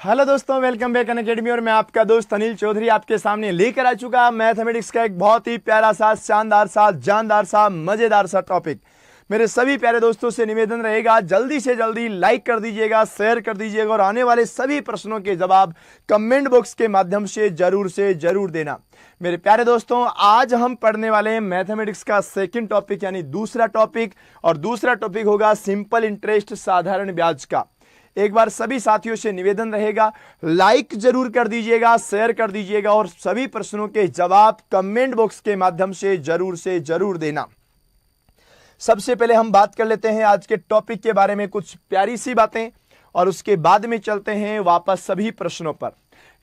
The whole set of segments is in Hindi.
हेलो दोस्तों, वेलकम बैक अनअकैडमी। और मैं आपका दोस्त अनिल चौधरी आपके सामने लेकर आ चुका मैथमेटिक्स का एक बहुत ही प्यारा सा, शानदार सा, जानदार सा, मजेदार सा टॉपिक। मेरे सभी प्यारे दोस्तों से निवेदन रहेगा, जल्दी से जल्दी लाइक कर दीजिएगा, शेयर कर दीजिएगा और आने वाले सभी प्रश्नों के जवाब कमेंट बॉक्स के माध्यम से जरूर देना। मेरे प्यारे दोस्तों, आज हम पढ़ने वाले हैं मैथमेटिक्स का सेकंड टॉपिक यानी दूसरा टॉपिक, और दूसरा टॉपिक होगा सिंपल इंटरेस्ट, साधारण ब्याज का। एक बार सभी साथियों से निवेदन रहेगा, लाइक जरूर कर दीजिएगा, शेयर कर दीजिएगा और सभी प्रश्नों के जवाब कमेंट बॉक्स के माध्यम से जरूर देना। सबसे पहले हम बात कर लेते हैं आज के टॉपिक के बारे में, कुछ प्यारी सी बातें, और उसके बाद में चलते हैं वापस सभी प्रश्नों पर।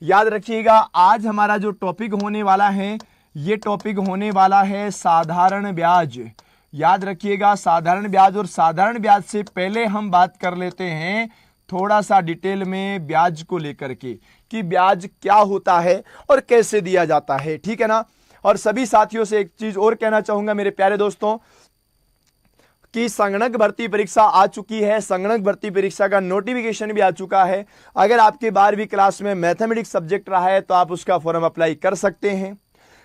याद रखिएगा, आज हमारा जो टॉपिक होने वाला है, ये टॉपिक होने वाला है साधारण ब्याज। याद रखिएगा, साधारण ब्याज। और साधारण ब्याज से पहले हम बात कर लेते हैं थोड़ा सा डिटेल में ब्याज को लेकर के, कि ब्याज क्या होता है और कैसे दिया जाता है, ठीक है ना। और सभी साथियों से एक चीज और कहना चाहूंगा मेरे प्यारे दोस्तों, कि संगणक भर्ती परीक्षा आ चुकी है। संगणक भर्ती परीक्षा का नोटिफिकेशन भी आ चुका है। अगर आपके 12वीं क्लास में मैथमेटिक्स सब्जेक्ट रहा है तो आप उसका फॉर्म अप्लाई कर सकते हैं।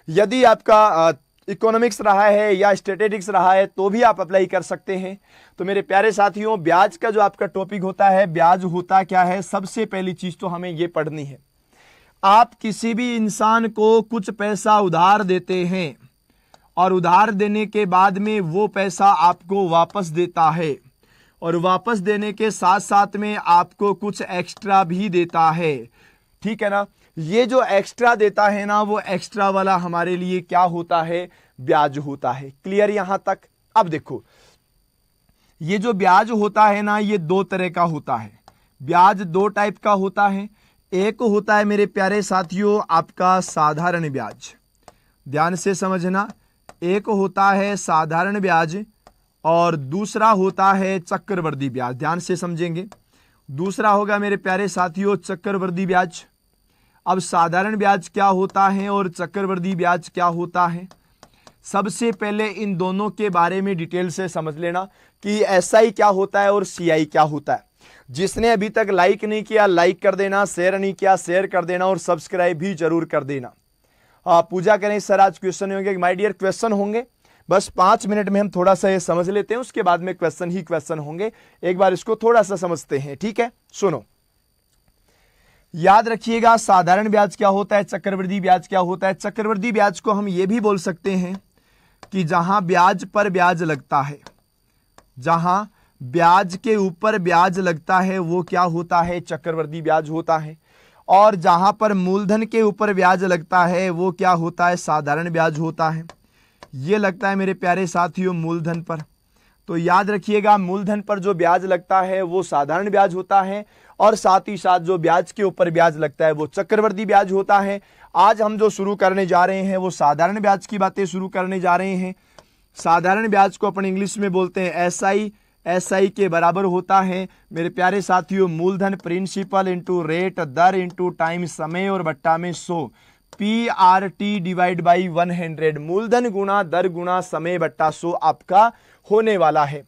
यदि आपका इकोनॉमिक्स रहा है या स्टैटिस्टिक्स रहा है तो भी आप अप्लाई कर सकते हैं। तो मेरे प्यारे साथियों, ब्याज का जो आपका टॉपिक होता है, ब्याज होता क्या है, सबसे पहली चीज तो हमें ये पढ़नी है। आप किसी भी इंसान को कुछ पैसा उधार देते हैं और उधार देने के बाद में वो पैसा आपको वापस देता है, और वापस देने के साथ साथ में आपको कुछ एक्स्ट्रा भी देता है, ठीक है ना। ये जो एक्स्ट्रा देता है ना, वो एक्स्ट्रा वाला हमारे लिए क्या होता है, ब्याज होता है। क्लियर यहां तक। अब देखो, ये जो ब्याज होता है ना, ये दो तरह का होता है। ब्याज दो टाइप का होता है। एक होता है मेरे प्यारे साथियों आपका साधारण ब्याज, ध्यान से समझना। एक होता है साधारण ब्याज और दूसरा होता है चक्रवृद्धि ब्याज। ध्यान से समझेंगे। दूसरा होगा मेरे प्यारे साथियों चक्रवृद्धि ब्याज। अब साधारण ब्याज क्या होता है और चक्रवृद्धि ब्याज क्या होता है, सबसे पहले इन दोनों के बारे में डिटेल से समझ लेना कि एसआई क्या होता है और सीआई क्या होता है। जिसने अभी तक लाइक नहीं किया, लाइक कर देना, शेयर नहीं किया, शेयर कर देना और सब्सक्राइब भी जरूर कर देना। पूजा करें सर, आज क्वेश्चन होंगे। माय डियर, क्वेश्चन होंगे, बस 5 मिनट में हम थोड़ा सा ये समझ लेते हैं, उसके बाद में क्वेश्चन ही क्वेश्चन होंगे। एक बार इसको थोड़ा सा समझते हैं, ठीक है। सुनो, याद रखिएगा, साधारण ब्याज क्या होता है, चक्रवृद्धि ब्याज क्या होता है। चक्रवृद्धि ब्याज को हम ये भी बोल सकते हैं कि जहां ब्याज पर ब्याज लगता है, जहां ब्याज के ऊपर ब्याज लगता है वो क्या होता है, चक्रवृद्धि ब्याज होता है। और जहां पर मूलधन के ऊपर ब्याज लगता है वो क्या होता है, साधारण ब्याज होता है। ये लगता है मेरे प्यारे साथियों मूलधन पर। तो याद रखिएगा, मूलधन पर जो ब्याज लगता है वो साधारण ब्याज होता है, और साथ ही साथ जो ब्याज के ऊपर ब्याज लगता है वो चक्रवृद्धि ब्याज होता है। आज हम जो शुरू करने जा रहे हैं वो साधारण ब्याज की बातें शुरू करने जा रहे हैं। साधारण ब्याज को अपन इंग्लिश में बोलते हैं एसआई। एसआई के बराबर होता है मेरे प्यारे साथियों मूलधन प्रिंसिपल इंटू रेट, दर इंटू टाइम, समय और बट्टा में 100, PRT डिवाइड बाई 100। मूलधन गुणा दर गुणा समय बट्टा 100 आपका होने वाला है।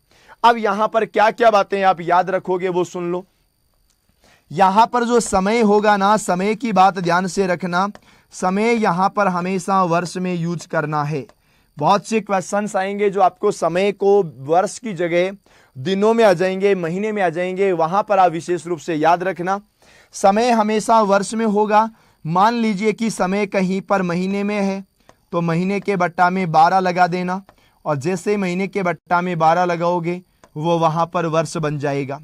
अब यहां पर क्या क्या बातें आप याद रखोगे वो सुन लो। यहां पर जो समय होगा ना, समय की बात ध्यान से रखना। समय यहां पर हमेशा वर्ष में यूज करना है। बहुत से क्वेश्चंस आएंगे जो आपको समय को वर्ष की जगह दिनों में आ जाएंगे, महीने में आ जाएंगे, वहां पर आप विशेष रूप से याद रखना। समय हमेशा वर्ष में होगा। मान लीजिए कि समय कहीं पर महीने में है तो महीने के बट्टा में 12 लगा देना, और जैसे महीने के बट्टा में 12 लगाओगे वो वहां पर वर्ष बन जाएगा।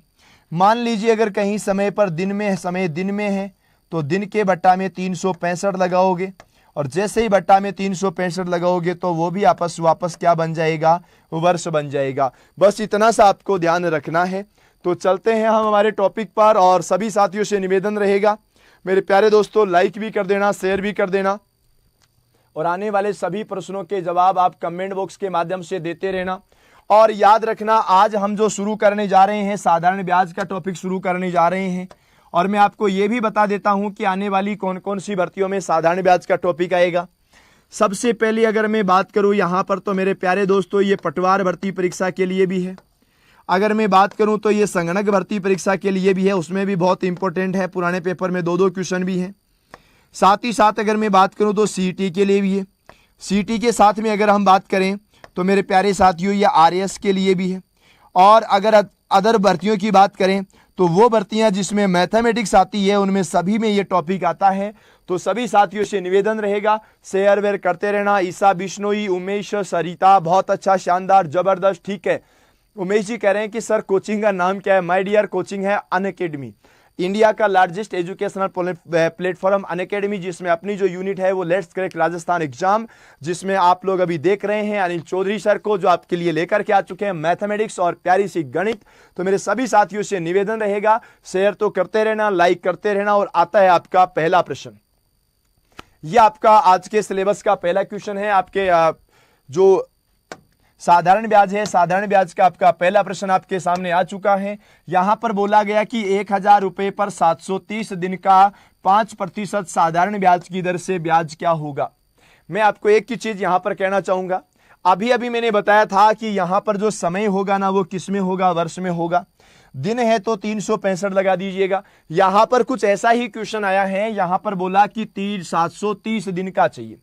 मान लीजिए अगर कहीं समय पर दिन में है, समय दिन में है तो दिन के बट्टा में 365 लगाओगे, और जैसे ही बट्टा में 365 लगाओगे तो वो भी वापस क्या बन जाएगा, वर्ष बन जाएगा। बस इतना सा आपको ध्यान रखना है। तो चलते हैं हम हमारे टॉपिक पर, और सभी साथियों से निवेदन रहेगा मेरे प्यारे दोस्तों, लाइक भी कर देना, शेयर भी कर देना, और आने वाले सभी प्रश्नों के जवाब आप कमेंट बॉक्स के माध्यम से देते रहना। और याद रखना, आज हम जो शुरू करने जा रहे हैं साधारण ब्याज का टॉपिक शुरू करने जा रहे हैं, और मैं आपको यह भी बता देता हूं कि आने वाली कौन कौन सी भर्तियों में साधारण ब्याज का टॉपिक आएगा। सबसे पहले अगर मैं बात करूं यहां पर, तो मेरे प्यारे दोस्तों ये पटवार भर्ती परीक्षा के लिए भी है। अगर मैं बात करूं तो ये संगणक भर्ती परीक्षा के लिए भी है, उसमें भी बहुत इंपॉर्टेंट है, पुराने पेपर में 2-2 क्वेश्चन भी हैं। साथ ही साथ अगर मैं बात करूं तो सीईटी के लिए भी है। सीईटी के साथ में अगर हम बात करें तो मेरे प्यारे साथियों ये आरएएस के लिए भी है। और अगर अदर भर्तियों की बात करें तो वो भर्तियां जिसमें मैथमेटिक्स आती है उनमें सभी में ये टॉपिक आता है। तो सभी साथियों से निवेदन रहेगा, शेयर वेयर करते रहना। ईसा बिश्नोई, उमेश, सरिता, बहुत अच्छा, शानदार, जबरदस्त, ठीक है। उमेश जी कह रहे हैं कि सर कोचिंग का नाम क्या है? माय डियर, कोचिंग है अनअकैडमी, इंडिया का लार्जेस्ट एजुकेशनल प्लेटफॉर्म अनअकैडमी, जिसमें अपनी जो यूनिट है वो लेट्स क्रैक राजस्थान एग्जाम, जिसमें आप लोग अभी देख रहे हैं अनिल चौधरी सर को, जो आपके लिए लेकर के आ चुके हैं मैथमेटिक्स और प्यारी सी गणित। तो मेरे सभी साथियों से निवेदन रहेगा, शेयर तो करते रहना, लाइक करते रहना। और आता है आपका पहला प्रश्न। यह आपका आज के सिलेबस का पहला क्वेश्चन है। आपके जो साधारण ब्याज है, साधारण ब्याज का आपका पहला प्रश्न आपके सामने आ चुका है। यहां पर बोला गया कि 1000 रुपए पर 730 दिन का 5% साधारण ब्याज की दर से ब्याज क्या होगा। मैं आपको एक ही चीज यहां पर कहना चाहूंगा, अभी मैंने बताया था कि यहां पर जो समय होगा ना वो किस में होगा, वर्ष में होगा। दिन है तो 365 लगा दीजिएगा। यहां पर कुछ ऐसा ही क्वेश्चन आया है, यहां पर बोला कि 730 दिन का चाहिए।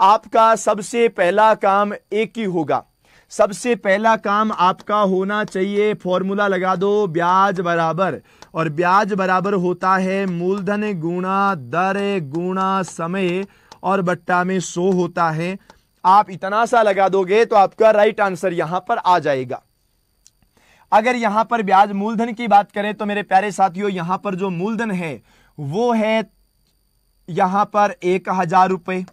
आपका सबसे पहला काम एक ही होगा, सबसे पहला काम आपका होना चाहिए, फॉर्मूला लगा दो, ब्याज बराबर, और ब्याज बराबर होता है मूलधन गुणा दर गुणा समय और बट्टा में 100 होता है। आप इतना सा लगा दोगे तो आपका राइट आंसर यहां पर आ जाएगा। अगर यहां पर ब्याज मूलधन की बात करें तो मेरे प्यारे साथियों यहां पर जो मूलधन है वो है यहां पर 1000 रुपए।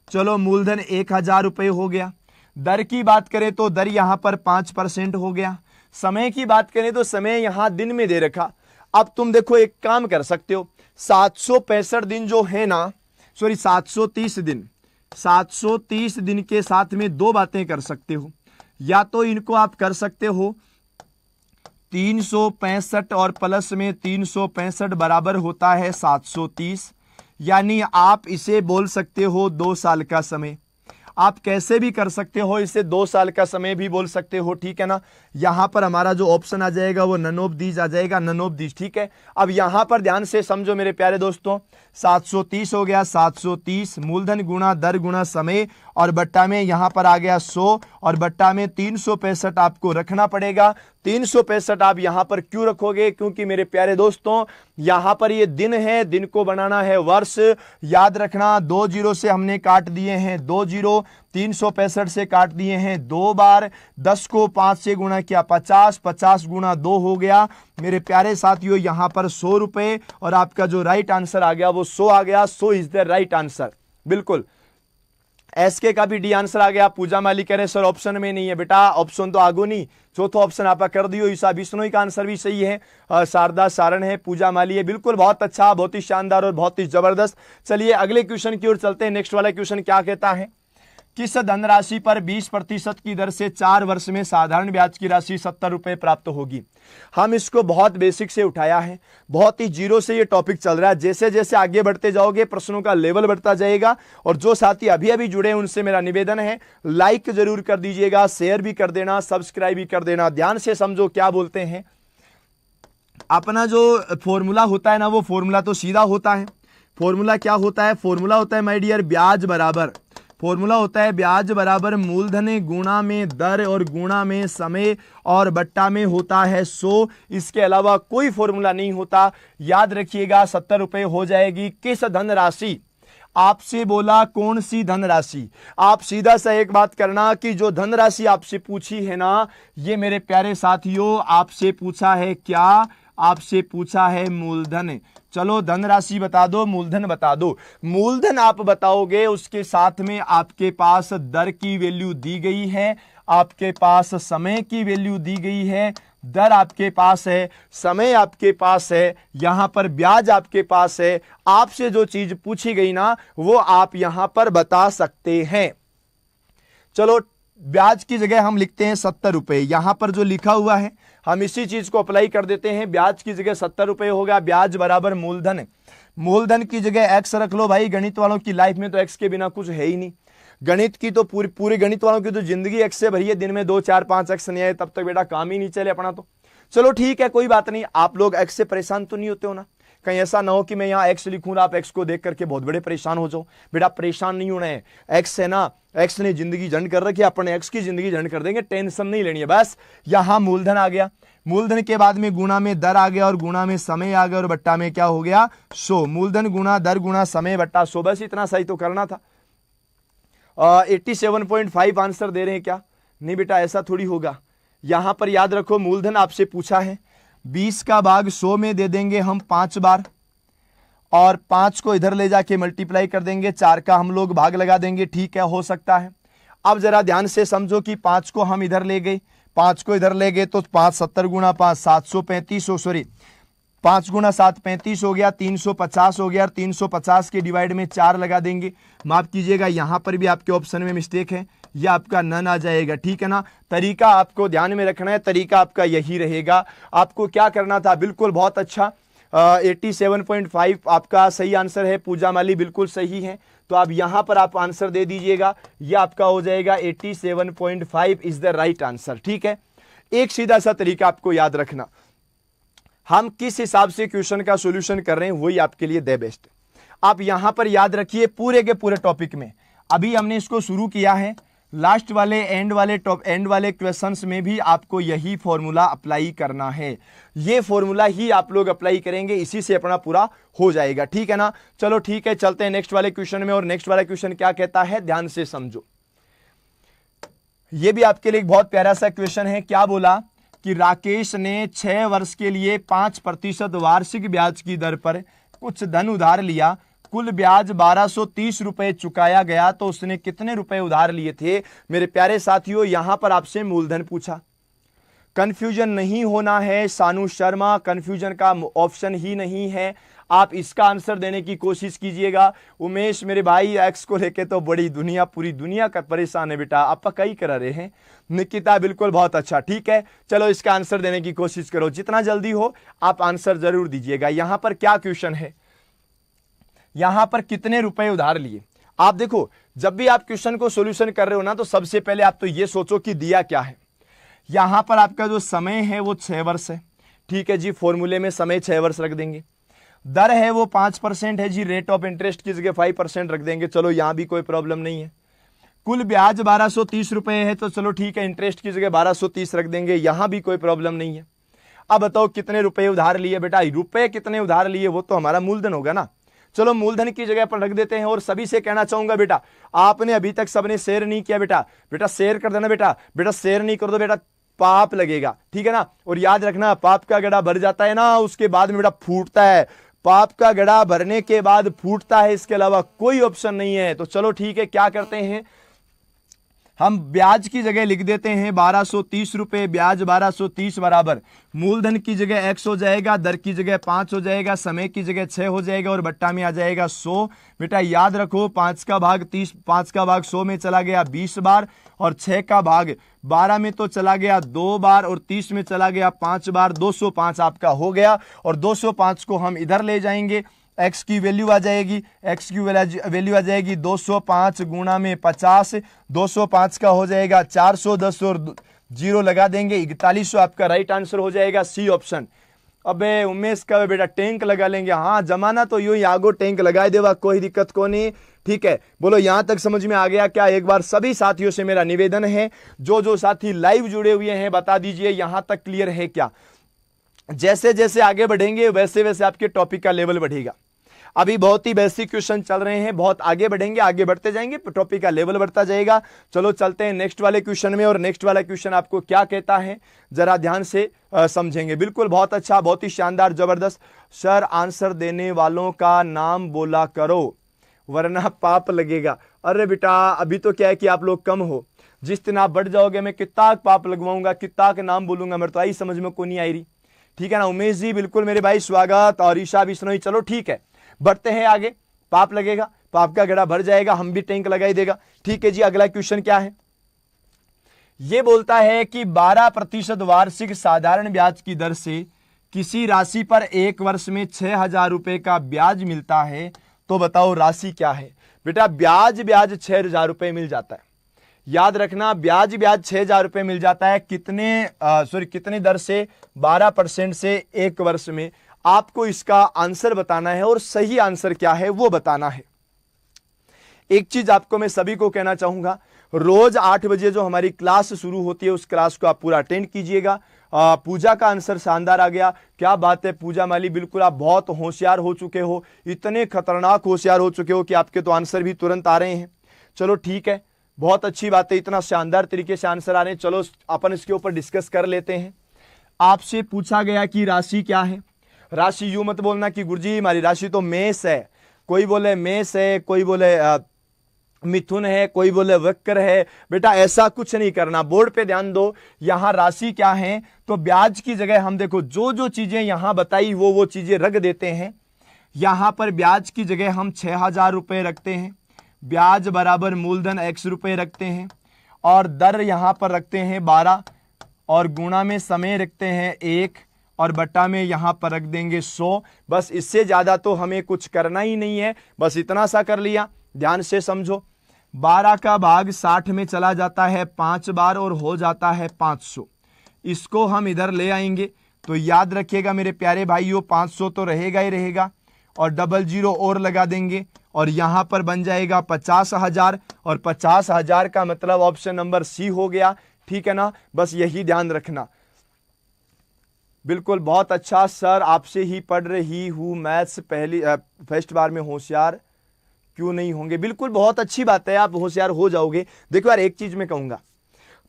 चलो मूलधन 1000 रुपए हो गया। दर की बात करें तो दर यहां पर 5% हो गया। समय की बात करें तो समय यहां दिन में दे रखा। अब तुम देखो एक काम कर सकते हो, 765 दिन जो है ना, सॉरी 730 दिन, 730 दिन के साथ में दो बातें कर सकते हो। या तो इनको आप कर सकते हो 365 और प्लस में 365 बराबर होता है 730, यानी आप इसे बोल सकते हो 2 साल का समय। आप कैसे भी कर सकते हो, इसे 2 साल का समय भी बोल सकते हो, ठीक है ना। यहां पर हमारा जो ऑप्शन आ जाएगा वो नन ऑफ दीज आ जाएगा, नन ऑफ दीज, ठीक है। अब यहां पर ध्यान से समझो मेरे प्यारे दोस्तों, 730 हो गया, 730 मूलधन गुणा दर गुणा समय और बट्टा में यहां पर आ गया 100 और बट्टा में 365 आपको रखना पड़ेगा। 365 आप यहां पर क्यों रखोगे? क्योंकि मेरे प्यारे दोस्तों यहां पर ये दिन है, दिन को बनाना है वर्ष। याद रखना 2 जीरो से हमने काट दिए हैं 2 जीरो, 365 से काट दिए हैं 2 बार, 10 को 5 से गुणा किया 50, 50 गुणा 2 हो गया। मेरे प्यारे साथियों यहां पर 100 रुपए और आपका जो राइट आंसर आ गया वो 100 आ गया। 100 इज द राइट आंसर, बिल्कुल। एसके का भी डी आंसर आ गया। पूजा माली कह रहे सर ऑप्शन में नहीं है, बेटा ऑप्शन तो आगो नहीं, चौथा ऑप्शन आप कर दियो। ईसा बिश्नोई का आंसर भी सही है, शारदा सारण है, पूजा माली है, बिल्कुल बहुत अच्छा, बहुत ही शानदार और बहुत ही जबरदस्त। चलिए अगले क्वेश्चन की ओर चलते हैं। नेक्स्ट वाला क्वेश्चन क्या कहता है, किस धनराशि पर 20% की दर से 4 वर्ष में साधारण ब्याज की राशि 70 रुपए प्राप्त होगी। हम इसको बहुत बेसिक से उठाया है, बहुत ही जीरो से ये टॉपिक चल रहा है। जैसे जैसे आगे बढ़ते जाओगे प्रश्नों का लेवल बढ़ता जाएगा। और जो साथी अभी अभी जुड़े हैं उनसे मेरा निवेदन है लाइक जरूर कर दीजिएगा, शेयर भी कर देना, सब्सक्राइब भी कर देना। ध्यान से समझो क्या बोलते हैं। अपना जो फॉर्मूला होता है ना वो फॉर्मूला तो सीधा होता है। फॉर्मूला क्या होता है? फॉर्मूला होता है माय डियर ब्याज बराबर, फॉर्मूला होता है ब्याज बराबर मूलधन गुणा में दर और गुणा में समय और बट्टा में होता है 100। इसके अलावा कोई फॉर्मूला नहीं होता। याद रखिएगा 70 रुपए हो जाएगी। किस धनराशि? आपसे बोला कौन सी धनराशि? आप सीधा सा एक बात करना कि जो धनराशि आपसे पूछी है ना, ये मेरे प्यारे साथियों आपसे पूछा है क्या? आपसे पूछा है मूलधन। चलो धनराशि बता दो, मूलधन बता दो। मूलधन आप बताओगे, उसके साथ में आपके पास दर की वैल्यू दी गई है, आपके पास समय की वैल्यू दी गई है, दर आपके पास है, समय आपके पास है, यहां पर ब्याज आपके पास है। आपसे जो चीज पूछी गई ना वो आप यहां पर बता सकते हैं। चलो ब्याज की जगह हम लिखते हैं 70 रुपए। यहां पर जो लिखा हुआ है हम इसी चीज को अप्लाई कर देते हैं। ब्याज की जगह 70 रुपए होगा, ब्याज बराबर मूलधन। मूलधन की जगह एक्स रख लो भाई, गणित वालों की लाइफ में तो एक्स के बिना कुछ है ही नहीं। गणित की तो पूरे गणित वालों की तो जिंदगी एक्स से भरी है, दिन में 2 4 5 एक्स नहीं आए तब तक बेटा काम ही नहीं चले अपना। तो चलो ठीक है, कोई बात नहीं, आप लोग एक्स से परेशान तो नहीं होते हो ना? कहीं ऐसा ना हो कि मैं यहाँ एक्स लिखूँ आप एक्स को देख करके बहुत बड़े परेशान हो जाओ। बेटा परेशान नहीं होना है, एक्स है ना, एक्स ने जिंदगी झंड कर रखी है, अपने एक्स की जिंदगी झंड कर देंगे, टेंशन नहीं लेनी है। बस यहां मूलधन आ गया, मूलधन के बाद में गुणा में दर आ गया और गुणा में समय आ गया और बट्टा में क्या हो गया 100। मूलधन गुणा दर गुणा समय बट्टा 100, बस इतना सही तो करना था। 87.5 आंसर दे रहे हैं क्या? नहीं बेटा ऐसा थोड़ी होगा। यहां पर याद रखो मूलधन आपसे पूछा है, 20 का भाग 100 में दे देंगे हम 5 बार और 5 को इधर ले जाके मल्टीप्लाई कर देंगे, 4 का हम लोग भाग लगा देंगे। ठीक है, हो सकता है। अब जरा ध्यान से समझो कि 5 को हम इधर ले गए, 5 को इधर ले गए तो 5 70 गुणा 5 735 सॉरी 5 गुणा 7 35 हो गया, 350 हो गया और 350 के डिवाइड में 4 लगा देंगे। माफ कीजिएगा यहां पर भी आपके ऑप्शन में मिस्टेक है, यह आपका नन आ जाएगा। ठीक है ना? तरीका आपको ध्यान में रखना है, तरीका आपका यही रहेगा। आपको क्या करना था, बिल्कुल बहुत अच्छा 87.5 आपका सही आंसर है। पूजा माली बिल्कुल सही है, तो आप यहां पर आप आंसर दे दीजिएगा, यह आपका हो जाएगा 87.5 इज द राइट आंसर। ठीक है, एक सीधा सा तरीका आपको याद रखना, हम किस हिसाब से क्वेश्चन का सॉल्यूशन कर रहे हैं वही आपके लिए द बेस्ट। आप यहां पर याद रखिए पूरे के पूरे टॉपिक में, अभी हमने इसको शुरू किया है, लास्ट वाले एंड वाले क्वेश्चंस में भी आपको यही फॉर्मूला अप्लाई करना है। ये फॉर्मूला ही आप लोग अप्लाई करेंगे, इसी से अपना पूरा हो जाएगा। ठीक है ना? चलो ठीक है, चलते हैं नेक्स्ट वाले क्वेश्चन में। और नेक्स्ट वाला क्वेश्चन क्या कहता है, ध्यान से समझो। ये भी आपके लिए एक बहुत प्यारा सा क्वेश्चन है। क्या बोला कि राकेश ने 6 वर्ष के लिए 5% वार्षिक ब्याज की दर पर कुछ धन उधार लिया, कुल ब्याज 1230 रुपए चुकाया गया, तो उसने कितने रुपए उधार लिए थे? मेरे प्यारे साथियों यहां पर आपसे मूलधन पूछा, कंफ्यूजन नहीं होना है सानू शर्मा, कंफ्यूजन का ऑप्शन ही नहीं है। आप इसका आंसर देने की कोशिश कीजिएगा। उमेश मेरे भाई एक्स को लेके तो बड़ी दुनिया, पूरी दुनिया का परेशान है बेटा, आप कई करा रहे हैं। निकिता बिल्कुल बहुत अच्छा, ठीक है, चलो इसका आंसर देने की कोशिश करो, जितना जल्दी हो आप आंसर जरूर दीजिएगा। यहां पर क्या क्वेश्चन है, यहां पर कितने रुपए उधार लिए? आप देखो जब भी आप क्वेश्चन को सॉल्यूशन कर रहे हो ना, तो सबसे पहले आप तो ये सोचो कि दिया क्या है। यहां पर आपका जो समय है वो 6 वर्ष है, ठीक है जी, फॉर्मूले में समय 6 वर्ष रख देंगे। दर है वो 5% है जी, रेट ऑफ इंटरेस्ट की जगह 5% रख देंगे, चलो यहां भी कोई प्रॉब्लम नहीं है। कुल ब्याज 1230 रुपए है, तो चलो ठीक है, इंटरेस्ट की जगह 1230 रख देंगे, यहां भी कोई प्रॉब्लम नहीं है। अब बताओ कितने रुपए उधार लिए? बेटा रुपए कितने उधार लिए वो तो हमारा मूलधन होगा ना, चलो मूलधन की जगह पर रख देते हैं। और सभी से कहना चाहूंगा बेटा, आपने अभी तक सबने शेयर नहीं किया, बेटा शेयर कर देना, बेटा शेयर नहीं कर दो, बेटा पाप लगेगा, ठीक है ना। और याद रखना पाप का गड़ा भर जाता है ना, उसके बाद में बेटा फूटता है, पाप का गड़ा भरने के बाद फूटता है, इसके अलावा कोई ऑप्शन नहीं है। तो चलो ठीक है, क्या करते हैं हम, ब्याज की जगह लिख देते हैं 1230 रुपए, ब्याज 1230 बराबर मूलधन की जगह x हो जाएगा, दर की जगह 5 हो जाएगा, समय की जगह 6 हो जाएगा और बट्टा में आ जाएगा 100। बेटा याद रखो 5 का भाग 30, 5 का भाग 100 में चला गया 20 बार और 6 का भाग 12 में तो चला गया 2 बार और 30 में चला गया 5 बार, 205 आपका हो गया। और 205 को हम इधर ले जाएंगे, x की वैल्यू आ जाएगी, x की वैल्यू आ जाएगी 205 गुणा में 50, 205 का हो जाएगा 410 और 0 लगा देंगे 4100, आपका राइट आंसर हो जाएगा सी ऑप्शन। अबे उमेश का बेटा टैंक लगा लेंगे, हाँ जमाना तो यूं ही आगो टैंक लगाए देवा, कोई दिक्कत को नहीं, ठीक है। बोलो यहां तक समझ में आ गया क्या? एक बार सभी साथियों से मेरा निवेदन है, जो साथी लाइव जुड़े हुए हैं बता दीजिए यहां तक क्लियर है क्या? जैसे जैसे आगे बढ़ेंगे वैसे वैसे आपके टॉपिक का लेवल बढ़ेगा। अभी बहुत ही बेसिक क्वेश्चन चल रहे हैं, बहुत आगे बढ़ेंगे, आगे बढ़ते जाएंगे, टॉपिक का लेवल बढ़ता जाएगा। चलो चलते हैं नेक्स्ट वाले क्वेश्चन में। और नेक्स्ट वाला क्वेश्चन आपको क्या कहता है जरा ध्यान से समझेंगे। बिल्कुल बहुत अच्छा, बहुत ही शानदार, जबरदस्त। सर आंसर देने वालों का नाम बोला करो वरना पाप लगेगा। अरे बेटा अभी तो क्या है कि आप लोग कम हो, जिस दिन आप बढ़ जाओगे मैं कितना पाप लगवाऊंगा, कितना के नाम बोलूंगा, मेरे तो आई समझ में को नहीं आई रही, ठीक है ना। उमेश जी बिल्कुल मेरे भाई स्वागत, और ईशा बिश्नोई, चलो ठीक है बढ़ते हैं आगे। पाप लगेगा, पाप का गड़ा भर जाएगा, हम भी टैंक लगाई देगा, ठीक है जी। अगला क्वेश्चन क्या है, यह बोलता है कि 12% वार्षिक साधारण ब्याज की दर से किसी राशि पर 1 वर्ष में 6000 रुपए का ब्याज मिलता है, तो बताओ राशि क्या है। बेटा ब्याज ब्याज 6,000 रुपए मिल जाता है। याद रखना, ब्याज ब्याज 6,000 रुपए मिल जाता है। कितनी दर से? 12% से 1 वर्ष में। आपको इसका आंसर बताना है और सही आंसर क्या है वो बताना है। एक चीज आपको मैं सभी को कहना चाहूंगा, रोज 8 बजे जो हमारी क्लास शुरू होती है उस क्लास को आप पूरा अटेंड कीजिएगा। पूजा का आंसर शानदार आ गया, क्या बात है पूजा माली, बिल्कुल आप बहुत होशियार हो चुके हो, इतने खतरनाक होशियार हो चुके हो कि आपके तो आंसर भी तुरंत आ रहे हैं। चलो ठीक है, बहुत अच्छी बात है, इतना शानदार तरीके से आंसर आ रहे हैं। चलो अपन इसके ऊपर डिस्कस कर लेते हैं। आपसे पूछा गया कि राशि क्या है। राशि यूं मत बोलना कि गुरुजी हमारी राशि तो मेष है, कोई बोले मेष है, कोई बोले मिथुन है, कोई बोले वक्र है। बेटा ऐसा कुछ नहीं करना, बोर्ड पे ध्यान दो। यहां राशि क्या है, तो ब्याज की जगह हम देखो जो जो चीजें यहां बताई वो चीजें रख देते हैं। यहां पर ब्याज की जगह हम 6,000 रुपए रखते हैं, ब्याज बराबर मूलधन x रुपए रखते हैं, और दर यहां पर रखते हैं 12, और गुणा में समय रखते हैं 1, और बट्टा में यहां पर रख देंगे 100। बस इससे ज्यादा तो हमें कुछ करना ही नहीं है, बस इतना सा कर लिया। ध्यान से समझो, 12 का भाग 60 में चला जाता है 5 बार और हो जाता है 500। इसको हम इधर ले आएंगे तो याद रखिएगा मेरे प्यारे भाइयों, 500 तो रहेगा ही रहेगा, और 00 और लगा देंगे और यहां पर बन जाएगा 50,000, और 50,000 का मतलब ऑप्शन नंबर सी हो गया। ठीक है ना, बस यही ध्यान रखना। बिल्कुल, बहुत अच्छा सर, आपसे ही पढ़ रही हूं मैथ्स, फर्स्ट बार में होशियार क्यों नहीं होंगे। बिल्कुल बहुत अच्छी बात है, आप होशियार हो जाओगे। देखो यार एक चीज मैं कहूंगा,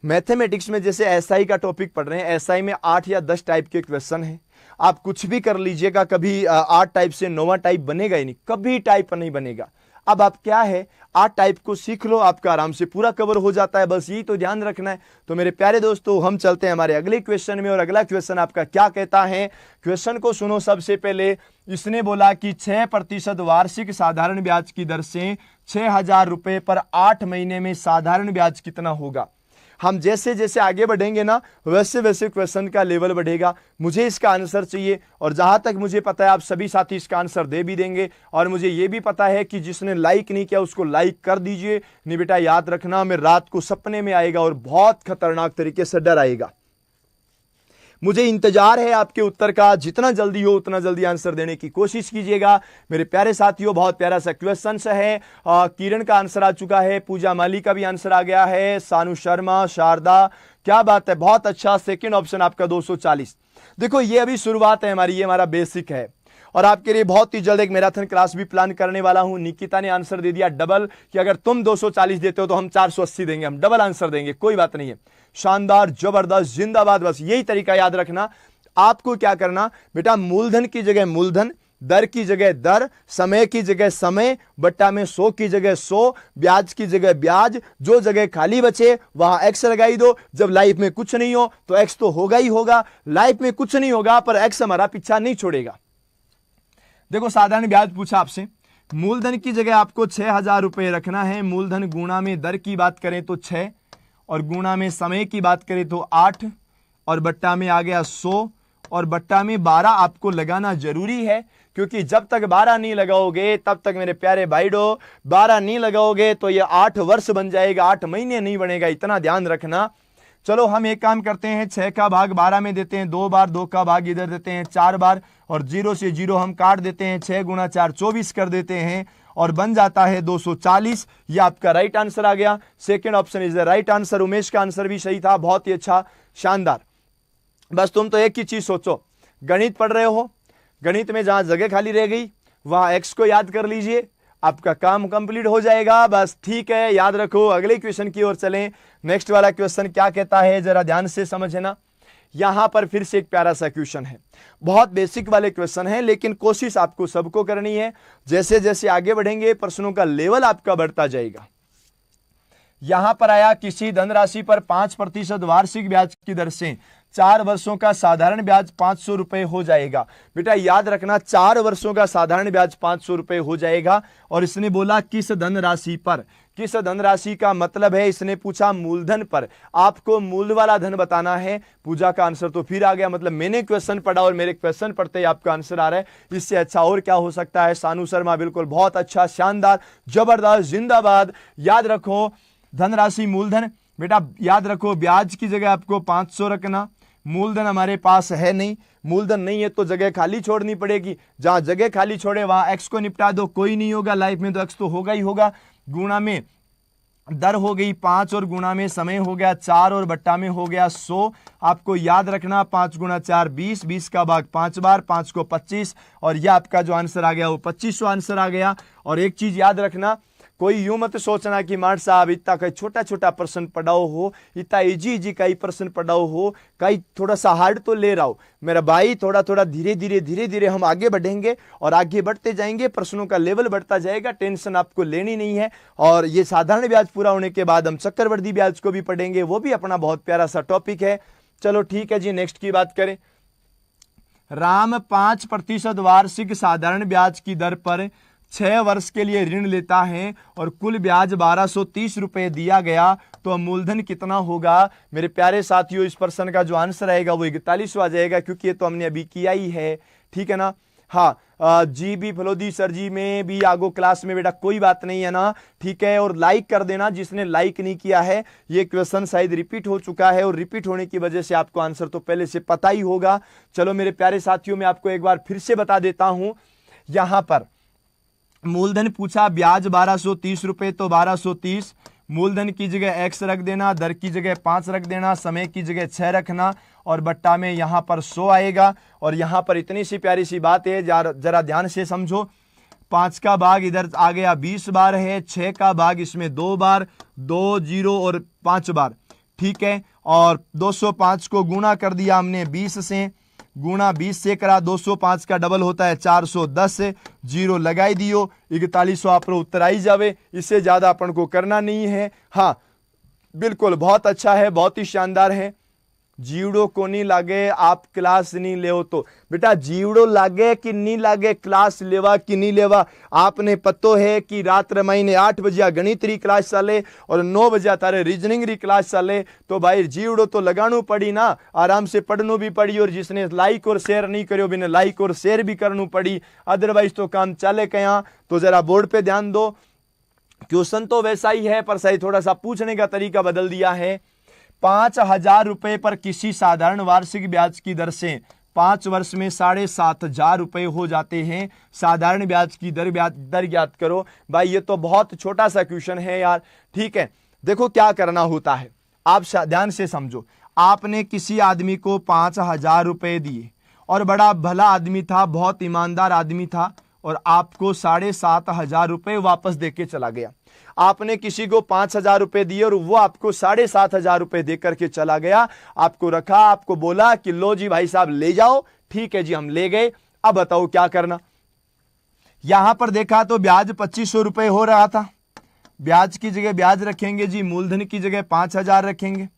मैथमेटिक्स में जैसे एसआई का टॉपिक पढ़ रहे हैं, एसआई में 8 या 10 टाइप के क्वेश्चन हैं। आप कुछ भी कर लीजिएगा, कभी 8 टाइप से 9वां टाइप बनेगा ही नहीं, कभी टाइप नहीं बनेगा। अब आप क्या है 8 टाइप को सीख लो, आपका आराम से पूरा कवर हो जाता है, बस यही तो ध्यान रखना है। तो मेरे प्यारे दोस्तों हम चलते हैं हमारे अगले क्वेश्चन में, और अगला क्वेश्चन आपका क्या कहता है, क्वेश्चन को सुनो। सबसे पहले इसने बोला कि 6% वार्षिक साधारण ब्याज की दर से 6,000 रुपए पर 8 महीने में साधारण ब्याज कितना होगा। हम जैसे जैसे आगे बढ़ेंगे ना वैसे वैसे क्वेश्चन का लेवल बढ़ेगा। मुझे इसका आंसर चाहिए, और जहां तक मुझे पता है आप सभी साथी इसका आंसर दे भी देंगे, और मुझे यह भी पता है कि जिसने लाइक नहीं किया उसको लाइक कर दीजिए। नहीं बेटा याद रखना, मैं रात को सपने में आएगा और बहुत खतरनाक तरीके से डर आएगा। मुझे इंतजार है आपके उत्तर का, जितना जल्दी हो उतना जल्दी आंसर देने की कोशिश कीजिएगा मेरे प्यारे साथियों। बहुत प्यारा सा क्वेश्चन है। किरण का आंसर आ चुका है, पूजा माली का भी आंसर आ गया है, सानू शर्मा, शारदा, क्या बात है, बहुत अच्छा। सेकंड ऑप्शन आपका 240। देखो ये अभी शुरुआत है हमारी, ये हमारा बेसिक है, और आपके लिए बहुत ही जल्द एक मैराथन क्लास भी प्लान करने वाला हूं। निकिता ने आंसर दे दिया डबल, कि अगर तुम 240 देते हो तो हम 480 देंगे, हम डबल आंसर देंगे, कोई बात नहीं है। शानदार, जबरदस्त, जिंदाबाद। बस यही तरीका याद रखना। आपको क्या करना बेटा, मूलधन की जगह मूलधन, दर की जगह दर, समय की जगह समय, बट्टा में 100 की जगह 100, ब्याज की जगह ब्याज, जो जगह खाली बचे वहां एक्स लगाई दो। जब लाइफ में कुछ नहीं हो तो एक्स तो होगा ही होगा, लाइफ में कुछ नहीं होगा पर एक्स हमारा पीछा नहीं छोड़ेगा। देखो साधारण ब्याज पूछा आपसे, मूलधन की जगह आपको 6,000 रुपए रखना है। मूलधन गुणा में दर की बात करें तो 6, और गुणा में समय की बात करें तो 8, और बट्टा में आ गया 100, और बट्टा में 12 आपको लगाना जरूरी है, क्योंकि जब तक 12 नहीं लगाओगे तब तक मेरे प्यारे भाईडो, 12 नहीं लगाओगे तो ये 8 वर्ष बन जाएगा, 8 महीने नहीं बनेगा, इतना ध्यान रखना। चलो हम एक काम करते हैं, 6 का भाग 12 में देते हैं 2 बार, 2 का भाग इधर देते हैं 4 बार, और 0 से 0 हम काट देते हैं, 6 गुणा 4 24 कर देते हैं, और बन जाता है 240। ये आपका राइट आंसर आ गया। Second option is the right answer. Umesh का आंसर भी सही था, बहुत ही अच्छा, शानदार। बस तुम तो एक ही चीज सोचो, गणित पढ़ रहे हो, गणित में जहां जगह खाली रह गई वहां एक्स को याद कर लीजिए, आपका काम कंप्लीट हो जाएगा। बस ठीक है, याद रखो। अगले क्वेश्चन की ओर चलें। नेक्स्ट वाला क्वेश्चन क्या कहता है जरा ध्यान से समझना। यहां पर फिर से एक प्यारा सा क्वेश्चन है, बहुत बेसिक वाले क्वेश्चन है, लेकिन कोशिश आपको सबको करनी है। जैसे जैसे आगे बढ़ेंगे प्रश्नों का लेवल आपका बढ़ता जाएगा। यहां पर आया, किसी धनराशि पर 5% वार्षिक ब्याज की दर से 4 वर्षों का साधारण ब्याज 500 रुपए हो जाएगा। बेटा याद रखना 4 वर्षों का साधारण ब्याज 500 रुपए हो जाएगा। और इसने बोला किस धनराशि पर, किस धनराशि का मतलब है, इसने पूछा मूलधन पर। आपको मूल वाला धन बताना है। पूजा का आंसर तो फिर आ गया, मतलब मैंने क्वेश्चन पढ़ा और मेरे क्वेश्चन पढ़ते ही आपका आंसर आ रहा है, इससे अच्छा और क्या हो सकता है। सानू शर्मा बिल्कुल बहुत अच्छा, शानदार, जबरदस्त, जिंदाबाद। याद रखो धनराशि मूलधन, बेटा याद रखो ब्याज की जगह आपको 500 रखना। मूलधन हमारे पास है नहीं, मूलधन नहीं है तो जगह खाली छोड़नी पड़ेगी। जहां जगह खाली छोड़े वहां एक्स को निपटा दो, कोई नहीं होगा लाइफ में तो एक्स तो होगा ही होगा। गुणा में दर हो गई 5 और गुणा में समय हो गया 4 और बट्टा में हो गया 100। आपको याद रखना 5 गुणा 4 20, 20 का भाग 5 बार, 5 को 25, और यह आपका जो आंसर आ गया वो 2500 आंसर आ गया। और एक चीज याद रखना, कोई यूं मत सोचना कि मार साहब इतना कई छोटा छोटा प्रश्न पढ़ाओ हो, इतना इजी इजी कई प्रश्न पढ़ाओ हो, कई थोड़ा सा हार्ड तो ले रहा हो। मेरा भाई थोड़ा थोड़ा धीरे धीरे हम आगे बढ़ेंगे और आगे बढ़ते जाएंगे, प्रश्नों का लेवल बढ़ता जाएगा, टेंशन आपको लेनी नहीं है। और ये साधारण ब्याज पूरा होने के बाद हम चक्रवृद्धि ब्याज को भी पढ़ेंगे, वो भी अपना बहुत प्यारा सा टॉपिक है। चलो ठीक है जी, नेक्स्ट की बात करें। राम 5% वार्षिक साधारण ब्याज की दर पर 6 वर्ष के लिए ऋण लेता है और कुल ब्याज 1230 रुपए दिया गया, तो मूलधन कितना होगा। मेरे प्यारे साथियों इस प्रश्न का जो आंसर आएगा वो 41 आ जाएगा, क्योंकि ये तो हमने अभी किया ही है, ठीक है ना। हाँ जी भी फलोदी सर जी में भी आगो क्लास में बेटा कोई बात नहीं है ना, ठीक है। और लाइक कर देना जिसने लाइक नहीं किया है, ये क्वेश्चन शायद रिपीट हो चुका है और रिपीट होने की वजह से आपको आंसर तो पहले से पता ही होगा। चलो मेरे प्यारे साथियों मैं आपको एक बार फिर से बता देता हूं। यहां पर मूलधन पूछा ब्याज 1230 रुपए, तो 1230 मूलधन की जगह x रख देना, दर की जगह 5 रख देना, समय की जगह 6 रखना, और बट्टा में यहां पर 100 आएगा। और यहां पर इतनी सी प्यारी सी बात है, जरा ध्यान से समझो। 5 का भाग इधर आ गया 20 बार है, 6 का भाग इसमें 2 बार, 2 0 और 5 बार, ठीक है। और 205 को गुणा कर दिया हमने 20 से, गुणा 20 से करा, 205 का डबल होता है 410 से, जीरो लगाई दियो, 4100 आप उत्तर आई जावे। इससे ज्यादा अपन को करना नहीं है। हाँ बिल्कुल बहुत अच्छा है, बहुत ही शानदार है। जीवड़ो को नहीं लागे आप क्लास नहीं ले, तो बेटा जीवड़ो लागे कि नहीं लागे, क्लास लेवा कि नहीं लेवा। आपने पतो है कि रात महीने 8 बजे गणित री क्लास चले और 9 बजे तारे रीजनिंग री क्लास चले, तो भाई जीवड़ो तो लगानू पड़ी ना, आराम से पढ़नू भी पड़ी। और जिसने लाइक और शेयर नहीं करो बिना लाइक और शेयर भी करनू पड़ी, अदरवाइज तो काम चले कया। तो जरा बोर्ड पे ध्यान दो, क्वेश्चन तो वैसा ही है पर सही थोड़ा सा पूछने का तरीका बदल दिया है। 5000 रुपए पर किसी साधारण वार्षिक ब्याज की दर से 5 वर्ष में 7500 रुपए हो जाते हैं। साधारण ब्याज की दर ज्ञात करो। भाई ये तो बहुत छोटा सा क्वेश्चन है यार, ठीक है। देखो क्या करना होता है, आप ध्यान से समझो। आपने किसी आदमी को 5000 रुपए दिए और बड़ा भला आदमी था, बहुत ईमानदार आदमी था, और आपको 7500 रुपए वापस देके चला गया। आपने किसी को 5000 रुपए दिए और वो आपको 7500 रुपए दे करके चला गया। आपको रखा, आपको बोला कि लो जी भाई साहब ले जाओ, ठीक है जी हम ले गए। अब बताओ क्या करना। यहां पर देखा तो ब्याज 2500 रुपए हो रहा था, ब्याज की जगह ब्याज रखेंगे जी, मूलधन की जगह 5000 रखेंगे,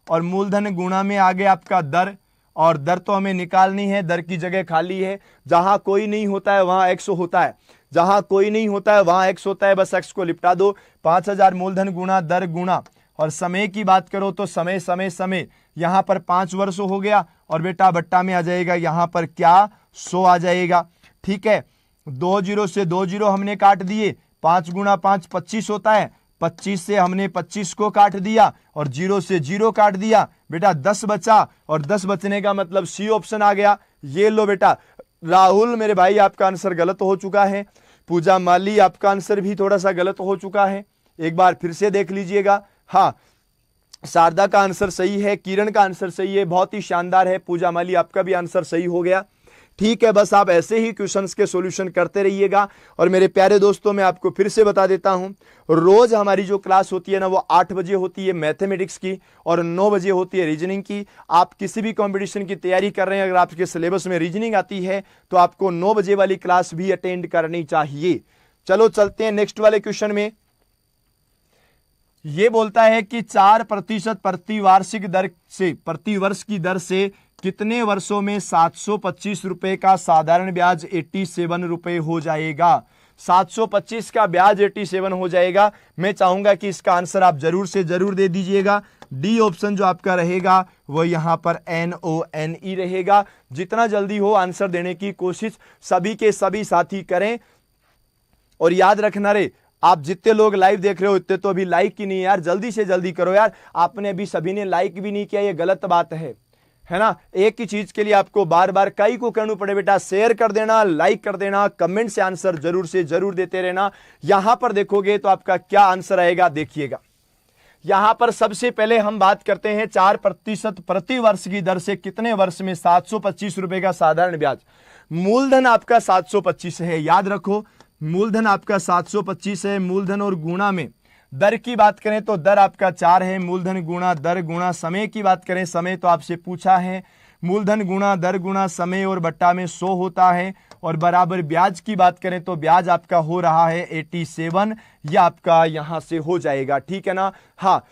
और मूलधन गुणा में आगे आपका दर, और दर तो हमें निकालनी है, दर की जगह खाली है। जहां कोई नहीं होता है वहां एक्स होता है, जहां कोई नहीं होता है वहां एक्स होता है, बस एक्स को लिपटा दो। 5000 मूलधन गुणा दर गुणा, और समय की बात करो तो समय समय समय, यहां पर 5 वर्ष हो गया, और बेटा बट्टा में आ जाएगा यहां पर क्या 100 आ जाएगा, ठीक है। 2 0 से 2 0 हमने काट दिए, 5 गुणा 5 25 होता है, 25 से हमने 25 को काट दिया और 0 से 0 काट दिया, बेटा 10 बचा, और 10 बचने का मतलब सी ऑप्शन आ गया। ये लो बेटा राहुल मेरे भाई आपका आंसर गलत हो चुका है, पूजा माली आपका आंसर भी थोड़ा सा गलत हो चुका है, एक बार फिर से देख लीजिएगा। हाँ शारदा का आंसर सही है, किरण का आंसर सही है, बहुत ही शानदार है। पूजा माली आपका भी आंसर सही हो गया, ठीक है। बस आप ऐसे ही क्वेश्चंस के सॉल्यूशन करते रहिएगा। और मेरे प्यारे दोस्तों मैं आपको फिर से बता देता हूं, रोज हमारी जो क्लास होती है ना वो 8 बजे होती है मैथमेटिक्स की, और 9 बजे होती है रीजनिंग की। आप किसी भी कंपटीशन की तैयारी कर रहे हैं, अगर आपके सिलेबस में रीजनिंग आती है तो आपको 9 बजे वाली क्लास भी अटेंड करनी चाहिए। चलो चलते हैं नेक्स्ट वाले क्वेश्चन में। ये बोलता है कि 4% प्रतिवार्षिक दर से, प्रतिवर्ष की दर से कितने वर्षों में 725 रुपए का साधारण ब्याज 87 रुपए हो जाएगा। 725 का ब्याज 87 हो जाएगा। मैं चाहूंगा कि इसका आंसर आप जरूर से जरूर दे दीजिएगा। डी ऑप्शन जो आपका रहेगा वो यहां पर NONE रहेगा। जितना जल्दी हो आंसर देने की कोशिश सभी के सभी साथी करें। और याद रखना रे, आप जितने लोग लाइव देख रहे हो उतने तो अभी लाइक ही नहीं है यार, जल्दी से जल्दी करो यार। आपने अभी सभी ने लाइक भी नहीं किया, ये गलत बात है ना। एक ही चीज के लिए आपको बार बार कई को करना पड़े बेटा। शेयर कर देना, लाइक कर देना, कमेंट से आंसर जरूर से जरूर देते रहना। यहां पर देखोगे तो आपका क्या आंसर आएगा देखिएगा। यहां पर सबसे पहले हम बात करते हैं 4% प्रति वर्ष की दर से कितने वर्ष में 725 रुपए का साधारण ब्याज। मूलधन आपका 725 है, याद रखो मूलधन आपका 725 है। मूलधन और गुणा में दर की बात करें तो दर आपका 4 है। मूलधन गुणा दर गुणा समय की बात करें, समय तो आपसे पूछा है। मूलधन गुणा दर गुणा समय और बट्टा में 100 होता है। और बराबर ब्याज की बात करें तो ब्याज आपका हो रहा है 87, यह आपका यहां से हो जाएगा, ठीक है ना। हाँ,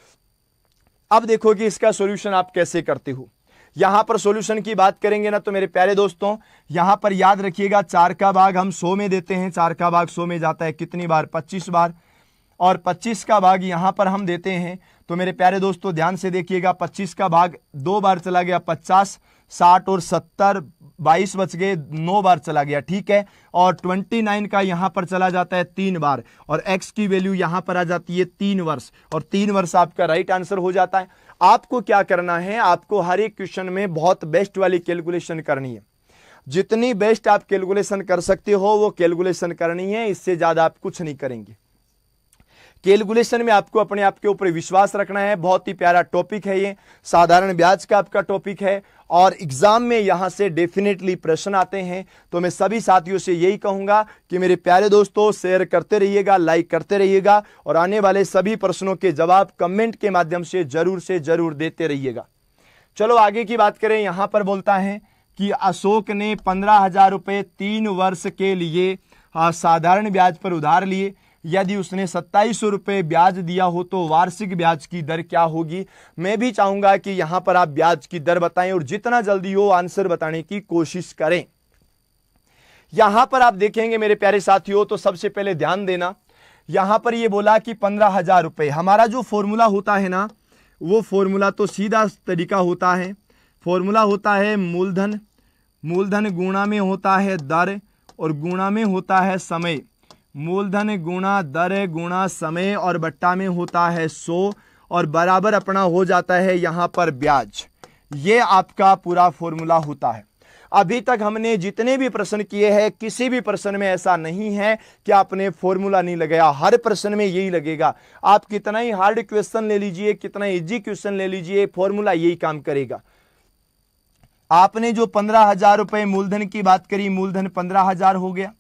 अब देखो कि इसका सॉल्यूशन आप कैसे करते हो। यहां पर सॉल्यूशन की बात करेंगे ना तो मेरे प्यारे दोस्तों यहां पर याद रखिएगा 4 का भाग हम 100 में देते हैं। 4 का भाग 100 में जाता है कितनी बार, 25 बार। और 25 का भाग यहां पर हम देते हैं तो मेरे प्यारे दोस्तों ध्यान से देखिएगा 25 का भाग 2 बार चला गया, 50, 60 और 70, 22 बच गए, 9 बार चला गया, ठीक है। और 29 का यहां पर चला जाता है 3 बार। और x की वैल्यू यहां पर आ जाती है 3 वर्ष। और 3 वर्ष आपका राइट आंसर हो जाता है। आपको क्या करना है, आपको हर एक क्वेश्चन में बहुत बेस्ट वाली कैलकुलेशन करनी है। जितनी बेस्ट आप कैलकुलेशन कर सकते हो वो कैलकुलेशन करनी है, इससे ज्यादा आप कुछ नहीं करेंगे। कैलकुलेशन में आपको अपने आप के ऊपर विश्वास रखना है। बहुत ही प्यारा टॉपिक है ये, साधारण ब्याज का आपका टॉपिक है और एग्जाम में यहां से डेफिनेटली प्रश्न आते हैं। तो मैं सभी साथियों से यही कहूंगा कि मेरे प्यारे दोस्तों शेयर करते रहिएगा, लाइक करते रहिएगा और आने वाले सभी प्रश्नों के जवाब कमेंट के माध्यम से जरूर देते रहिएगा। चलो आगे की बात करें। यहां पर बोलता है कि अशोक ने 15,000 रुपए 3 वर्ष के लिए साधारण ब्याज पर उधार लिए। यदि उसने 2700 रुपए ब्याज दिया हो तो वार्षिक ब्याज की दर क्या होगी। मैं भी चाहूंगा कि यहां पर आप ब्याज की दर बताएं और जितना जल्दी हो आंसर बताने की कोशिश करें। यहां पर आप देखेंगे मेरे प्यारे साथियों तो सबसे पहले ध्यान देना, यहां पर यह बोला कि 15,000 रुपए। हमारा जो फॉर्मूला होता है ना वो फॉर्मूला तो सीधा तरीका होता है। फॉर्मूला होता है मूलधन, मूलधन गुणा में होता है दर और गुणा में होता है समय। मूलधन गुणा दर गुणा समय और बट्टा में होता है 100 और बराबर अपना हो जाता है यहां पर ब्याज। ये आपका पूरा फॉर्मूला होता है। अभी तक हमने जितने भी प्रश्न किए हैं किसी भी प्रश्न में ऐसा नहीं है कि आपने फॉर्मूला नहीं लगाया, हर प्रश्न में यही लगेगा। आप कितना ही हार्ड क्वेश्चन ले लीजिए, कितना इजी क्वेश्चन ले लीजिए, फॉर्मूला यही काम करेगा। आपने जो 15,000 रुपए मूलधन की बात करी, मूलधन 15,000 हो गया।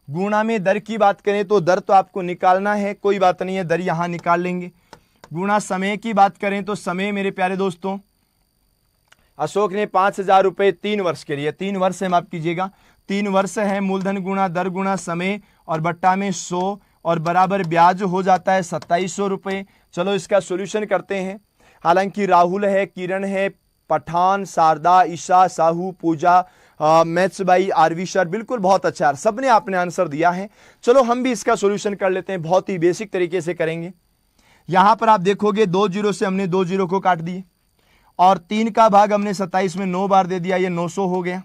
गुणा में दर की बात करें तो दर तो आपको निकालना है, कोई बात नहीं है, दर यहां निकाल लेंगे। गुणा समय की बात करें तो समय मेरे प्यारे दोस्तों अशोक ने 5,000 रुपए 3 वर्ष के लिए, 3 वर्ष है माफ कीजिएगा, 3 वर्ष है। मूलधन गुणा दर गुणा समय और बट्टा में 100 और बराबर ब्याज हो जाता है 2700 रुपए। चलो इसका सॉल्यूशन करते हैं। हालांकि राहुल है, किरण है, पठान, शारदा, ईशा, साहू, पूजा, मैथ्स बाई, आरवी सर, बिल्कुल बहुत अच्छा यार, सबने आपने आंसर दिया है। चलो हम भी इसका सॉल्यूशन कर लेते हैं, बहुत ही बेसिक तरीके से करेंगे। यहां पर आप देखोगे 2 जीरो से हमने 2 जीरो को काट दिए और 3 का भाग हमने 27 में 9 बार दे दिया, ये 900 हो गया।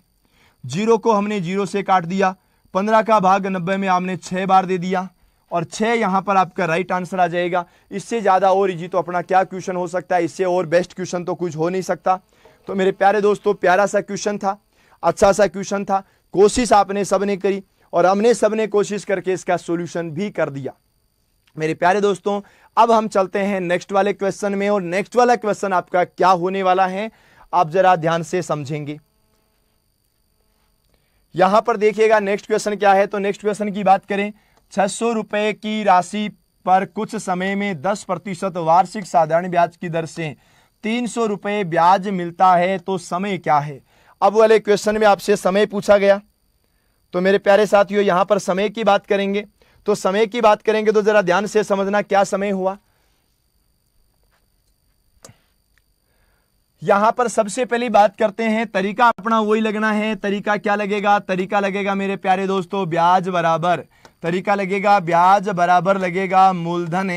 0 को हमने 0 से काट दिया। 15 का भाग 90 में हमने 6 बार दे दिया और 6 यहां पर आपका राइट आंसर आ जाएगा। इससे ज्यादा और इजी तो अपना क्या क्वेश्चन हो सकता है, इससे और बेस्ट क्वेश्चन तो कुछ हो नहीं सकता। तो मेरे प्यारे दोस्तों प्यारा सा क्वेश्चन था, अच्छा सा क्वेश्चन था, कोशिश आपने सबने करी और हमने सबने कोशिश करके इसका सॉल्यूशन भी कर दिया। मेरे प्यारे दोस्तों अब हम चलते हैं नेक्स्ट वाले क्वेश्चन में और नेक्स्ट वाला क्वेश्चन आपका क्या होने वाला है आप जरा ध्यान से समझेंगे। यहां पर देखिएगा नेक्स्ट क्वेश्चन क्या है। तो नेक्स्ट क्वेश्चन की बात करें, 600 रुपए की राशि पर कुछ समय में 10% वार्षिक साधारण ब्याज की दर से 300 रुपए ब्याज मिलता है तो समय क्या है। अब वाले क्वेश्चन में आपसे समय पूछा गया तो मेरे प्यारे साथियों यहां पर समय की बात करेंगे। तो समय की बात करेंगे तो जरा ध्यान से समझना क्या समय हुआ। यहां पर सबसे पहली बात करते हैं, तरीका अपना वही लगना है। तरीका क्या लगेगा? तरीका लगेगा मेरे प्यारे दोस्तों ब्याज बराबर, तरीका लगेगा ब्याज बराबर लगेगा मूलधन,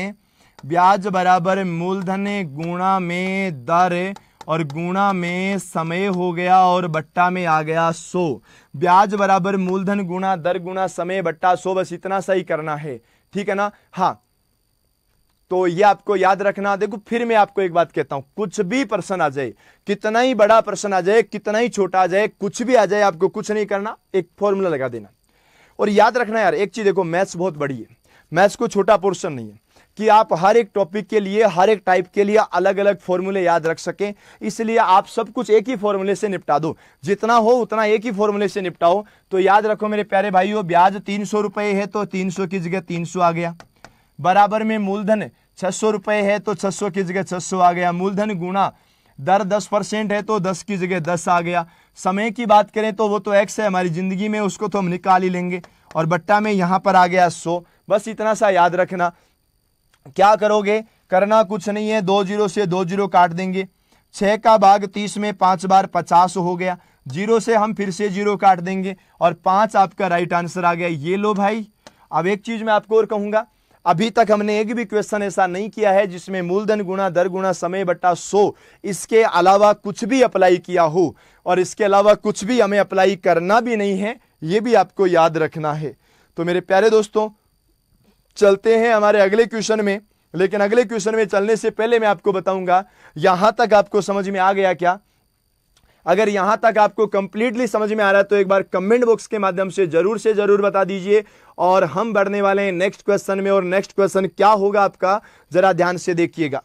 ब्याज बराबर मूलधन गुणा में दर और गुणा में समय हो गया और बट्टा में आ गया 100। ब्याज बराबर मूलधन गुणा दर गुणा समय बट्टा 100, बस इतना सही करना है, ठीक है ना। हाँ, तो ये आपको याद रखना। देखो फिर मैं आपको एक बात कहता हूं, कुछ भी प्रश्न आ जाए, कितना ही बड़ा प्रश्न आ जाए, कितना ही छोटा आ जाए, कुछ भी आ जाए, आपको कुछ नहीं करना, एक फॉर्मूला लगा देना। और याद रखना यार एक चीज, देखो मैथ्स बहुत बड़ी है, मैथ्स को छोटा पोर्शन नहीं है कि आप हर एक टॉपिक के लिए, हर एक टाइप के लिए अलग अलग फॉर्मूले याद रख सकें। इसलिए आप सब कुछ एक ही फॉर्मूले से निपटा दो, जितना हो उतना एक ही फॉर्मूले से निपटाओ। तो याद रखो मेरे प्यारे भाइयों, ब्याज 300 रुपए है तो 300 की जगह 300 आ गया, बराबर में मूलधन 600 रुपए है तो 600 की जगह 600 आ गया, मूलधन गुणा दर 10% है तो 10 की जगह 10 आ गया। समय की बात करें तो वो तो एक्स है हमारी जिंदगी में, उसको तो हम निकाल ही लेंगे, और बट्टा में यहां पर आ गया 100। बस इतना सा याद रखना। क्या करोगे? करना कुछ नहीं है, 2 जीरो से 2 जीरो काट देंगे, 6 का भाग 30 में 5 बार 50 हो गया, जीरो से हम फिर से जीरो काट देंगे और 5 आपका राइट आंसर आ गया। ये लो भाई। अब एक चीज मैं आपको और कहूंगा, अभी तक हमने एक भी क्वेश्चन ऐसा नहीं किया है जिसमें मूलधन गुणा दर गुणा समय बट्टा 100 इसके अलावा कुछ भी अप्लाई किया हो, और इसके अलावा कुछ भी हमें अप्लाई करना भी नहीं है, ये भी आपको याद रखना है। तो मेरे प्यारे दोस्तों चलते हैं हमारे अगले क्वेश्चन में, लेकिन अगले क्वेश्चन में चलने से पहले मैं आपको बताऊंगा, यहां तक आपको समझ में आ गया क्या? अगर यहां तक आपको कंप्लीटली समझ में आ रहा है तो एक बार कमेंट बॉक्स के माध्यम से जरूर बता दीजिए। और हम बढ़ने वाले हैं नेक्स्ट क्वेश्चन में, और नेक्स्ट क्वेश्चन क्या होगा आपका, जरा ध्यान से देखिएगा।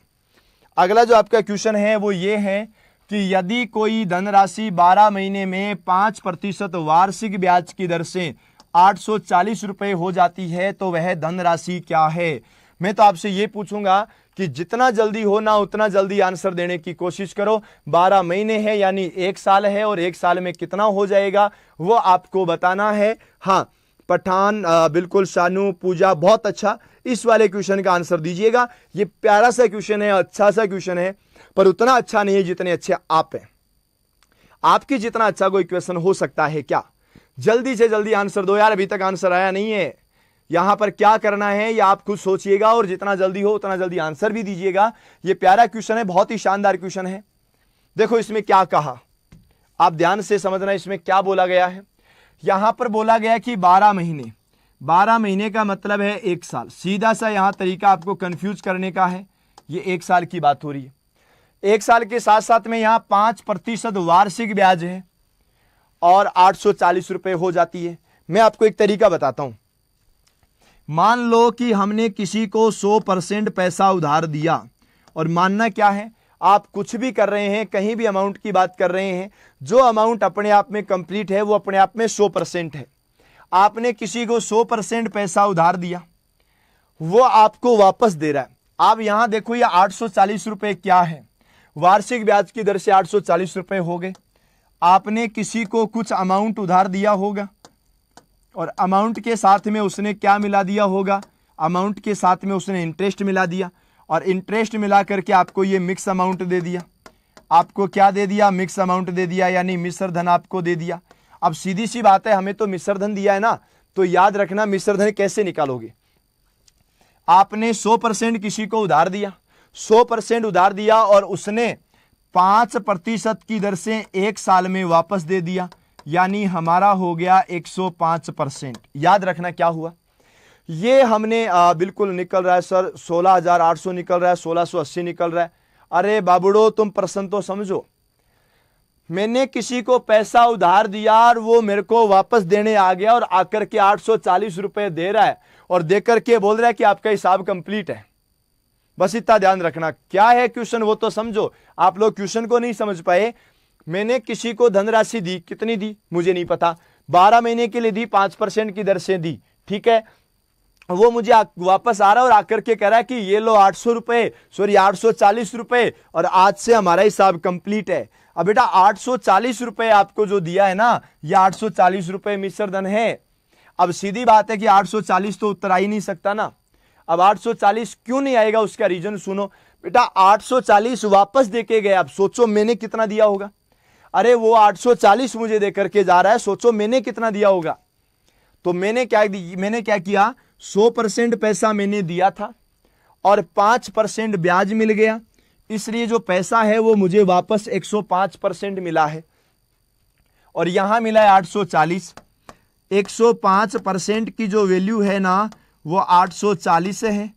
अगला जो आपका क्वेश्चन है वो ये है कि यदि कोई धनराशि 12 महीने में 5% वार्षिक ब्याज की दर से 840 रुपए हो जाती है तो वह धनराशि क्या है। मैं तो आपसे ये पूछूंगा कि जितना जल्दी हो ना उतना जल्दी आंसर देने की कोशिश करो। 12 महीने है यानी 1 साल है, और 1 साल में कितना हो जाएगा वो आपको बताना है। हाँ पठान, बिल्कुल शानू, पूजा, बहुत अच्छा, इस वाले क्वेश्चन का आंसर दीजिएगा। ये प्यारा सा क्वेश्चन है, अच्छा सा क्वेश्चन है, पर उतना अच्छा नहीं है जितने अच्छे आप हैं। आपके जितना अच्छा कोई क्वेश्चन हो सकता है क्या? जल्दी से जल्दी आंसर दो यार, अभी तक आंसर आया नहीं है। यहां पर क्या करना है ये आप खुद सोचिएगा, और जितना जल्दी हो उतना जल्दी आंसर भी दीजिएगा। ये प्यारा क्वेश्चन है, बहुत ही शानदार क्वेश्चन है। देखो इसमें क्या कहा, आप ध्यान से समझना, इसमें क्या बोला गया है। यहां पर बोला गया कि 12 महीने, 12 महीने का मतलब है 1 साल। सीधा सा यहां तरीका आपको कंफ्यूज करने का है, ये 1 साल की बात हो रही है। 1 साल के साथ साथ में यहां 5% वार्षिक ब्याज है और 840 रुपए हो जाती है। मैं आपको एक तरीका बताता हूं। मान लो कि हमने किसी को 100% पैसा उधार दिया, और मानना क्या है, आप कुछ भी कर रहे हैं, कहीं भी अमाउंट की बात कर रहे हैं, जो अमाउंट अपने आप में कंप्लीट है वो अपने आप में 100% है। आपने किसी को 100% पैसा उधार दिया, वो आपको वापस दे रहा है। आप यहां देखो ये 840 रुपए क्या है, वार्षिक ब्याज की दर से 840 रुपए हो गए। आपने किसी को कुछ अमाउंट उधार दिया होगा, और अमाउंट के साथ में उसने क्या मिला दिया होगा, अमाउंट के साथ में उसने इंटरेस्ट मिला दिया, और इंटरेस्ट मिला करके आपको ये मिक्स अमाउंट दे दिया। आपको क्या दे दिया? मिक्स अमाउंट दे दिया, यानी मिश्र धन आपको दे दिया। अब सीधी सी बात है, हमें तो मिश्र धन दिया है ना, तो याद रखना मिश्र धन कैसे निकालोगे। आपने 100% किसी को उधार दिया, 100% उधार दिया, और उसने 5% की दर से 1 साल में वापस दे दिया, यानी हमारा हो गया 105%। याद रखना क्या हुआ, ये हमने बिल्कुल निकल रहा है सर 16,800 निकल रहा है, 1680 निकल रहा है। अरे बाबूड़ो तुम प्रश्न तो समझो, मैंने किसी को पैसा उधार दिया और वो मेरे को वापस देने आ गया, और आकर के 840 रुपए दे रहा है, और देकर के बोल रहा है कि आपका हिसाब कंप्लीट है। बस इतना ध्यान रखना। क्या है क्वेश्चन वो तो समझो, आप लोग क्वेश्चन को नहीं समझ पाए। मैंने किसी को धनराशि दी, कितनी दी मुझे नहीं पता, 12 महीने के लिए दी, 5% की दर से दी, ठीक है। वो मुझे वापस आ रहा है और आकर के कह रहा है कि ये लो 800 रुपए, सॉरी 840 रुपए, और आज से हमारा हिसाब कंप्लीट है। अब बेटा 840 रुपए आपको जो दिया है ना, ये 840 रुपए मिश्र धन है। अब सीधी बात है कि 840 तो उत्तर आ ही नहीं सकता ना। अब 840 क्यों नहीं आएगा, उसका रीजन सुनो। बेटा 840 वापस देके गए। आप सोचो मैंने कितना दिया होगा। अरे वो 840 मुझे दे करके जा रहा है, सोचो मैंने कितना दिया होगा। तो मैंने क्या किया, 100% पैसा मैंने दिया था और 5% ब्याज मिल गया, इसलिए जो पैसा है वो मुझे वापस 105% मिला है। और यहां मिला है 840। 105% की जो वैल्यू है ना वो 840 है।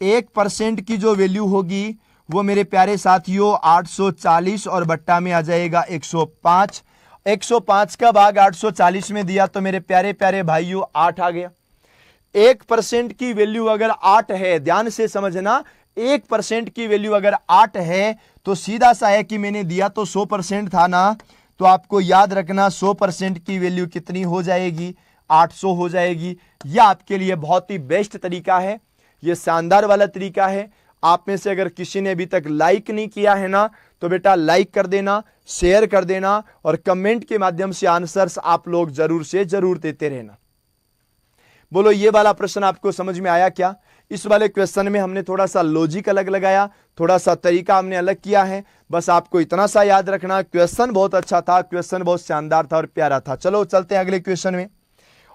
1% की जो वैल्यू होगी वो मेरे प्यारे साथियों 840 और बट्टा में आ जाएगा 105। 105 का भाग 840 में दिया तो मेरे प्यारे प्यारे भाइयों 8 आ गया। 1% की वैल्यू अगर 8 है, ध्यान से समझना, 1% की वैल्यू अगर 8 है तो सीधा सा है कि मैंने दिया तो 100% था ना, तो आपको याद रखना 100% की वैल्यू कितनी हो जाएगी, 800 हो जाएगी। यह आपके लिए बहुत ही बेस्ट तरीका है, यह शानदार वाला तरीका है। आप में से अगर किसी ने अभी तक लाइक नहीं किया है ना तो बेटा लाइक कर देना, शेयर कर देना और कमेंट के माध्यम से आंसर्स आप लोग जरूर से जरूर देते रहना। बोलो ये वाला प्रश्न आपको समझ में आया क्या? इस वाले क्वेश्चन में हमने थोड़ा सा लॉजिक अलग लगाया, थोड़ा सा तरीका हमने अलग किया है। बस आपको इतना सा याद रखना, क्वेश्चन बहुत अच्छा था, क्वेश्चन बहुत शानदार था और प्यारा था। चलो चलते हैं अगले क्वेश्चन में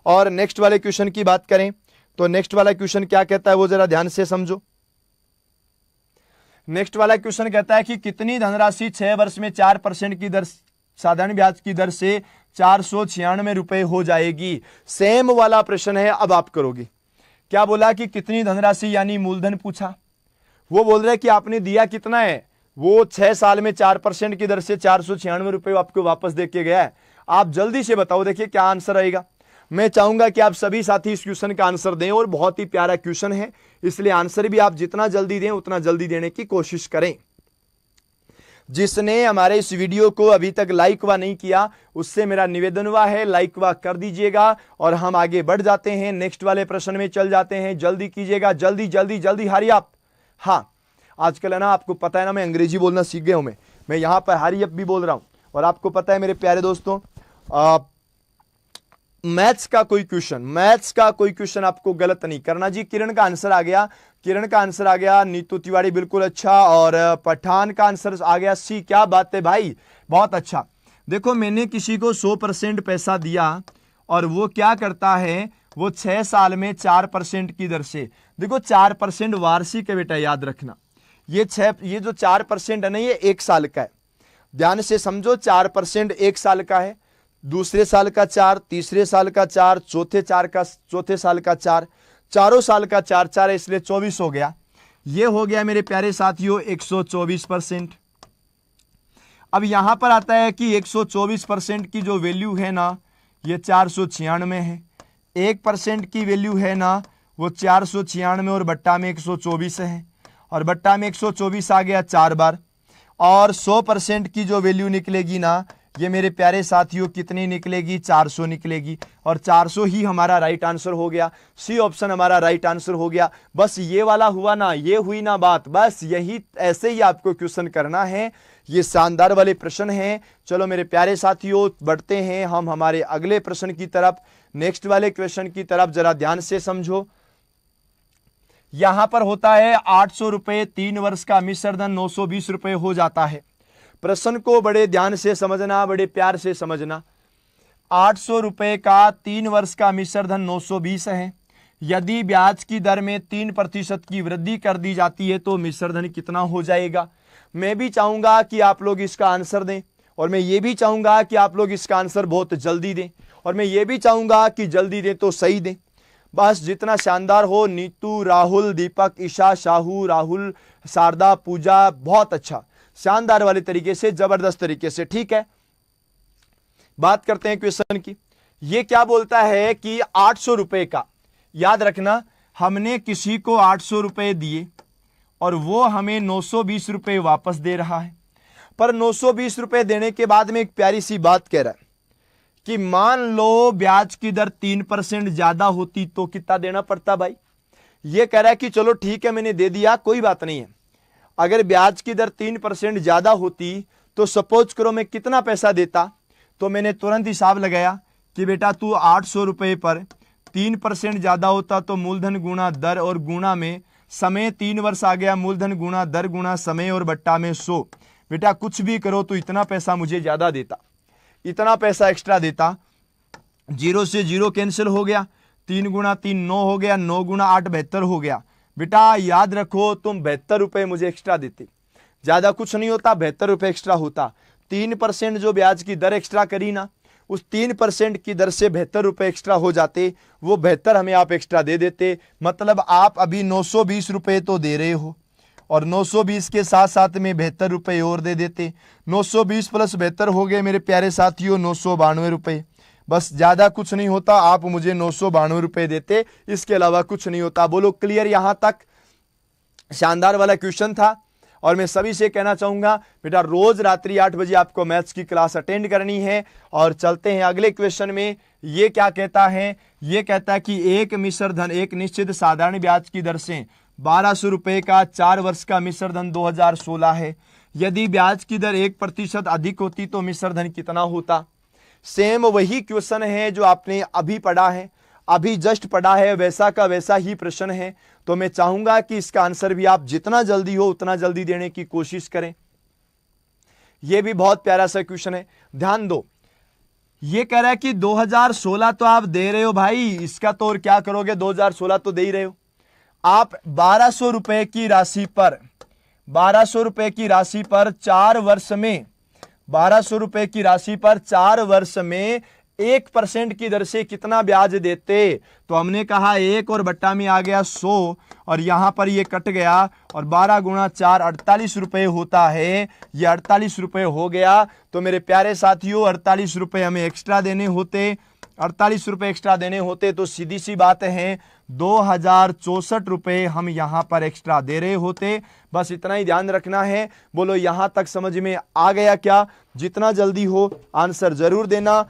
और नेक्स्ट वाले क्वेश्चन की बात करें तो नेक्स्ट वाला क्वेश्चन क्या कहता है वो जरा ध्यान से समझो। नेक्स्ट वाला क्वेश्चन कहता है कि कितनी धनराशि 6 वर्ष में 4% की दर, साधारण ब्याज की दर से 496 रुपए हो जाएगी। सेम वाला प्रश्न है, अब आप करोगे। क्या बोला कि कितनी धनराशि यानी मूलधन पूछा, वो बोल रहे कि आपने दिया कितना है, वो 6 साल में 4% की दर से 496 रुपए आपको वापस दे के गया है। आप जल्दी से बताओ, देखिए क्या आंसर आएगा। मैं चाहूंगा कि आप सभी साथी इस क्वेश्चन का आंसर दें और बहुत ही प्यारा क्वेश्चन है, इसलिए आंसर भी आप जितना जल्दी दें उतना जल्दी देने की कोशिश करें। जिसने हमारे इस वीडियो को अभी तक लाइक वा नहीं किया उससे मेरा निवेदन वा है, लाइक वा कर दीजिएगा और हम आगे बढ़ जाते हैं, नेक्स्ट वाले प्रश्न में चल जाते हैं। जल्दी कीजिएगा, जल्दी जल्दी जल्दी, हरी अप। हाँ, आजकल है ना, आपको पता है ना, मैं अंग्रेजी बोलना सीख गया हूं। मैं यहां पर हरी अप भी बोल रहा हूं। और आपको पता है मेरे प्यारे दोस्तों, मैथ्स का कोई क्वेश्चन आपको गलत नहीं करना जी। किरण का आंसर आ गया, नीतू तिवारी बिल्कुल अच्छा, और पठान का आंसर आ गया सी। क्या बात है भाई, बहुत अच्छा। देखो मैंने किसी को 100% पैसा दिया और वो क्या करता है, वो 6 साल में 4% की दर से, देखो 4% वार्षिक है बेटा, याद रखना। ये जो 4% है ना, ये 1 साल का है। ध्यान से समझो, 4% 1 साल का है, दूसरे साल का 4, तीसरे साल का 4, चौथे साल का 4, चारों साल का 4 है, इसलिए 24 हो गया। ये हो गया मेरे प्यारे साथियों 124%। अब यहां पर आता है कि 124% की जो वैल्यू है ना ये 496 है। 1% की वैल्यू है ना वो 496 और बट्टा में 124 है, और बट्टा में 124 आ गया 4 बार। और 100% की जो वैल्यू निकलेगी ना, ये मेरे प्यारे साथियों कितनी निकलेगी, 400 निकलेगी। और 400 ही हमारा राइट आंसर हो गया, सी ऑप्शन हमारा राइट आंसर हो गया। बस ये वाला हुआ ना, ये हुई ना बात, बस यही ऐसे ही आपको क्वेश्चन करना है। ये शानदार वाले प्रश्न हैं। चलो मेरे प्यारे साथियों, बढ़ते हैं हम हमारे अगले प्रश्न की तरफ, नेक्स्ट वाले क्वेश्चन की तरफ। जरा ध्यान से समझो, यहां पर होता है 800 रुपए, 3 वर्ष का मिश्र धन 920 रुपए हो जाता है। प्रश्न को बड़े ध्यान से समझना, बड़े प्यार से समझना। 800 रुपए का 3 वर्ष का मिश्र धन 920 है। यदि ब्याज की दर में 3% की वृद्धि कर दी जाती है तो मिश्र धन कितना हो जाएगा? मैं भी चाहूंगा कि आप लोग इसका आंसर दें, और मैं ये भी चाहूंगा कि आप लोग इसका आंसर बहुत जल्दी दें, और मैं ये भी चाहूंगा कि जल्दी दें तो सही दें। बस जितना शानदार हो। नीतू, राहुल, दीपक, ईशा, शाहू, राहुल, शारदा, पूजा, बहुत अच्छा, शानदार वाले तरीके से, जबरदस्त तरीके से। ठीक है, बात करते हैं क्वेश्चन की। ये क्या बोलता है कि 800 रुपए का, याद रखना, हमने किसी को 800 रुपए दिए और वो हमें 920 रुपए वापस दे रहा है। पर 920 रुपए देने के बाद में एक प्यारी सी बात कह रहा है कि मान लो ब्याज की दर 3% ज्यादा होती तो कितना देना पड़ता भाई? ये कह रहा है कि चलो ठीक है, मैंने दे दिया, कोई बात नहीं है। अगर ब्याज की दर 3% ज्यादा होती तो सपोज करो मैं कितना पैसा देता, तो मैंने तुरंत हिसाब लगाया कि बेटा तू 800 रुपए पर 3% ज्यादा होता तो मूलधन गुणा दर और गुणा में समय 3 वर्ष आ गया, मूलधन गुणा दर गुणा समय और बट्टा में 100। बेटा कुछ भी करो तो इतना पैसा मुझे ज्यादा देता, इतना पैसा एक्स्ट्रा देता। 0 से 0 कैंसिल हो गया, 3 गुणा 3 9 हो गया, 9 गुणा 8 72 हो गया। बेटा याद रखो तुम 72 रुपए मुझे एक्स्ट्रा देते, ज्यादा कुछ नहीं होता, 72 रुपए एक्स्ट्रा होता। 3% जो ब्याज की दर एक्स्ट्रा करी ना, उस 3% की दर से 72 रुपए एक्स्ट्रा हो जाते, वो 72 हमें आप एक्स्ट्रा दे देते। मतलब आप अभी 920 रुपए तो दे रहे हो और 920 के साथ साथ में 72 रुपए और दे देते। 920 प्लस 72 हो गए मेरे प्यारे साथियों 992 रुपए। बस ज्यादा कुछ नहीं होता, आप मुझे 992 रुपए देते, इसके अलावा कुछ नहीं होता। बोलो क्लियर यहां तक? शानदार वाला क्वेश्चन था और मैं सभी से कहना चाहूंगा बेटा रोज रात्रि 8 बजे आपको मैथ्स की क्लास अटेंड करनी है। और चलते हैं अगले क्वेश्चन में। ये क्या कहता है? ये कहता है कि एक मिश्र धन एक निश्चित साधारण ब्याज की दर से 1200 रुपए का 4 वर्ष का मिश्र धन 2016 है। यदि ब्याज की दर 1% अधिक होती तो मिश्र धन कितना होता? सेम वही क्वेश्चन है जो आपने अभी पढ़ा है, अभी जस्ट पढ़ा है, वैसा का वैसा ही प्रश्न है। तो मैं चाहूंगा कि इसका आंसर भी आप जितना जल्दी हो उतना जल्दी देने की कोशिश करें। यह भी बहुत प्यारा सा क्वेश्चन है, ध्यान दो। यह कह रहा है कि 2016 तो आप दे रहे हो भाई, इसका तो और क्या करोगे, 2016 तो दे ही रहे हो आप। 1200 रुपए की राशि पर 1200 रुपए की राशि पर 4 वर्ष में 1200 रुपए की राशि पर 4 वर्ष में 1% की दर से कितना ब्याज देते? तो हमने कहा 1 और बट्टा में आ गया 100 और यहां पर ये कट गया और 12 गुणा 4 48 रुपए होता है। ये 48 रुपए हो गया। तो मेरे प्यारे साथियों 48 रुपए हमें एक्स्ट्रा देने होते, 48 रुपए एक्स्ट्रा देने होते तो सीधी सी बात है 2064 रुपए हम यहां पर एक्स्ट्रा दे रहे होते। बस इतना ही ध्यान रखना है। बोलो यहां तक समझ में आ गया क्या? जितना जल्दी हो आंसर जरूर देना।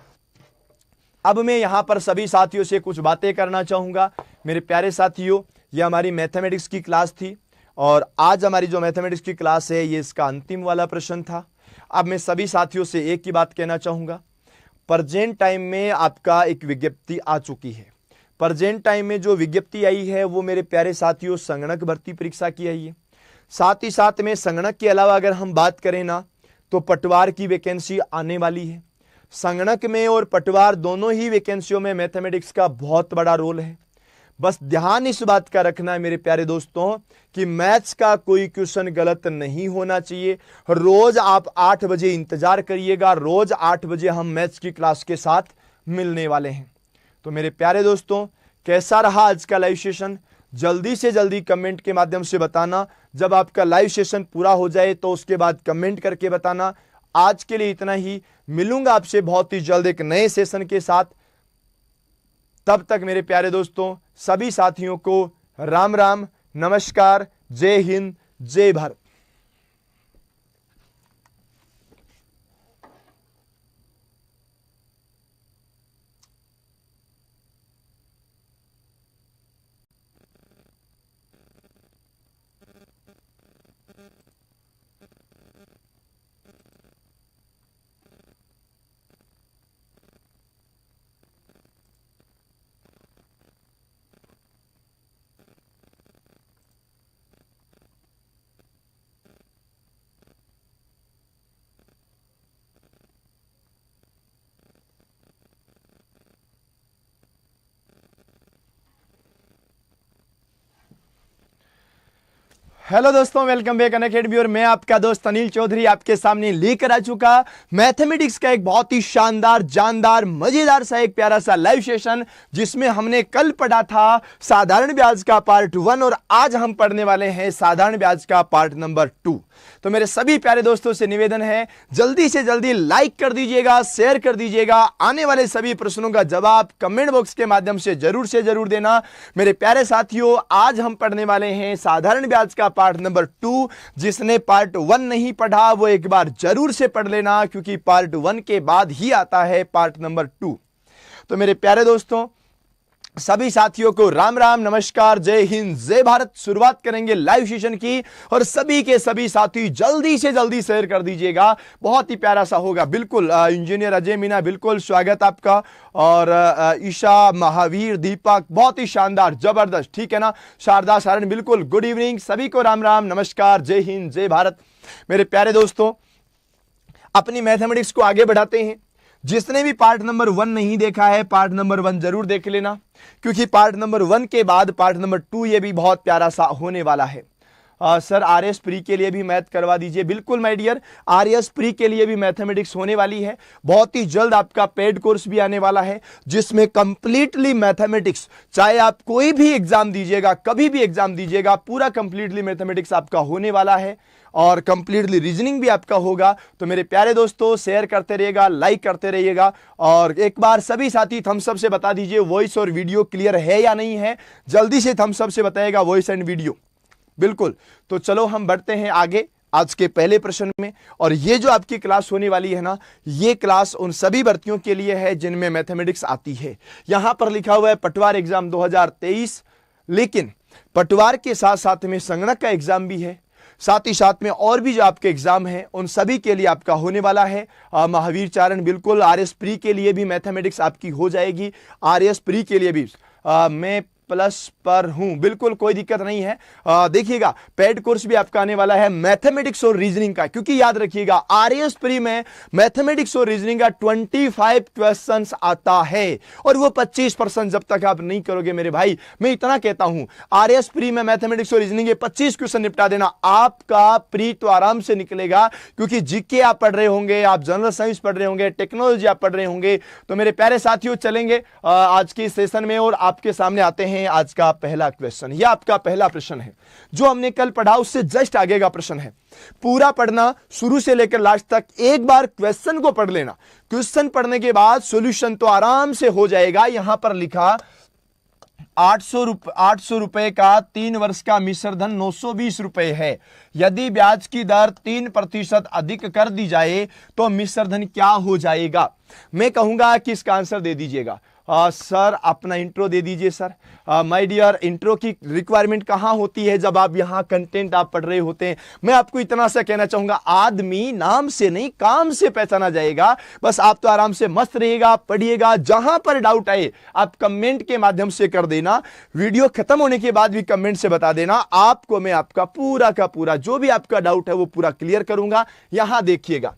अब मैं यहां पर सभी साथियों से कुछ बातें करना चाहूंगा। मेरे प्यारे साथियों ये हमारी मैथमेटिक्स की क्लास थी और आज हमारी जो मैथमेटिक्स की क्लास है ये इसका अंतिम वाला प्रश्न था। अब मैं सभी साथियों से एक ही बात कहना चाहूंगा, प्रेजेंट टाइम में आपका एक विज्ञप्ति आ चुकी है। प्रेजेंट टाइम में जो विज्ञप्ति आई है वो मेरे प्यारे साथियों संगणक भर्ती परीक्षा की आई है। साथ ही साथ में संगणक के अलावा अगर हम बात करें ना तो पटवार की वैकेंसी आने वाली है। संगणक में और पटवार दोनों ही वैकेंसियों में मैथमेटिक्स का बहुत बड़ा रोल है। बस ध्यान इस बात का रखना है मेरे प्यारे दोस्तों कि मैथ्स का कोई क्वेश्चन गलत नहीं होना चाहिए। रोज आप 8 बजे इंतजार करिएगा, रोज 8 बजे हम मैथ्स की क्लास के साथ मिलने वाले हैं। तो मेरे प्यारे दोस्तों कैसा रहा आज का लाइव सेशन? जल्दी से जल्दी कमेंट के माध्यम से बताना। जब आपका लाइव सेशन पूरा हो जाए तो उसके बाद कमेंट करके बताना। आज के लिए इतना ही, मिलूंगा आपसे बहुत ही जल्द एक नए सेशन के साथ। तब तक मेरे प्यारे दोस्तों सभी साथियों को राम राम, नमस्कार, जय हिंद, जय भारत। हेलो दोस्तों, वेलकम बैक अनअकैडमी और मैं आपका दोस्त अनिल चौधरी आपके सामने लेकर आ चुका मैथमेटिक्स का एक बहुत ही शानदार, जानदार, मजेदार सा एक प्यारा सा लाइव सेशन, जिसमें हमने कल पढ़ा था साधारण ब्याज का पार्ट 1 और आज हम पढ़ने वाले हैं साधारण ब्याज का पार्ट नंबर 2। तो मेरे सभी प्यारे दोस्तों से निवेदन है जल्दी से जल्दी लाइक कर दीजिएगा, शेयर कर दीजिएगा। आने वाले सभी प्रश्नों का जवाब कमेंट बॉक्स के माध्यम से जरूर देना। मेरे प्यारे साथियों आज हम पढ़ने वाले हैं साधारण ब्याज का पार्ट नंबर 2। जिसने पार्ट 1 नहीं पढ़ा वो एक बार जरूर से पढ़ लेना, क्योंकि पार्ट 1 के बाद ही आता है पार्ट नंबर 2। तो मेरे प्यारे दोस्तों सभी साथियों को राम राम, नमस्कार, जय हिंद, जय भारत। शुरुआत करेंगे लाइव सेशन की और सभी के सभी साथी जल्दी से जल्दी शेयर कर दीजिएगा, बहुत ही प्यारा सा होगा। बिल्कुल इंजीनियर अजय मीना, बिल्कुल स्वागत आपका। और ईशा, महावीर, दीपक, बहुत ही शानदार, जबरदस्त, ठीक है ना। शारदा, सारण, बिल्कुल गुड इवनिंग, सभी को राम राम, नमस्कार, जय हिंद, जय भारत। मेरे प्यारे दोस्तों, अपनी मैथमेटिक्स को आगे बढ़ाते हैं। जिसने भी पार्ट नंबर 1 नहीं देखा है, पार्ट नंबर 1 जरूर देख लेना, क्योंकि पार्ट नंबर 1 के बाद पार्ट नंबर 2 ये भी बहुत प्यारा सा होने वाला है। सर आरएस प्री के लिए भी मैथ करवा दीजिए। बिल्कुल माय डियर, आरएस प्री के लिए भी मैथमेटिक्स होने वाली है। बहुत ही जल्द आपका पेड कोर्स भी आने वाला है, जिसमें कंप्लीटली मैथमेटिक्स, चाहे आप कोई भी एग्जाम दीजिएगा, कभी भी एग्जाम दीजिएगा, पूरा कंप्लीटली मैथमेटिक्स आपका होने वाला है और कंप्लीटली रीजनिंग भी आपका होगा। तो मेरे प्यारे दोस्तों, शेयर करते रहिएगा, लाइक करते रहिएगा और एक बार सभी साथी थम्स अप से बता दीजिए वॉइस और वीडियो क्लियर है या नहीं है। जल्दी से थम्स अप से बताइएगा वॉइस एंड वीडियो। बिल्कुल, तो चलो हम बढ़ते हैं आगे आज के पहले प्रश्न में। और ये जो आपकी क्लास होने वाली है ना, ये क्लास उन सभी भर्तियों के लिए है जिनमें मैथमेटिक्स आती है। यहां पर लिखा हुआ है पटवार एग्जाम 2023, लेकिन पटवार के साथ साथ में संगणक का एग्जाम भी है, साथ ही साथ में और भी जो आपके एग्जाम हैं उन सभी के लिए आपका होने वाला है। महावीर चारण, बिल्कुल आरएस प्री के लिए भी मैथमेटिक्स आपकी हो जाएगी। आरएस प्री के लिए भी मैं प्लस पर हूं, बिल्कुल कोई दिक्कत नहीं है। देखिएगा पेड कोर्स भी आपका आने वाला है मैथमेटिक्स और रीजनिंग का, क्योंकि याद रखिएगा आरएस प्री में मैथमेटिक्स और रीजनिंग का 25 क्वेश्चंस आता है और वो 25% जब तक आप नहीं करोगे मेरे भाई, मैं इतना कहता हूं, आरएस प्री में मैथमेटिक्स और रीजनिंग के 25 क्वेश्चन निपटा देना, आपका प्री तो आराम से निकलेगा। क्योंकि जीके आप पढ़ रहे होंगे, आप जनरल साइंस पढ़ रहे होंगे, टेक्नोलॉजी आप पढ़ रहे होंगे। तो मेरे प्यारे साथियों, चलेंगे आज के सेशन में और आपके सामने आते हैं आज का पहला क्वेश्चन। यह आपका पहला प्रश्न है, जो हमने कल पढ़ा उससे जस्ट आगे का प्रश्न है। पूरा पढ़ना, शुरू से लेकर लास्ट तक, एक बार क्वेश्चन को पढ़ लेना। क्वेश्चन पढ़ने के बाद सॉल्यूशन तो आराम से हो जाएगा। यहां पर लिखा 800 रुपए का 3 वर्ष का मिश्र धन 920 रुपए है। यदि ब्याज की दर 3% अधिक कर दी जाए तो मिश्र धन क्या हो जाएगा? मैं कहूंगा कि इसका आंसर दे दीजिएगा। सर अपना इंट्रो दे दीजिए। सर माय डियर, इंट्रो की रिक्वायरमेंट कहां होती है? जब आप यहां कंटेंट आप पढ़ रहे होते हैं। मैं आपको इतना सा कहना चाहूंगा, आदमी नाम से नहीं काम से पहचाना जाएगा। बस आप तो आराम से मस्त रहिएगा, पढ़िएगा। जहां पर डाउट आए आप कमेंट के माध्यम से कर देना, वीडियो खत्म होने के बाद भी कमेंट से बता देना। आपको मैं आपका पूरा का पूरा जो भी आपका डाउट है वो पूरा क्लियर करूंगा। यहां देखिएगा,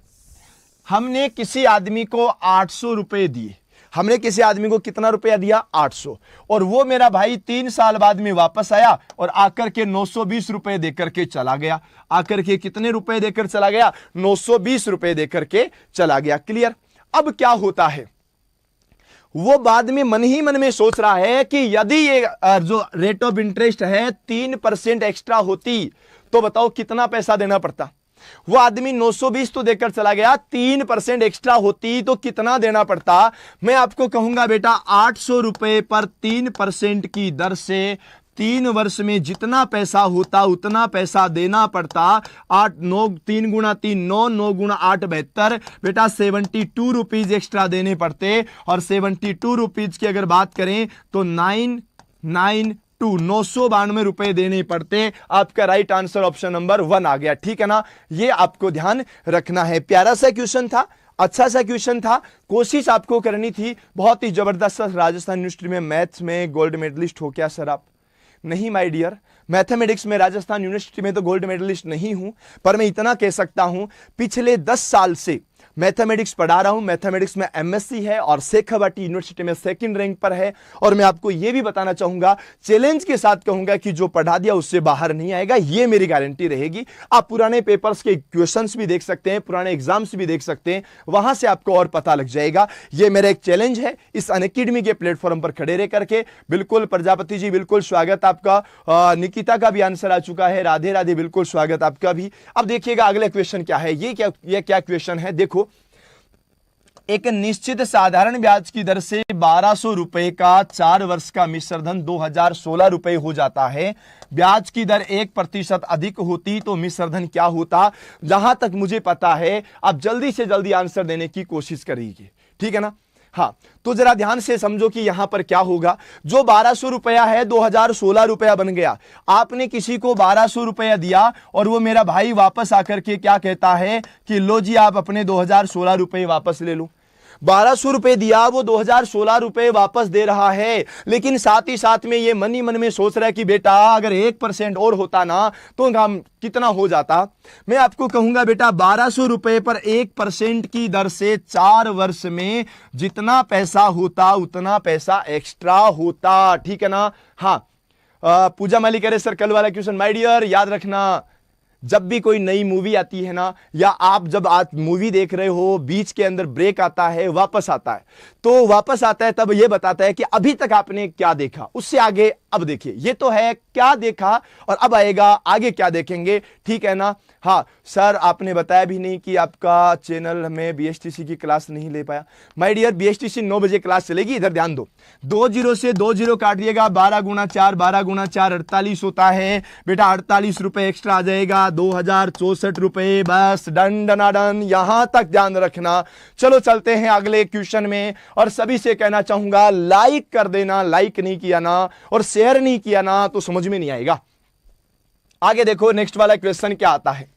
हमने किसी आदमी को 800 रुपए दिए। हमने किसी आदमी को कितना रुपया दिया? 800। और वो मेरा भाई 3 साल बाद में वापस आया और आकर के 920 रुपए देकर के चला गया। आकर के कितने रुपए देकर चला गया? 920 रुपए देकर के चला गया। क्लियर? अब क्या होता है, वो बाद में मन ही मन में सोच रहा है कि यदि ये जो रेट ऑफ इंटरेस्ट है 3% एक्स्ट्रा होती तो बताओ कितना पैसा देना पड़ता। वो आदमी 920 तो देकर चला गया, 3% एक्स्ट्रा होती तो कितना देना पड़ता? मैं आपको कहूंगा बेटा, 800 रुपए पर 3% की दर से 3 वर्ष में जितना पैसा होता उतना पैसा देना पड़ता। 8 9 3 गुना 3 9 9 गुना 8 72 बेटा 72 रुपीज एक्स्ट्रा देने पड़ते। और 72 रुपीज की अगर बात करें तो 992 रुपए देने पड़ते। आपका राइट आंसर ऑप्शन नंबर 1 आ गया। ठीक है ना, ये आपको ध्यान रखना है। प्यारा सा क्वेश्चन था, अच्छा सा क्वेश्चन था, कोशिश आपको करनी थी। बहुत ही जबरदस्त। राजस्थान यूनिवर्सिटी में मैथ्स में गोल्ड मेडलिस्ट हो क्या सर आप? नहीं माय डियर, मैथमेटिक्स में राजस्थान यूनिवर्सिटी में तो गोल्ड मेडलिस्ट नहीं हूं, पर मैं इतना कह सकता हूं पिछले 10 साल से मैथमेटिक्स पढ़ा रहा हूं। मैथमेटिक्स में एमएससी है और शेखावाटी यूनिवर्सिटी में 2nd रैंक पर है। और मैं आपको यह भी बताना चाहूंगा, चैलेंज के साथ कहूंगा कि जो पढ़ा दिया उससे बाहर नहीं आएगा, यह मेरी गारंटी रहेगी। आप पुराने पेपर्स के क्वेश्चंस भी देख सकते हैं, पुराने एग्जाम्स भी देख सकते हैं, वहां से आपको और पता लग जाएगा। यह मेरा एक चैलेंज है इस अनअकैडमी के प्लेटफॉर्म पर खड़े रह करके। बिल्कुल प्रजापति जी, बिल्कुल स्वागत आपका। निकिता का भी आंसर आ चुका है, राधे राधे, बिल्कुल स्वागत आपका भी। अब देखिएगा अगला क्वेश्चन क्या है। ये क्या क्वेश्चन है, देखो। एक निश्चित साधारण ब्याज की दर से 1200 रुपए का 4 वर्ष का मिश्र धन 2016 रुपए हो जाता है। ब्याज की दर 1% अधिक होती तो मिश्र धन क्या होता? जहां तक मुझे पता है, आप जल्दी से जल्दी आंसर देने की कोशिश करिए। ठीक है ना, हाँ, तो जरा ध्यान से समझो कि यहां पर क्या होगा। जो 1200 रुपया है 2016 रुपया बन गया। आपने किसी को 1200 रुपया दिया और वो मेरा भाई वापस आकर के क्या कहता है कि लो जी आप अपने 2016 रुपये वापस ले लो। 1200 रुपए दिया, वो 2016 रुपए वापस दे रहा है, लेकिन साथ ही साथ में ये मन ही मन में सोच रहा है कि बेटा अगर 1% और होता ना तो काम कितना हो जाता। मैं आपको कहूंगा बेटा 1200 रुपए पर 1% की दर से 4 वर्ष में जितना पैसा होता उतना पैसा एक्स्ट्रा होता, ठीक है ना। हाँ, पूजा माली कह रहे सर कल वाला क्वेश्चन। माय डियर याद रखना, जब भी कोई नई मूवी आती है ना, या आप जब आज मूवी देख रहे हो बीच के अंदर ब्रेक आता है, वापस आता है, तो वापस आता है तब ये बताता है कि अभी तक आपने क्या देखा, उससे आगे अब देखिए। ये तो है क्या देखा और अब आएगा आगे क्या देखेंगे, ठीक है ना। हाँ सर, आपने बताया भी नहीं कि आपका चैनल में बीएसटीसी की क्लास नहीं ले पाया। माय डियर, बीएसटीसी 9 बजे क्लास चलेगी, इधर ध्यान दो। 20 से 20 काटिएगा, 12 गुना 4 48 होता है बेटा। 48 रुपए एक्स्ट्रा आ जाएगा, 2064 रुपए। बस डन डना डन, यहां तक ध्यान रखना। चलो चलते हैं अगले क्वेश्चन में, और सभी से कहना चाहूंगा लाइक कर देना। लाइक नहीं किया ना और शेयर नहीं किया ना तो समझ में नहीं आएगा। आगे देखो नेक्स्ट वाला क्वेश्चन क्या आता है।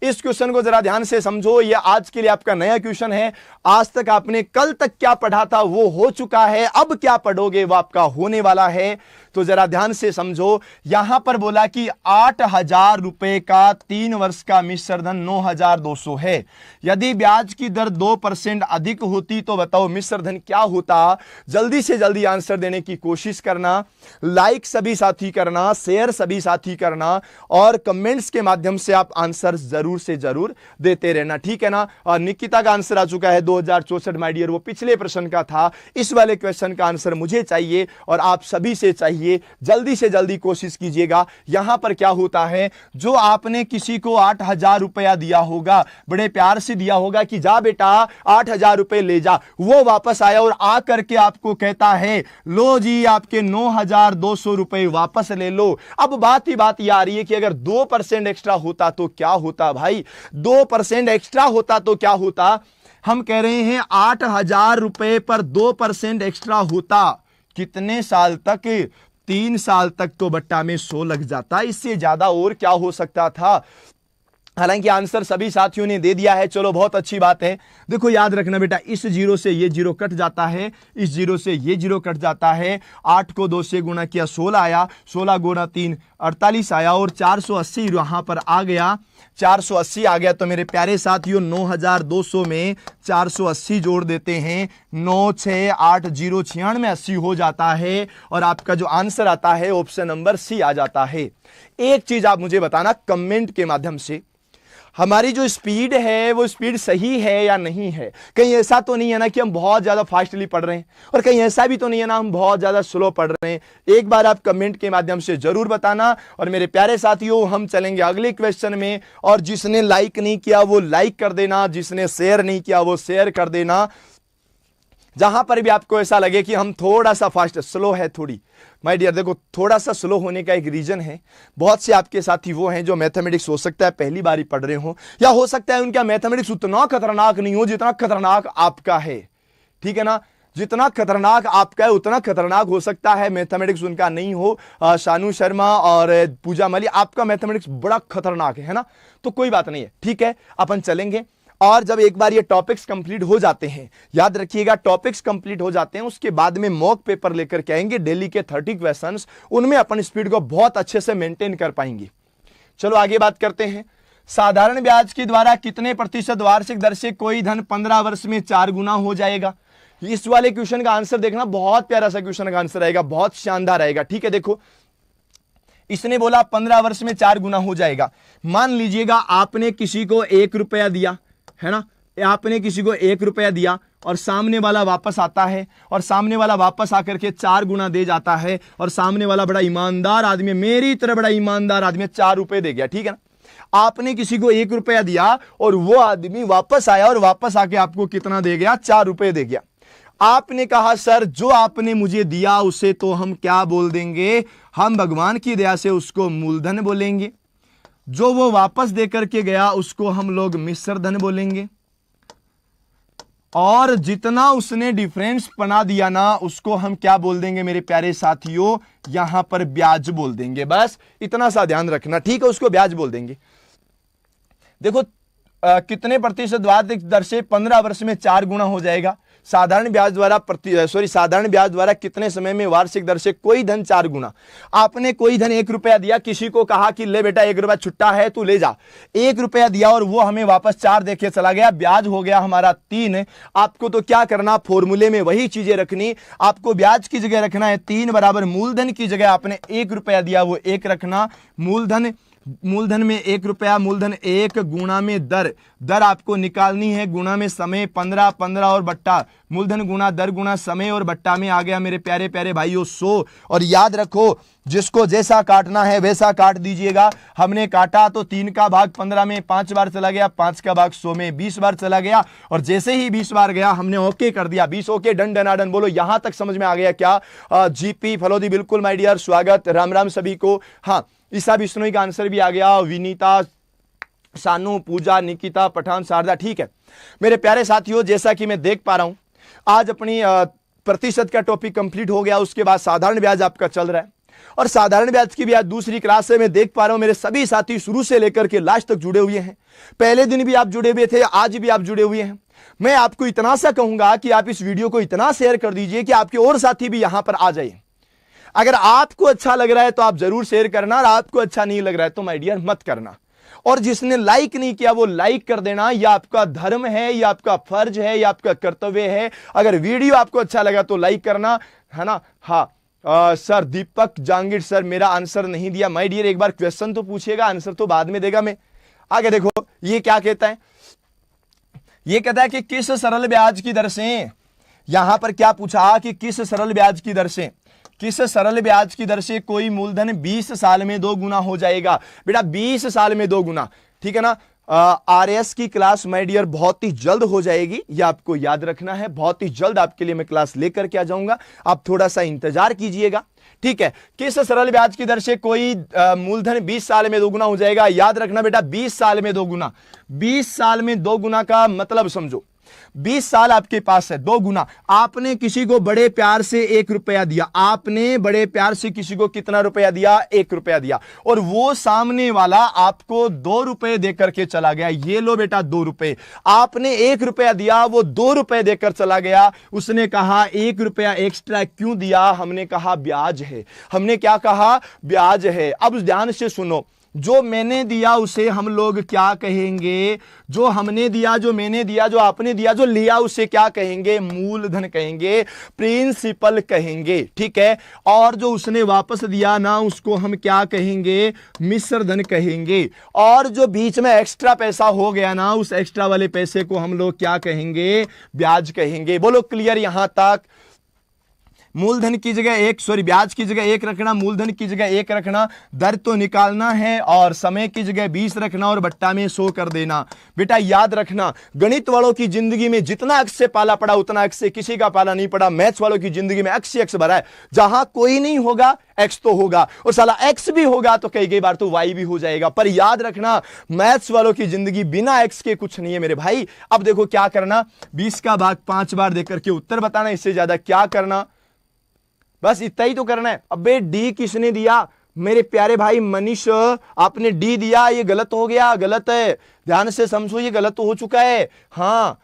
इस क्वेश्चन को जरा ध्यान से समझो, ये आज के लिए आपका नया क्वेश्चन है। आज तक आपने कल तक क्या पढ़ा था वो हो चुका है, अब क्या पढ़ोगे वो आपका होने वाला है। तो जरा ध्यान से समझो, यहां पर बोला कि 8000 रुपए का 3 वर्ष का मिश्र धन 9200 है। यदि ब्याज की दर 2% अधिक होती तो बताओ मिश्र धन क्या होता। जल्दी से जल्दी आंसर देने की कोशिश करना। लाइक सभी साथी करना, शेयर सभी साथी करना, और कमेंट्स के माध्यम से आप आंसर जरूर से जरूर देते रहना, ठीक है ना। और निकिता का आंसर आ चुका है 2064 माय डियर, वो पिछले प्रश्न का था। इस वाले क्वेश्चन का आंसर मुझे चाहिए और आप सभी से चाहिए। जल्दी से जल्दी कोशिश कीजिएगा। यहां पर क्या होता है, जो आपने किसी को 8000 रुपया दिया होगा, बड़े प्यार से दिया होगा कि जा बेटा 8000 रुपए ले जा, वो वापस आया और आकर के आपको कहता है लो जी आपके 9200 रुपए वापस ले लो। अब बात ही बात ये आ रही है कि अगर 2% एक्स्ट्रा होता तो क्या होता भाई। 2% एक्स्ट्रा होता तो क्या होता। हम कह रहे हैं 8000 रुपए पर 2% एक्स्ट्रा होता, कितने साल तक। 3 साल तक तो बट्टा में 100 लग जाता, इससे ज्यादा और क्या हो सकता था। हालांकि आंसर सभी साथियों ने दे दिया है, चलो बहुत अच्छी बात है। देखो याद रखना बेटा, इस जीरो से ये जीरो कट जाता है, इस जीरो से ये जीरो कट जाता है। 8 को 2 से गुणा किया 16 आया, 16 गुणा 3 48 आया, और 480 यहां पर आ गया। 480 आ गया तो मेरे प्यारे साथियों 9200 में 480 जोड़ देते हैं। 9 6 8 0 96 80 हो जाता है, और आपका जो आंसर आता है ऑप्शन नंबर सी आ जाता है। एक चीज आप मुझे बताना कमेंट के माध्यम से, हमारी जो स्पीड है वो स्पीड सही है या नहीं है। कहीं ऐसा तो नहीं है ना कि हम बहुत ज्यादा फास्टली पढ़ रहे हैं, और कहीं ऐसा भी तो नहीं है ना हम बहुत ज्यादा स्लो पढ़ रहे हैं। एक बार आप कमेंट के माध्यम से जरूर बताना। और मेरे प्यारे साथियों, हम चलेंगे अगले क्वेश्चन में, और जिसने लाइक नहीं किया वो लाइक कर देना, जिसने शेयर नहीं किया वो शेयर कर देना। जहां पर भी आपको ऐसा लगे कि हम थोड़ा सा फास्ट, स्लो है थोड़ी, माय डियर देखो थोड़ा सा स्लो होने का एक रीजन है। बहुत से आपके साथी वो हैं जो मैथमेटिक्स हो सकता है पहली बार ही पढ़ रहे हो, या हो सकता है उनका मैथमेटिक्स उतना खतरनाक नहीं हो जितना खतरनाक आपका है, ठीक है ना। जितना खतरनाक आपका है उतना खतरनाक हो सकता है मैथमेटिक्स उनका नहीं हो। शानू शर्मा और पूजा माली, आपका मैथमेटिक्स बड़ा खतरनाक है ना, तो कोई बात नहीं है, ठीक है अपन चलेंगे। और जब एक बार ये टॉपिक्स कंप्लीट हो जाते हैं, याद रखिएगा टॉपिक्स कंप्लीट हो जाते हैं, उसके बाद में मॉक पेपर लेकर के आएंगे डेली के 30 क्वेश्चंस, उनमें अपन स्पीड को बहुत अच्छे से मेंटेन कर पाएंगे। चलो आगे बात करते हैं। साधारण ब्याज के द्वारा कितने प्रतिशत वार्षिक दर से कोई धन 15 वर्ष में 4 गुना हो जाएगा। इस वाले क्वेश्चन का आंसर देखना, बहुत प्यारा सा क्वेश्चन का आंसर आएगा, बहुत शानदार आएगा, ठीक है। देखो इसने बोला 15 वर्ष में 4 गुना हो जाएगा। मान लीजिएगा आपने किसी को 1 रुपया दिया है ना, आपने किसी को 1 रुपया दिया और सामने वाला वापस आता है, और सामने वाला वापस आकर के 4 गुना दे जाता है, और सामने वाला बड़ा ईमानदार आदमी, मेरी तरह बड़ा ईमानदार आदमी 4 रुपए दे गया, ठीक है ना। आपने किसी को 1 रुपया दिया और वो आदमी वापस आया और वापस आके आपको कितना दे गया, 4 रुपए दे गया। आपने कहा सर जो आपने मुझे दिया उसे तो हम क्या बोल देंगे, हम भगवान की दया से उसको मूलधन बोलेंगे, जो वो वापस देकर के गया उसको हम लोग मिश्र धन बोलेंगे, और जितना उसने डिफरेंस बना दिया ना, उसको हम क्या बोल देंगे मेरे प्यारे साथियों, यहां पर ब्याज बोल देंगे। बस इतना सा ध्यान रखना, ठीक है, उसको ब्याज बोल देंगे। देखो कितने प्रतिशत वार्षिक दर से 15 वर्ष में 4 गुना हो जाएगा। साधारण ब्याज द्वारा कितने समय में वार्षिक दर से कोई धन 4 गुना। आपने कोई धन 1 रुपया दिया, किसी को कहा कि ले बेटा 1 रुपया छुट्टा है तू ले जा, 1 रुपया दिया और वो हमें वापस 4 देके चला गया, ब्याज हो गया हमारा 3। आपको तो क्या करना, फॉर्मूले में वही चीजें रखनी। आपको ब्याज की जगह रखना है 3 बराबर मूलधन की जगह आपने 1 रुपया दिया वो 1 रखना। मूलधन में 1 रुपया, मूलधन 1 गुणा में दर आपको निकालनी है, गुणा में समय 15 और बट्टा, मूलधन गुणा दर गुणा समय और बट्टा में आ गया मेरे प्यारे प्यारे भाइयों 100। और याद रखो जिसको जैसा काटना है वैसा काट दीजिएगा। हमने काटा तो 3 का भाग 15 में 5 बार चला गया, 5 का भाग 100 में 20 बार चला गया, और जैसे ही 20 बार गया हमने ओके कर दिया। 20 ओके, डन डनाडन। बोलो यहां तक समझ में आ गया क्या? जीपी फलोदी, बिल्कुल माय डियर, स्वागत, राम राम सभी को। हाँ, ईसा बिश्नोई का आंसर भी आ गया, विनीता, सानू, पूजा, निकिता, पठान, शारदा, ठीक है मेरे प्यारे साथियों। जैसा कि मैं देख पा रहा हूं आज अपनी प्रतिशत का टॉपिक कंप्लीट हो गया, उसके बाद साधारण ब्याज आपका चल रहा है, और साधारण ब्याज की भी आज दूसरी क्लास से मैं देख पा रहा हूं मेरे सभी साथी शुरू से लेकर के लास्ट तक जुड़े हुए हैं। पहले दिन भी आप जुड़े हुए थे, आज भी आप जुड़े हुए हैं। मैं आपको इतना सा कहूंगा कि आप इस वीडियो को इतना शेयर कर दीजिए कि आपके और साथी भी यहां पर आ जाइए। अगर आपको अच्छा लग रहा है तो आप जरूर शेयर करना, और आपको अच्छा नहीं लग रहा है तो माय डियर मत करना। और जिसने लाइक नहीं किया वो लाइक कर देना, यह आपका धर्म है, यह आपका फर्ज है, यह आपका कर्तव्य है। अगर वीडियो आपको अच्छा लगा तो लाइक करना, है ना। हाँ सर, दीपक जहांगीर सर मेरा आंसर नहीं दिया। माय डियर एक बार क्वेश्चन तो पूछिएगा, आंसर तो बाद में देगा मैं। आगे देखो ये क्या कहता है, ये कहता है कि किस सरल ब्याज की दर से, यहां पर क्या पूछा कि किस सरल ब्याज की दर से, किस सरल ब्याज की दर से कोई मूलधन 20 साल में 2 गुना हो जाएगा। बेटा 20 साल में 2 गुना, ठीक है ना। आरएस की क्लास माय डियर बहुत ही जल्द हो जाएगी, यह आपको याद रखना है। बहुत ही जल्द आपके लिए मैं क्लास लेकर के आ जाऊंगा, आप थोड़ा सा इंतजार कीजिएगा, ठीक है। किस सरल ब्याज की दर से कोई मूलधन 20 साल में 2 गुना हो जाएगा। याद रखना बेटा 20 साल में 2 गुना, 20 साल में 2 गुना का मतलब समझो 20 साल आपके पास है, 2 गुना। आपने किसी को बड़े प्यार से 1 रुपया दिया, आपने बड़े प्यार से किसी को कितना रुपया दिया, 1 रुपया दिया, और वो सामने वाला आपको 2 रुपए देकर के चला गया। ये लो बेटा 2 रुपए। आपने 1 रुपया दिया, वो 2 रुपए देकर चला गया। उसने कहा 1 रुपया एक्स्ट्रा क्यों दिया, हमने कहा ब्याज है। हमने क्या कहा, ब्याज है। अब ध्यान से सुनो, जो मैंने दिया उसे हम लोग क्या कहेंगे, जो हमने दिया, जो मैंने दिया, जो आपने दिया, जो लिया, उसे क्या कहेंगे, मूलधन कहेंगे, प्रिंसिपल कहेंगे, ठीक है। और जो उसने वापस दिया ना, उसको हम क्या कहेंगे, मिश्र धन कहेंगे। और जो बीच में एक्स्ट्रा पैसा हो गया ना, उस एक्स्ट्रा वाले पैसे को हम लोग क्या कहेंगे, ब्याज कहेंगे। बोलो क्लियर यहां तक। मूलधन की जगह 1, सॉरी ब्याज की जगह 1 रखना, मूलधन की जगह 1 रखना, दर तो निकालना है, और समय की जगह 20 रखना और बट्टा में 100 कर देना। बेटा याद रखना, गणित वालों की जिंदगी में जितना अक्स से पाला पड़ा उतना अक्स से किसी का पाला नहीं पड़ा। मैथ्स वालों की जिंदगी में अक्स ही अक्स भरा है, जहां कोई नहीं होगा एक्स तो होगा, और साला एक्स भी होगा तो कई बार तो वाई भी हो जाएगा। पर याद रखना मैथ्स वालों की जिंदगी बिना एक्स के कुछ नहीं है मेरे भाई। अब देखो क्या करना, 20 का भाग 5 बार देकर के उत्तर बताना, इससे ज्यादा क्या करना, बस इतना ही तो करना है। अबे डी किसने दिया, मेरे प्यारे भाई मनीष, आपने डी दिया, ये गलत हो गया, गलत है, ध्यान से समझो, ये गलत तो हो चुका है। हाँ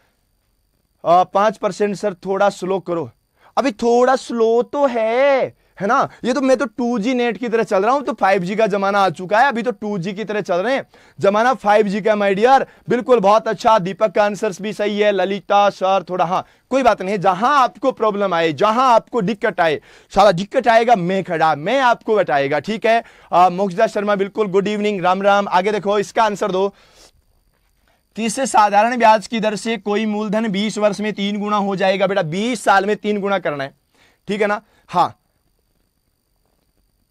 5% सर थोड़ा स्लो करो। अभी थोड़ा स्लो तो है ना। ये तो मैं तो 2G नेट की तरह चल रहा हूं, तो 5G का जमाना आ चुका है, अभी तो 2G की तरह चल रहे हैं, जमाना 5G का माय डियर। बिल्कुल बहुत अच्छा, दीपक का आंसर भी सही है। ललिता सर थोड़ा, हाँ कोई बात नहीं, जहां आपको प्रॉब्लम आए, जहां आपको दिक्कत आए, सारा दिक्कत आएगा मैं खड़ा, मैं आपको बताएगा, ठीक है। मोक्षदा शर्मा बिल्कुल गुड इवनिंग, राम राम। आगे देखो इसका आंसर दो। किस साधारण ब्याज की दर से कोई मूलधन 20 वर्ष में 3 गुना हो जाएगा। बेटा 20 साल में 3 गुना करना है, ठीक है ना। हाँ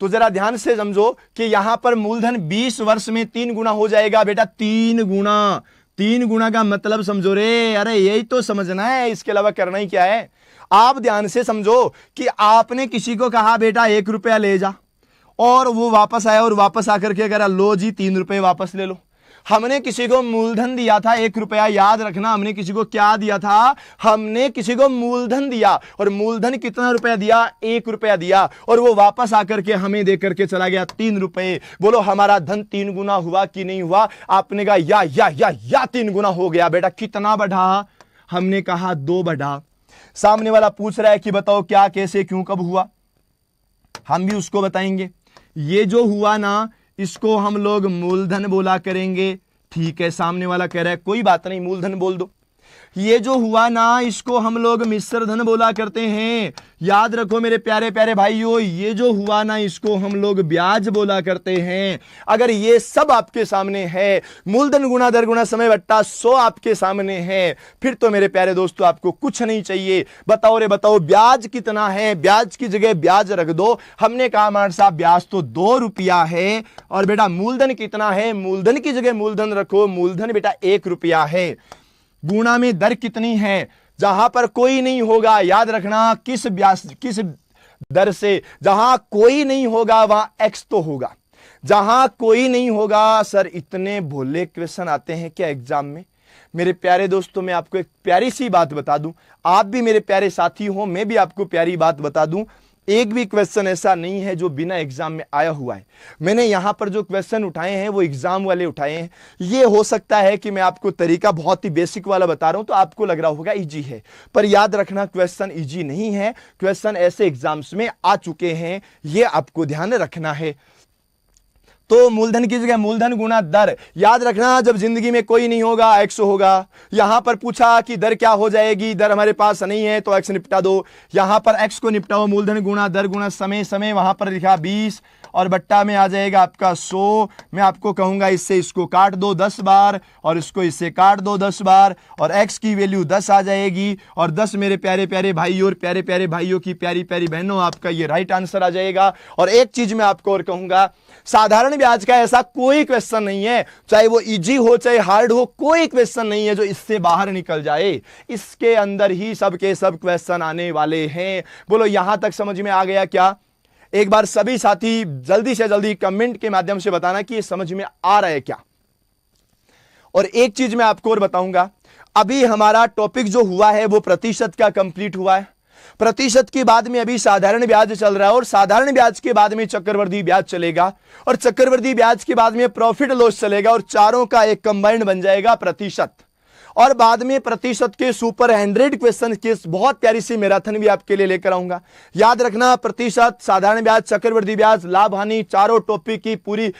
तो जरा ध्यान से समझो कि यहां पर मूलधन 20 वर्ष में 3 गुना हो जाएगा। बेटा 3 गुना, 3 गुना का मतलब समझो रे, अरे यही तो समझना है, इसके अलावा करना ही क्या है। आप ध्यान से समझो कि आपने किसी को कहा बेटा 1 रुपया ले जा, और वो वापस आया, और वापस आकर के अगर लो जी 3 रुपए वापस ले लो। हमने किसी को मूलधन दिया था 1 रुपया, याद रखना, हमने किसी को क्या दिया था, हमने किसी को मूलधन दिया, और मूलधन कितना रुपया दिया, 1 रुपया दिया, और वो वापस आकर के हमें दे करके चला गया 3 रुपए। बोलो हमारा धन 3 गुना हुआ कि नहीं हुआ? आपने कहा या 3 गुना हो गया। बेटा कितना बढ़ा? हमने कहा 2 बढ़ा। सामने वाला पूछ रहा है कि बताओ क्या, कैसे, क्यों, कब हुआ? हम भी उसको बताएंगे। ये जो हुआ ना, इसको हम लोग मूलधन बोला करेंगे। ठीक है, सामने वाला कह रहा है कोई बात नहीं, मूलधन बोल दो। ये जो हुआ ना, इसको हम लोग मिश्र धन बोला करते हैं। याद रखो मेरे प्यारे प्यारे भाइयों, ये जो हुआ ना, इसको हम लोग ब्याज बोला करते हैं। अगर ये सब आपके सामने है, मूलधन गुणा दर गुणा समय बट्टा 100 आपके सामने है, फिर तो मेरे प्यारे दोस्तों आपको कुछ नहीं चाहिए। बताओ रे बताओ, ब्याज कितना है? ब्याज की जगह ब्याज रख दो। हमने कहा मार साहब ब्याज तो 2 रुपया है, और बेटा मूलधन कितना है? मूलधन की जगह मूलधन रखो, मूलधन बेटा 1 रुपया है। गुणा में दर कितनी है? जहां पर कोई नहीं होगा, याद रखना, किस दर से? जहां कोई नहीं होगा वहां एक्स तो होगा। जहां कोई नहीं होगा, सर इतने भोले क्वेश्चन आते हैं क्या एग्जाम में? मेरे प्यारे दोस्तों, मैं आपको एक प्यारी सी बात बता दूं, आप भी मेरे प्यारे साथी हो, मैं भी आपको प्यारी बात बता दूं, एक भी क्वेश्चन ऐसा नहीं है जो बिना एग्जाम में आया हुआ है। मैंने यहां पर जो क्वेश्चन उठाए हैं वो एग्जाम वाले उठाए हैं। ये हो सकता है कि मैं आपको तरीका बहुत ही बेसिक वाला बता रहा हूं तो आपको लग रहा होगा इजी है, पर याद रखना क्वेश्चन इजी नहीं है। क्वेश्चन ऐसे एग्जाम्स में आ चुके हैं, ये आपको ध्यान रखना है। तो मूलधन की जगह मूलधन गुना दर, याद रखना, जब जिंदगी में कोई नहीं होगा एक्स होगा। यहां पर पूछा कि दर क्या हो जाएगी, दर हमारे पास नहीं है तो एक्स निपटा दो। यहां पर एक्स को निपटाओ, मूलधन गुना दर गुना समय, समय वहां पर लिखा 20 और बट्टा में आ जाएगा आपका 100। मैं आपको कहूंगा इससे इसको काट दो 10 बार और इसको इससे काट दो 10 बार, और एक्स की वैल्यू 10 आ जाएगी, और 10 मेरे प्यारे प्यारे भाइयों और प्यारे प्यारे भाइयों की प्यारी प्यारी बहनों, आपका ये राइट आंसर आ जाएगा। और एक चीज मैं आपको और कहूंगा, साधारण ब्याज का ऐसा कोई क्वेश्चन नहीं है, चाहे वो इजी हो चाहे हार्ड हो, कोई क्वेश्चन नहीं है जो इससे बाहर निकल जाए। इसके अंदर ही सब के सब क्वेश्चन आने वाले हैं। बोलो यहां तक समझ में आ गया क्या? एक बार सभी साथी जल्दी से जल्दी कमेंट के माध्यम से बताना कि ये समझ में आ रहा है क्या। और एक चीज मैं आपको और बताऊंगा, अभी हमारा टॉपिक जो हुआ है वो प्रतिशत का कंप्लीट हुआ है। प्रतिशत के बाद में अभी साधारण ब्याज चल रहा है, और साधारण ब्याज के बाद में चक्रवृद्धि ब्याज चलेगा, और चक्रवृद्धि ब्याज के बाद में प्रॉफिट लॉस चलेगा, और चारों का एक कंबाइंड बन जाएगा प्रतिशत। और बाद में प्रतिशत के सुपर 100 क्वेश्चन के बहुत प्यारी सी मैराथन भी आपके लिए लेकर आऊंगा। याद रखना, प्रतिशत, साधारण ब्याज, चक्रवृद्धि ब्याज, लाभ हानि, चारों टॉपिक की पूरी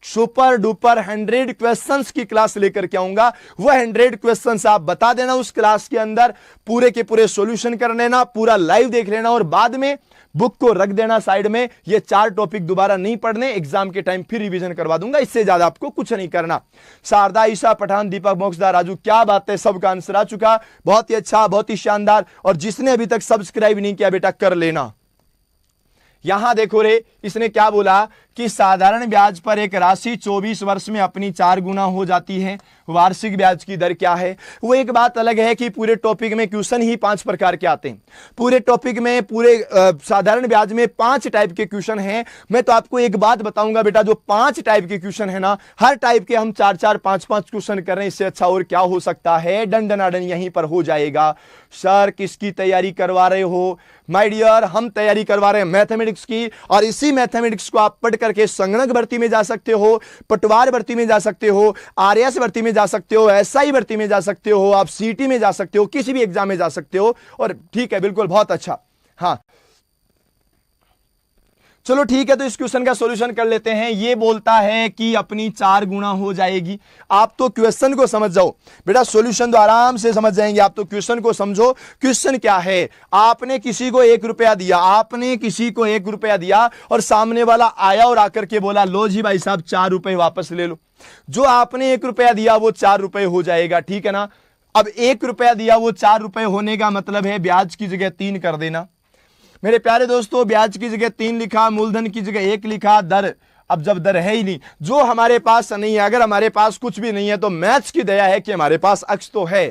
सुपर डुपर 100 क्वेश्चंस की क्लास लेकर के आऊंगा। वह 100 क्वेश्चंस आप बता देना उस क्लास के अंदर, पूरे के पूरे सॉल्यूशन कर लेना, पूरा लाइव देख लेना, और बाद में बुक को रख देना साइड में। ये 4 टॉपिक दोबारा नहीं पढ़ने, एग्जाम के टाइम फिर रिवीजन करवा दूंगा, इससे ज्यादा आपको कुछ नहीं करना। शारदा, ईशा, पठान, दीपक, मोक्षदा, राजू, क्या बात है, सबका आंसर आ चुका। बहुत ही अच्छा, बहुत ही शानदार। और जिसने अभी तक सब्सक्राइब नहीं किया बेटा कर लेना। यहां देखो रे, इसने क्या बोला कि साधारण ब्याज पर एक राशि 24 वर्ष में अपनी 4 गुना हो जाती है, वार्षिक ब्याज की दर क्या है? वो एक बात अलग है कि पूरे टॉपिक में क्वेश्चन ही 5 प्रकार के आते हैं। पूरे टॉपिक में, पूरे साधारण ब्याज में 5 टाइप के क्वेश्चन हैं। मैं तो आपको एक बात बताऊंगा बेटा, जो 5 टाइप के क्वेश्चन है ना, हर टाइप के हम 4-4, 5-5 क्वेश्चन कर रहे हैं, इससे अच्छा और क्या हो सकता है? डंडनाडन यहीं पर हो जाएगा। सर किसकी तैयारी करवा रहे हो? माय डियर, हम तैयारी करवा रहे हैं मैथमेटिक्स की, और इसी मैथमेटिक्स को आप पढ़ करके संगणक भर्ती में जा सकते हो, पटवार भर्ती में जा सकते हो, आरएस भर्ती में जा सकते हो, एसआई भर्ती में जा सकते हो, आप सीटी में जा सकते हो, किसी भी एग्जाम में जा सकते हो। और ठीक है, बिल्कुल, बहुत अच्छा। हाँ चलो ठीक है, तो इस क्वेश्चन का सॉल्यूशन कर लेते हैं। ये बोलता है कि अपनी 4 गुना हो जाएगी। आप तो क्वेश्चन को समझ जाओ बेटा, सॉल्यूशन तो आराम से समझ जाएंगे। आप तो क्वेश्चन को समझो। क्वेश्चन क्या है? आपने किसी को 1 रुपया दिया, आपने किसी को 1 रुपया दिया, और सामने वाला आया और आकर के बोला लो जी भाई साहब 4 रुपए वापस ले लो। जो आपने 1 रुपया दिया वो 4 रुपए हो जाएगा, ठीक है ना। अब 1 रुपया दिया वो 4 रुपए होने का मतलब है ब्याज की जगह 3 कर देना। मेरे प्यारे दोस्तों, ब्याज की जगह 3 लिखा, मूलधन की जगह 1 लिखा, दर, अब जब दर है ही नहीं, जो हमारे पास नहीं है, अगर हमारे पास कुछ भी नहीं है तो मैथ्स की दया है कि हमारे पास अक्स तो है।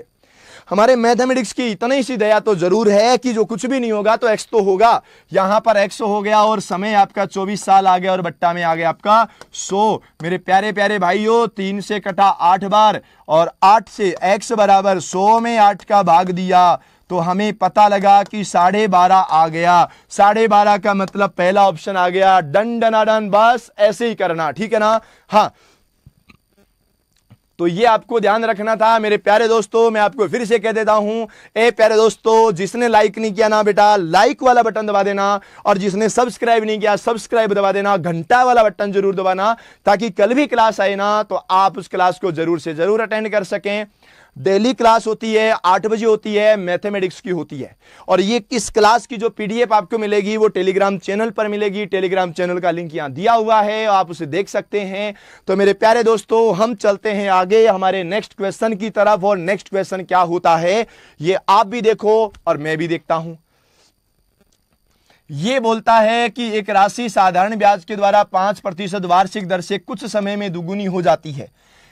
हमारे मैथमेटिक्स की इतनी सी दया तो जरूर है कि जो कुछ भी नहीं होगा तो x तो होगा। यहां पर x हो गया और समय आपका 24 साल आ गया और बट्टा में आ गया आपका 100। मेरे प्यारे प्यारे भाइयों 3 से कटा 8 बार और 8 से x बराबर 100 में 8 का भाग दिया तो हमें पता लगा कि 12.5 आ गया। 12.5 का मतलब पहला ऑप्शन आ गया। डन डना डन, बस ऐसे ही करना, ठीक है ना। हाँ, तो ये आपको ध्यान रखना था मेरे प्यारे दोस्तों। मैं आपको फिर से कह देता हूं, ए प्यारे दोस्तों, जिसने लाइक नहीं किया ना बेटा, लाइक वाला बटन दबा देना, और जिसने सब्सक्राइब नहीं किया सब्सक्राइब दबा देना, घंटा वाला बटन जरूर दबाना, ताकि कल भी क्लास आए ना तो आप उस क्लास को जरूर से जरूर अटेंड कर सकें। डेली क्लास होती है, 8 बजे होती है, मैथमेटिक्स की होती है। और ये किस क्लास की जो पीडीएफ आपको मिलेगी वो टेलीग्राम चैनल पर मिलेगी। टेलीग्राम चैनल का लिंक यहां दिया हुआ है, आप उसे देख सकते हैं। तो मेरे प्यारे दोस्तों, हम चलते हैं आगे हमारे नेक्स्ट क्वेश्चन की तरफ। और नेक्स्ट क्वेश्चन क्या होता है ये आप भी देखो और मैं भी देखता हूं। ये बोलता है कि एक राशि साधारण ब्याज के द्वारा 5% वार्षिक दर से कुछ समय में दुगुनी हो जाती है।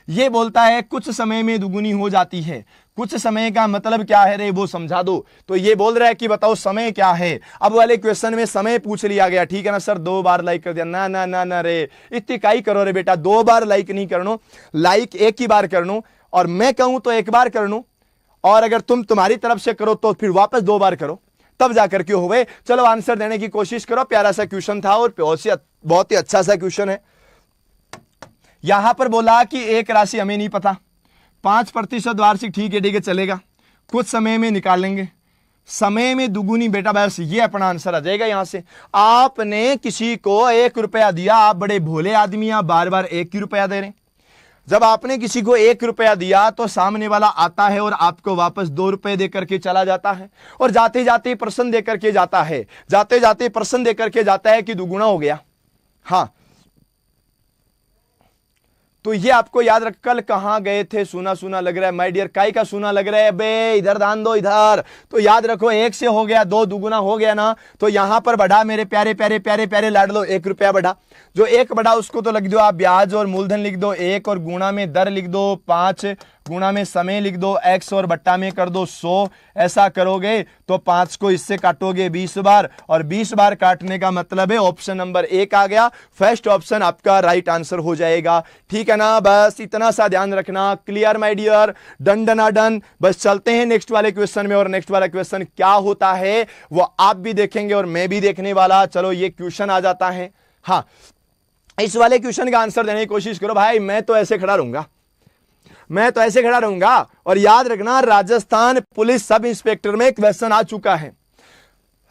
ये बोलता है कुछ समय में दुगुनी हो जाती है। कुछ समय का मतलब क्या है रे, वो समझा दो। तो ये बोल रहा है कि बताओ समय क्या है। अब वाले क्वेश्चन में समय पूछ लिया गया, ठीक है ना सर, 2 बार लाइक कर दिया। ना ना ना ना रे, इतनी काई करो रे बेटा, 2 बार लाइक नहीं करनो, लाइक एक ही बार करनो, और मैं कहूं तो 1 बार करनो, और अगर तुम्हारी तरफ से करो तो फिर वापस 2 बार करो, तब जाकर के होवे। चलो आंसर देने की कोशिश करो। प्यारा सा क्वेश्चन था और बहुत ही अच्छा सा क्वेश्चन है। यहां पर बोला कि एक राशि हमें नहीं पता, 5% वार्षिक, ठीक है चलेगा, कुछ समय में निकालेंगे, समय में दुगुनी, बेटा बस ये अपना आंसर आ जाएगा। यहां से आपने किसी को 1 रुपया दिया, आप बड़े भोले आदमी, आप बार बार 1 ही रुपया दे रहे। जब आपने किसी को 1 रुपया दिया तो सामने वाला आता है और आपको वापस 2 रुपए देकर के चला जाता है, और जाते जाते प्रश्न देकर के जाता है, जाते जाते प्रश्न देकर के जाता है कि दुगुना हो गया। हाँ, तो ये आपको याद रख, कल कहां गए थे, सुना सुना लग रहा है माय डियर, काय का सुना लग रहा है बे, इधर ध्यान दो इधर। तो याद रखो 1 से हो गया 2, दुगुना हो गया ना, तो यहां पर बढ़ा मेरे प्यारे प्यारे प्यारे प्यारे लाडलो, 1 रुपया बढ़ा। जो 1 बढ़ा उसको तो लिख दो आप ब्याज, और मूलधन लिख दो 1, और गुणा में दर लिख दो 5, गुणा में समय लिख दो x, और बट्टा में कर दो 100। ऐसा करोगे तो 5 को इससे काटोगे 20 बार, और 20 बार काटने का मतलब है ऑप्शन नंबर 1 आ गया। फर्स्ट ऑप्शन आपका राइट आंसर हो जाएगा, ठीक है ना। बस इतना सा ध्यान रखना। क्लियर माय डियर, डन डना डन। बस चलते हैं नेक्स्ट वाले क्वेश्चन में, और नेक्स्ट वाला क्वेश्चन क्या होता है वो आप भी देखेंगे और मैं भी देखने वाला। चलो ये क्वेश्चन आ जाता है। हाँ, इस वाले क्वेश्चन का आंसर देने की कोशिश करो भाई। मैं तो ऐसे खड़ा रहूंगा, मैं तो ऐसे खड़ा रहूंगा। और याद रखना, राजस्थान पुलिस सब इंस्पेक्टर में क्वेश्चन आ चुका है,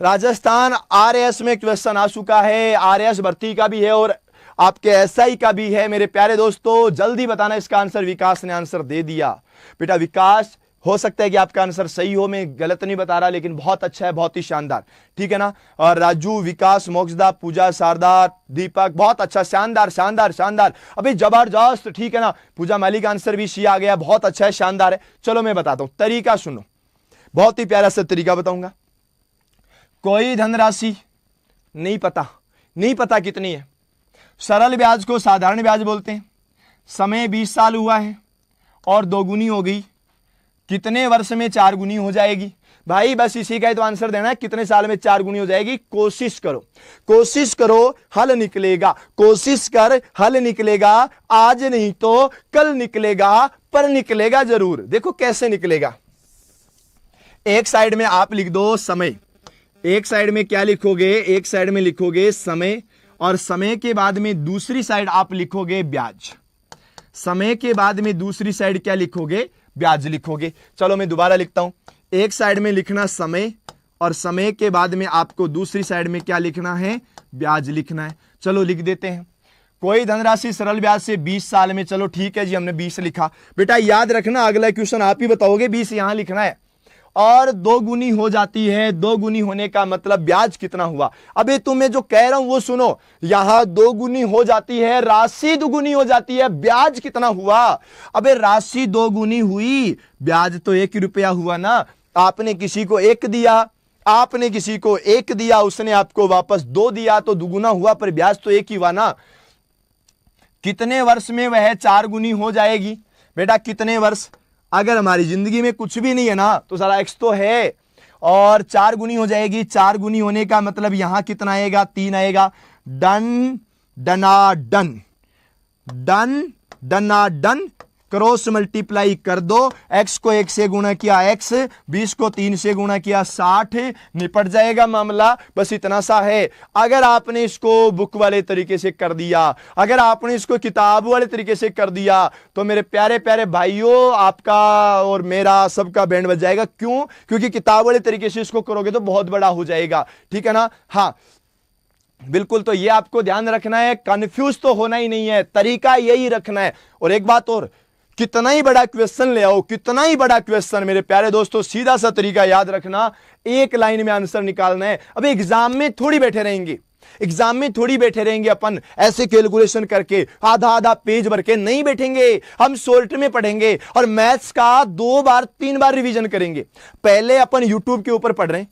राजस्थान आरएएस में क्वेश्चन आ चुका है, आरएएस भर्ती का भी है और आपके एसआई का भी है। मेरे प्यारे दोस्तों जल्दी बताना इसका आंसर। विकास ने आंसर दे दिया। बेटा विकास, हो सकता है कि आपका आंसर सही हो, मैं गलत नहीं बता रहा, लेकिन बहुत अच्छा है, बहुत ही शानदार, ठीक है ना। और राजू, विकास, मोक्षदा, पूजा, शारदा, दीपक, बहुत अच्छा, शानदार शानदार शानदार, अभी जबरदस्त, ठीक है ना। पूजा मालिक आंसर भी सी आ गया, बहुत अच्छा है, शानदार है। चलो मैं बताता हूं, तरीका सुनो, बहुत ही प्यारा सा तरीका बताऊंगा। कोई धनराशि नहीं पता, नहीं पता कितनी है, सरल ब्याज को साधारण ब्याज बोलते हैं, समय 20 साल हुआ है और 2 गुनी हो गई, कितने वर्ष में 4 गुनी हो जाएगी। भाई बस इसी का ही तो आंसर देना है, कितने साल में 4 गुनी हो जाएगी। कोशिश करो, कोशिश करो, हल निकलेगा, कोशिश कर, हल निकलेगा। आज नहीं तो कल निकलेगा, पर निकलेगा जरूर। देखो कैसे निकलेगा। एक साइड में आप लिख दो समय, एक साइड में क्या लिखोगे, एक साइड में लिखोगे समय, और समय के बाद में दूसरी साइड आप लिखोगे ब्याज। समय के बाद में दूसरी साइड क्या लिखोगे, ब्याज लिखोगे। चलो मैं दोबारा लिखता हूं, एक साइड में लिखना समय, और समय के बाद में आपको दूसरी साइड में क्या लिखना है, ब्याज लिखना है। चलो लिख देते हैं। कोई धनराशि सरल ब्याज से 20 साल में, चलो ठीक है जी, हमने 20 लिखा। बेटा याद रखना अगला क्वेश्चन आप ही बताओगे, 20 यहां लिखना है, और 2 गुनी हो जाती है। 2 गुनी होने का मतलब ब्याज कितना हुआ। अबे तुम्हें जो कह रहा हूं वो सुनो, यहां 2 गुनी हो जाती है, राशि दुगुनी हो जाती है, ब्याज कितना हुआ। अबे राशि 2 गुनी हुई, ब्याज तो 1 रुपया हुआ ना। आपने किसी को 1 दिया, आपने किसी को 1 दिया, उसने आपको वापस 2 दिया, तो दुगुना हुआ, पर ब्याज तो 1 ही हुआ ना। कितने वर्ष में वह 4 गुनी हो जाएगी। बेटा कितने वर्ष, अगर हमारी जिंदगी में कुछ भी नहीं है ना तो सारा x तो है, और 4 गुनी हो जाएगी। 4 गुनी होने का मतलब यहां कितना आएगा, 3 आएगा। डन डना डन, डन डना डन, क्रॉस मल्टीप्लाई कर दो। x को 1 से गुणा किया x, 20 को 3 से गुणा किया 60, निपट जाएगा मामला। बस इतना सा है। अगर आपने इसको बुक वाले तरीके से कर दिया, अगर आपने इसको किताब वाले तरीके से कर दिया, तो मेरे प्यारे प्यारे भाइयों, आपका और मेरा सबका बैंड बज जाएगा। क्यों? क्योंकि किताब वाले तरीके से इसको करोगे तो बहुत बड़ा हो जाएगा। ठीक है ना? हाँ बिल्कुल। तो ये आपको ध्यान रखना है, कंफ्यूज तो होना ही नहीं है, तरीका यही रखना है। और एक बात और, कितना ही बड़ा क्वेश्चन ले आओ, कितना ही बड़ा क्वेश्चन, मेरे प्यारे दोस्तों सीधा सा तरीका याद रखना, एक लाइन में आंसर निकालना है। अब एग्जाम में थोड़ी बैठे रहेंगे, एग्जाम में थोड़ी बैठे रहेंगे अपन ऐसे कैलकुलेशन करके आधा आधा पेज भर के, नहीं बैठेंगे। हम शॉर्ट में पढ़ेंगे और मैथ्स का 2 बार 3 बार रिवीजन करेंगे। पहले अपन यूट्यूब के ऊपर पढ़ रहे हैं,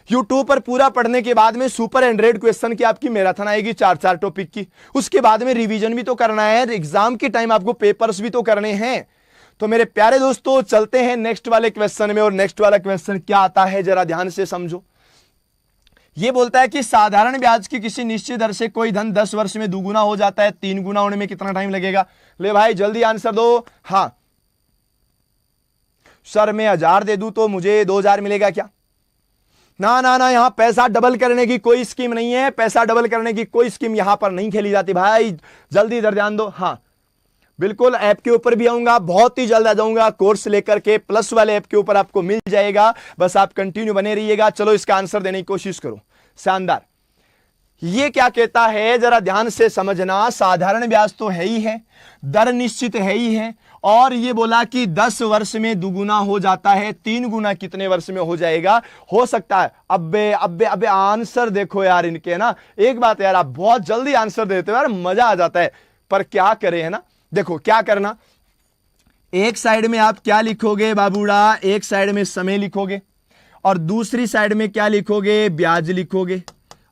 यूट्यूब पर पूरा पढ़ने के बाद में सुपर 100 क्वेश्चन की आपकी मैराथन आएगी 4-4 टॉपिक की। उसके बाद में रिवीजन भी तो करना है, एग्जाम के टाइम आपको पेपर्स भी तो करने हैं। तो मेरे प्यारे दोस्तों चलते हैं नेक्स्ट वाले क्वेश्चन में। और नेक्स्ट वाला क्वेश्चन क्या आता है जरा ध्यान से समझो। यह बोलता है कि साधारण ब्याज की किसी निश्चित दर से कोई धन 10 वर्ष में दुगुना हो जाता है, 3 गुना होने में कितना टाइम लगेगा? ले भाई जल्दी आंसर दो। हाँ सर मैं 1000 दे दूं तो मुझे 2000 मिलेगा क्या? ना ना ना, यहां पैसा डबल करने की कोई स्कीम नहीं है, पैसा डबल करने की कोई स्कीम यहां पर नहीं खेली जाती भाई। जल्दी इधर ध्यान दो। हाँ बिल्कुल, ऐप के ऊपर भी आऊंगा, बहुत ही जल्द आ जाऊंगा कोर्स लेकर के, प्लस वाले ऐप के ऊपर आपको मिल जाएगा। बस आप कंटिन्यू बने रहिएगा। चलो इसका आंसर देने की कोशिश करो। शानदार। ये क्या कहता है जरा ध्यान से समझना। साधारण ब्याज तो है ही है, दर निश्चित है ही है, और ये बोला कि 10 वर्ष में दुगुना हो जाता है, 3 गुना कितने वर्ष में हो जाएगा? हो सकता है। अबे अबे अबे आंसर देखो यार इनके ना। एक बात यार, आप बहुत जल्दी आंसर देते हो यार, मजा आ जाता है। पर क्या करें, है ना? देखो क्या करना, एक साइड में आप क्या लिखोगे बाबूड़ा, एक साइड में समय लिखोगे और दूसरी साइड में क्या लिखोगे? ब्याज लिखोगे।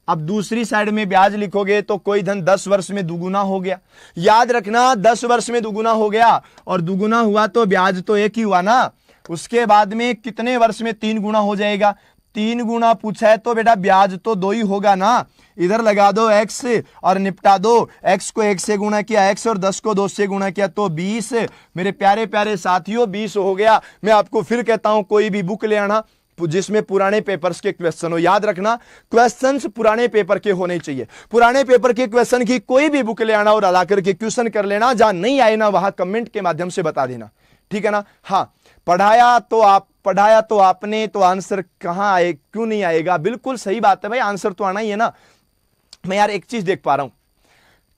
अब दूसरी साइड में ब्याज लिखोगे तो कोई धन 10 वर्ष में दुगुना हो गया। याद रखना 10 वर्ष में दुगुना हो गया, और दुगुना हुआ तो ब्याज तो एक ही हुआ ना। उसके बाद में कितने वर्ष में 3 गुना हो जाएगा? 3 गुना पूछा है तो बेटा ब्याज तो 2 ही होगा ना। इधर लगा दो x और निपटा दो। x को 1 से गुणा किया x और 10 को 2 से गुणा किया तो 20। मेरे प्यारे प्यारे साथियों 20 हो गया। मैं आपको फिर कहता हूं कोई भी बुक ले आना जिसमें पुराने पेपर्स के क्वेश्चन हो। याद रखना क्वेश्चंस पुराने पेपर के होने चाहिए। पुराने पेपर के क्वेश्चन की कोई भी बुक ले आना और ला करके क्वेश्चन कर लेना। जहां नहीं आए ना वहां कमेंट के माध्यम से बता देना, ठीक है ना? हाँ, पढ़ाया तो आपने, तो आंसर कहां आए, क्यों नहीं आएगा? बिल्कुल सही बात है भाई, आंसर तो आना ही है ना। मैं यार एक चीज देख पा रहा हूं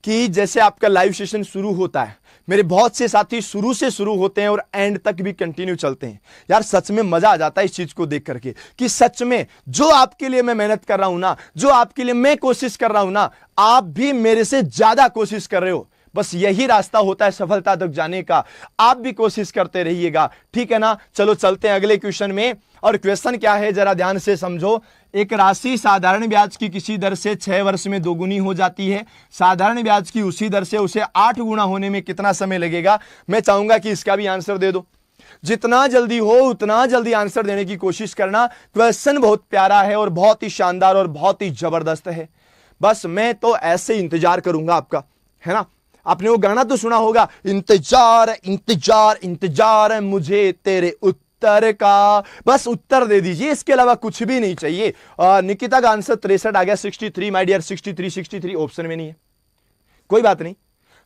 कि जैसे आपका लाइव सेशन शुरू होता है, मेरे बहुत से साथी शुरू से शुरू होते हैं और एंड तक भी कंटिन्यू चलते हैं। यार सच में मजा आ जाता है इस चीज को देख करके कि सच में जो आपके लिए मैं मेहनत कर रहा हूं ना, जो आपके लिए मैं कोशिश कर रहा हूं ना, आप भी मेरे से ज्यादा कोशिश कर रहे हो। बस यही रास्ता होता है सफलता तक जाने का। आप भी कोशिश करते रहिएगा, ठीक है ना? चलो चलते हैं अगले क्वेश्चन में। और क्वेश्चन क्या है जरा ध्यान से समझो। एक राशि साधारण ब्याज की किसी दर से 6 वर्ष में दोगुनी हो जाती है। साधारण ब्याज की उसी दर से उसे 8 गुना होने में कितना समय लगेगा? मैं चाहूंगा कि इसका भी आंसर दे दो। जितना जल्दी हो उतना जल्दी आंसर देने की कोशिश करना। क्वेश्चन बहुत प्यारा है और बहुत ही शानदार और बहुत ही जबरदस्त है। बस मैं तो ऐसे इंतजार करूंगा आपका, है ना? आपने वो गाना तो सुना होगा, इंतजार इंतजार इंतजार मुझे तेरे उत्तर का। बस उत्तर दे दीजिए, इसके अलावा कुछ भी नहीं चाहिए। निकिता का आंसर 63 आ गया, 63 माय डियर, 63 ऑप्शन में नहीं है। कोई बात नहीं,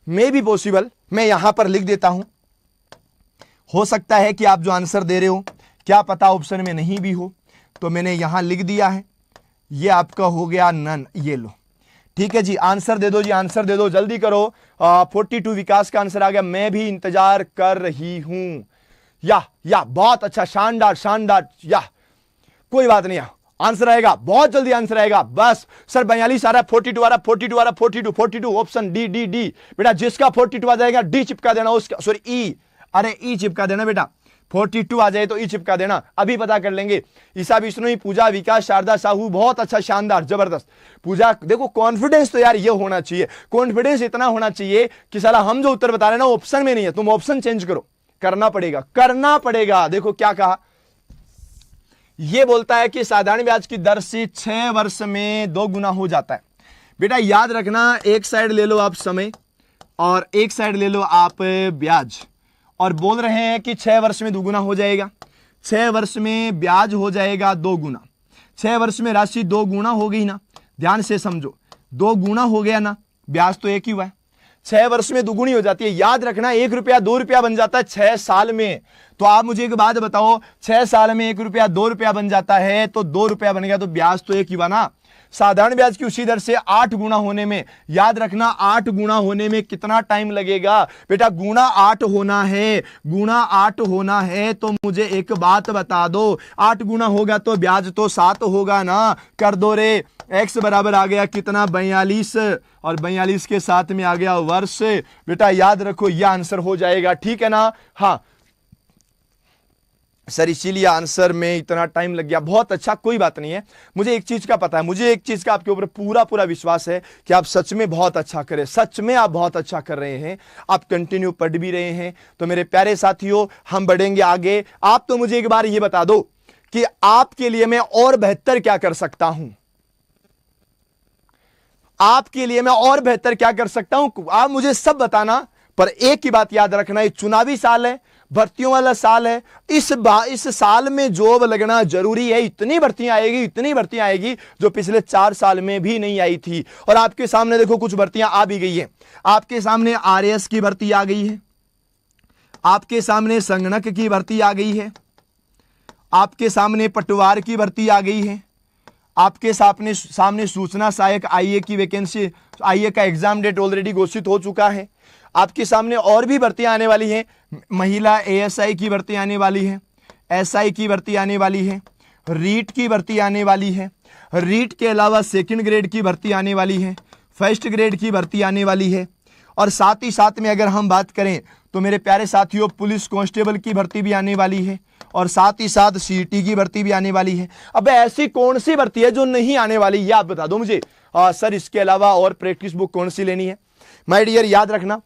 मे भी पॉसिबल, मैं यहां पर लिख देता हूं। हो सकता है कि आप जो आंसर दे रहे हो क्या पता ऑप्शन में नहीं भी हो, तो मैंने यहां लिख दिया है। ये आपका हो गया नन। ये लो, ठीक है जी, आंसर दे दो जी, आंसर दे दो, जल्दी करो। 42 विकास का आंसर आ गया। मैं भी इंतजार कर रही हूं। या बहुत अच्छा, शानदार शानदार। या कोई बात नहीं, आंसर आएगा, बहुत जल्दी आंसर आएगा। बस सर 42 आ रहा है, 42 आ रहा है, 42 आ रहा है, 42 ऑप्शन डी डी डी। बेटा जिसका 42 आ जाएगा डी चिपका देना, उसका सॉरी ई, अरे ई चिपका देना बेटा। 42 आ जाए तो ई चिपका देना। अभी पता कर लेंगे। ईसा विष्णु, पूजा, विकास, शारदा साहू, बहुत अच्छा, शानदार, जबरदस्त। पूजा देखो, कॉन्फिडेंस तो यार ये होना चाहिए, कॉन्फिडेंस इतना होना चाहिए कि साला हम जो उत्तर बता रहे हैं ना ऑप्शन में नहीं है, तुम ऑप्शन चेंज करो। करना पड़ेगा, करना पड़ेगा। देखो क्या कहा, यह बोलता है कि साधारण ब्याज की दर से 6 वर्ष में 2 गुना हो जाता है। बेटा याद रखना, एक साइड ले लो आप समय और एक साइड ले लो आप ब्याज, और बोल रहे हैं कि 6 वर्ष में 2 गुना हो जाएगा। 6 वर्ष में ब्याज हो जाएगा 2 गुना, 6 वर्ष में राशि 2 गुना हो गई ना। ध्यान से समझो, 2 गुना हो गया ना, ब्याज तो एक ही हुआ है, 6 वर्ष में दुगुनी हो जाती है। याद रखना, 1 रुपया 2 रुपया बन जाता है 6 साल में। तो आप मुझे एक बात बताओ, 6 साल में 1 रुपया 2 रुपया बन जाता है, तो 2 रुपया बन गया, तो ब्याज तो एक ही हुआ ना। साधारण ब्याज की उसी दर से 8 गुना होने में, याद रखना 8 गुना होने में कितना टाइम लगेगा बेटा, गुना 8 होना है, गुना 8 होना है। तो मुझे एक बात बता दो, 8 गुना होगा तो ब्याज तो 7 होगा ना। कर दो रे, x बराबर आ गया कितना, 42, और 42 के साथ में आ गया वर्ष। बेटा याद रखो यह आंसर हो जाएगा, ठीक है ना। हाँ सर इसीलिए आंसर में इतना टाइम लग गया, बहुत अच्छा, कोई बात नहीं है। मुझे एक चीज का पता है, मुझे एक चीज का आपके ऊपर पूरा पूरा विश्वास है कि आप सच में बहुत अच्छा करें, सच में आप बहुत अच्छा कर रहे हैं, आप कंटिन्यू पढ़ भी रहे हैं। तो मेरे प्यारे साथियों, हम बढ़ेंगे आगे। आप तो मुझे एक बार ये बता दो कि आपके लिए मैं और बेहतर क्या कर सकता हूं, आपके लिए मैं और बेहतर क्या कर सकता हूं, आप मुझे सब बताना। पर एक ही बात याद रखना, ये चुनावी साल है, भर्तियों वाला साल है। इस साल में जॉब लगना जरूरी है। इतनी भर्तियां आएगी, इतनी भर्तियां आएगी जो पिछले 4 साल में भी नहीं आई थी। और आपके सामने देखो कुछ भर्तियां आ भी गई है। आपके सामने आरएएस की भर्ती आ गई है, आपके सामने संगणक की भर्ती आ गई है, आपके सामने पटवार की भर्ती आ गई है, आपके सामने सूचना सहायक आईए की वैकेंसी, आईए का एग्जाम डेट ऑलरेडी घोषित हो चुका है। आपके सामने और भी भर्तियां आने वाली हैं, महिला एएसआई की भर्ती आने वाली है, एसआई की भर्ती आने वाली है, रीट की भर्ती आने वाली है, रीट के अलावा सेकंड ग्रेड की भर्ती आने वाली है, फर्स्ट ग्रेड की भर्ती आने वाली है। और साथ ही साथ में अगर हम बात करें तो मेरे प्यारे साथियों, पुलिस कांस्टेबल की भर्ती भी आने वाली है, और साथ ही साथ सीईटी की भर्ती भी आने वाली है। अब ऐसी कौन सी भर्ती है जो नहीं आने वाली, ये आप बता दो मुझे। सर इसके अलावा और प्रैक्टिस बुक कौन सी लेनी है। माय डियर याद रखना,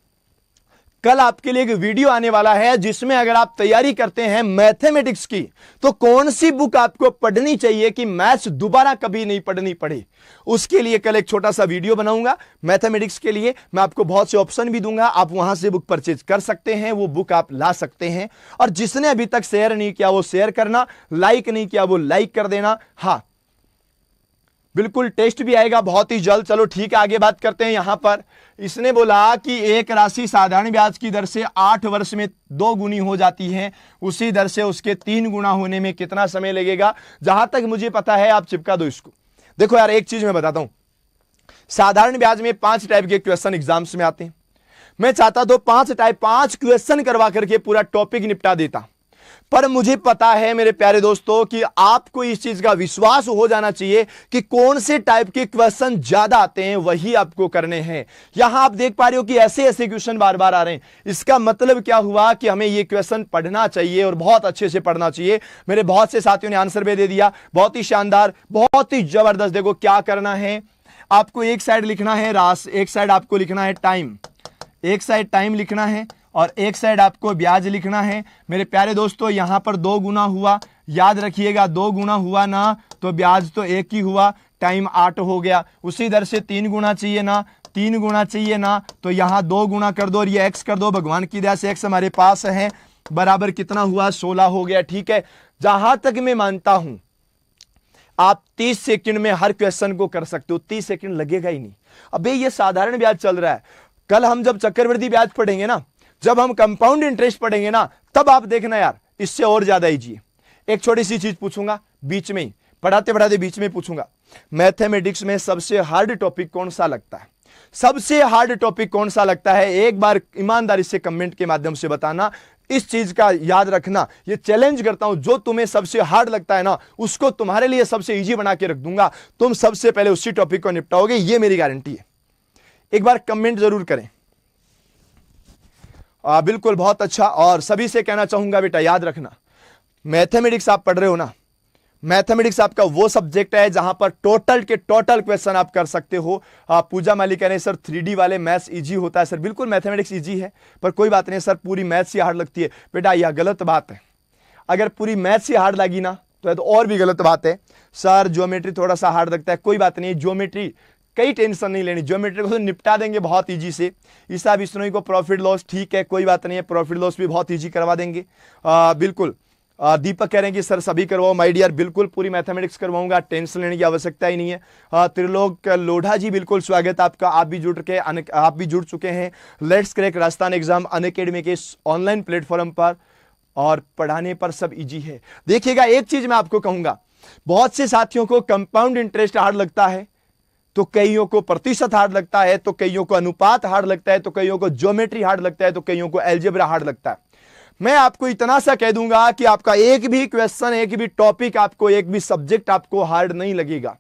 कल आपके लिए एक वीडियो आने वाला है जिसमें अगर आप तैयारी करते हैं मैथमेटिक्स की, तो कौन सी बुक आपको पढ़नी चाहिए कि मैथ्स दोबारा कभी नहीं पढ़नी पड़े। उसके लिए कल एक छोटा सा वीडियो बनाऊंगा मैथमेटिक्स के लिए। मैं आपको बहुत से ऑप्शन भी दूंगा, आप वहां से बुक परचेज कर सकते हैं, वो बुक आप ला सकते हैं। और जिसने अभी तक शेयर नहीं किया वो शेयर करना, लाइक नहीं किया वो लाइक कर देना। हाँ बिल्कुल, टेस्ट भी आएगा बहुत ही जल्द। चलो ठीक है, आगे बात करते हैं। यहां पर इसने बोला कि एक राशि साधारण ब्याज की दर से 8 वर्ष में 2 गुनी हो जाती है, उसी दर से उसके 3 गुना होने में कितना समय लगेगा। जहां तक मुझे पता है, आप चिपका दो इसको। देखो यार, एक चीज मैं बताता हूं, साधारण ब्याज में 5 टाइप के क्वेश्चन एग्जाम्स में आते हैं। मैं चाहता तो 5 क्वेश्चन करवा करके पूरा टॉपिक निपटा देता, पर मुझे पता है मेरे प्यारे दोस्तों कि आपको इस चीज का विश्वास हो जाना चाहिए कि कौन से टाइप के क्वेश्चन ज्यादा आते हैं, वही आपको करने हैं। यहां आप देख पा रहे हो कि ऐसे ऐसे क्वेश्चन बार बार आ रहे हैं। इसका मतलब क्या हुआ कि हमें ये क्वेश्चन पढ़ना चाहिए और बहुत अच्छे से पढ़ना चाहिए। मेरे बहुत से साथियों ने आंसर भी दे दिया, बहुत ही शानदार, बहुत ही जबरदस्त। देखो क्या करना है, आपको एक साइड लिखना है रास, एक साइड आपको लिखना है टाइम, एक साइड टाइम लिखना है और एक साइड आपको ब्याज लिखना है। मेरे प्यारे दोस्तों, यहां पर 2 गुना हुआ, याद रखिएगा 2 गुना हुआ ना तो ब्याज तो एक ही हुआ, टाइम 8 हो गया। उसी दर से 3 गुना चाहिए ना, 3 गुना चाहिए ना, तो यहां 2 गुना कर दो और ये x कर दो। भगवान की दया से x हमारे पास है, बराबर कितना हुआ, 16 हो गया। ठीक है, जहां तक मैं मानता हूं आप 30 सेकंड में हर क्वेश्चन को कर सकते हो, 30 सेकंड लगेगा ही नहीं। अबे ये साधारण ब्याज चल रहा है, कल हम जब चक्रवृद्धि ब्याज पढ़ेंगे ना, जब हम कंपाउंड इंटरेस्ट पढ़ेंगे ना, तब आप देखना यार इससे और ज्यादा इजी है। एक छोटी सी चीज पूछूंगा बीच में ही, पढ़ाते पढ़ाते बीच में पूछूंगा, मैथमेटिक्स में सबसे हार्ड टॉपिक कौन सा लगता है, सबसे हार्ड टॉपिक कौन सा लगता है, एक बार ईमानदारी से कमेंट के माध्यम से बताना। इस चीज का याद रखना, ये चैलेंज करता हूं, जो तुम्हें सबसे हार्ड लगता है ना, उसको तुम्हारे लिए सबसे इजी बना के रख दूंगा। तुम सबसे पहले उसी टॉपिक को निपटाओगे, ये मेरी गारंटी है। एक बार कमेंट जरूर करें। बिल्कुल, बहुत अच्छा। और सभी से कहना चाहूंगा बेटा याद रखना, मैथमेटिक्स आप पढ़ रहे हो ना, मैथमेटिक्स आपका वो सब्जेक्ट है जहां पर टोटल के टोटल क्वेश्चन आप कर सकते हो। पूजा मालिक कह रहे हैं सर 3D वाले मैथ्स इजी होता है। सर बिल्कुल मैथमेटिक्स इजी है, पर कोई बात नहीं सर, पूरी मैथ्स ही हार्ड लगती है। बेटा यह गलत बात है, अगर पूरी मैथ्स ही हार्ड लगी ना तो और भी गलत बात है। सर ज्योमेट्री थोड़ा सा हार्ड लगता है, कोई बात नहीं, ज्योमेट्री कई टेंशन नहीं लेनी, ज्योमेट्री को तो निपटा देंगे बहुत इजी से। हिसाब बिश्नोई को प्रॉफिट लॉस ठीक है, कोई बात नहीं है, प्रॉफिट लॉस भी बहुत इजी करवा देंगे। बिल्कुल दीपक कह रहे हैं कि सर सभी करवाओ। माय डियर बिल्कुल पूरी मैथमेटिक्स करवाऊंगा, टेंशन लेने की आवश्यकता ही नहीं है। त्रिलोक लोढ़ा जी बिल्कुल स्वागत आपका, आप भी जुड़ चुके हैं let's crack Rajasthan exam Unacademy के ऑनलाइन प्लेटफॉर्म पर, और पढ़ाने पर सब इजी है। देखिएगा एक चीज मैं आपको कहूंगा, बहुत से साथियों को कंपाउंड इंटरेस्ट हार्ड लगता है, तो कईयों को प्रतिशत हार्ड लगता है, तो कईयों को अनुपात हार्ड लगता है, तो कईयों को ज्योमेट्री हार्ड लगता है, तो कईयों को अलजेब्रा हार्ड लगता है। मैं आपको इतना सा कह दूंगा कि आपका एक भी क्वेश्चन, एक भी टॉपिक आपको, एक भी सब्जेक्ट आपको हार्ड नहीं लगेगा।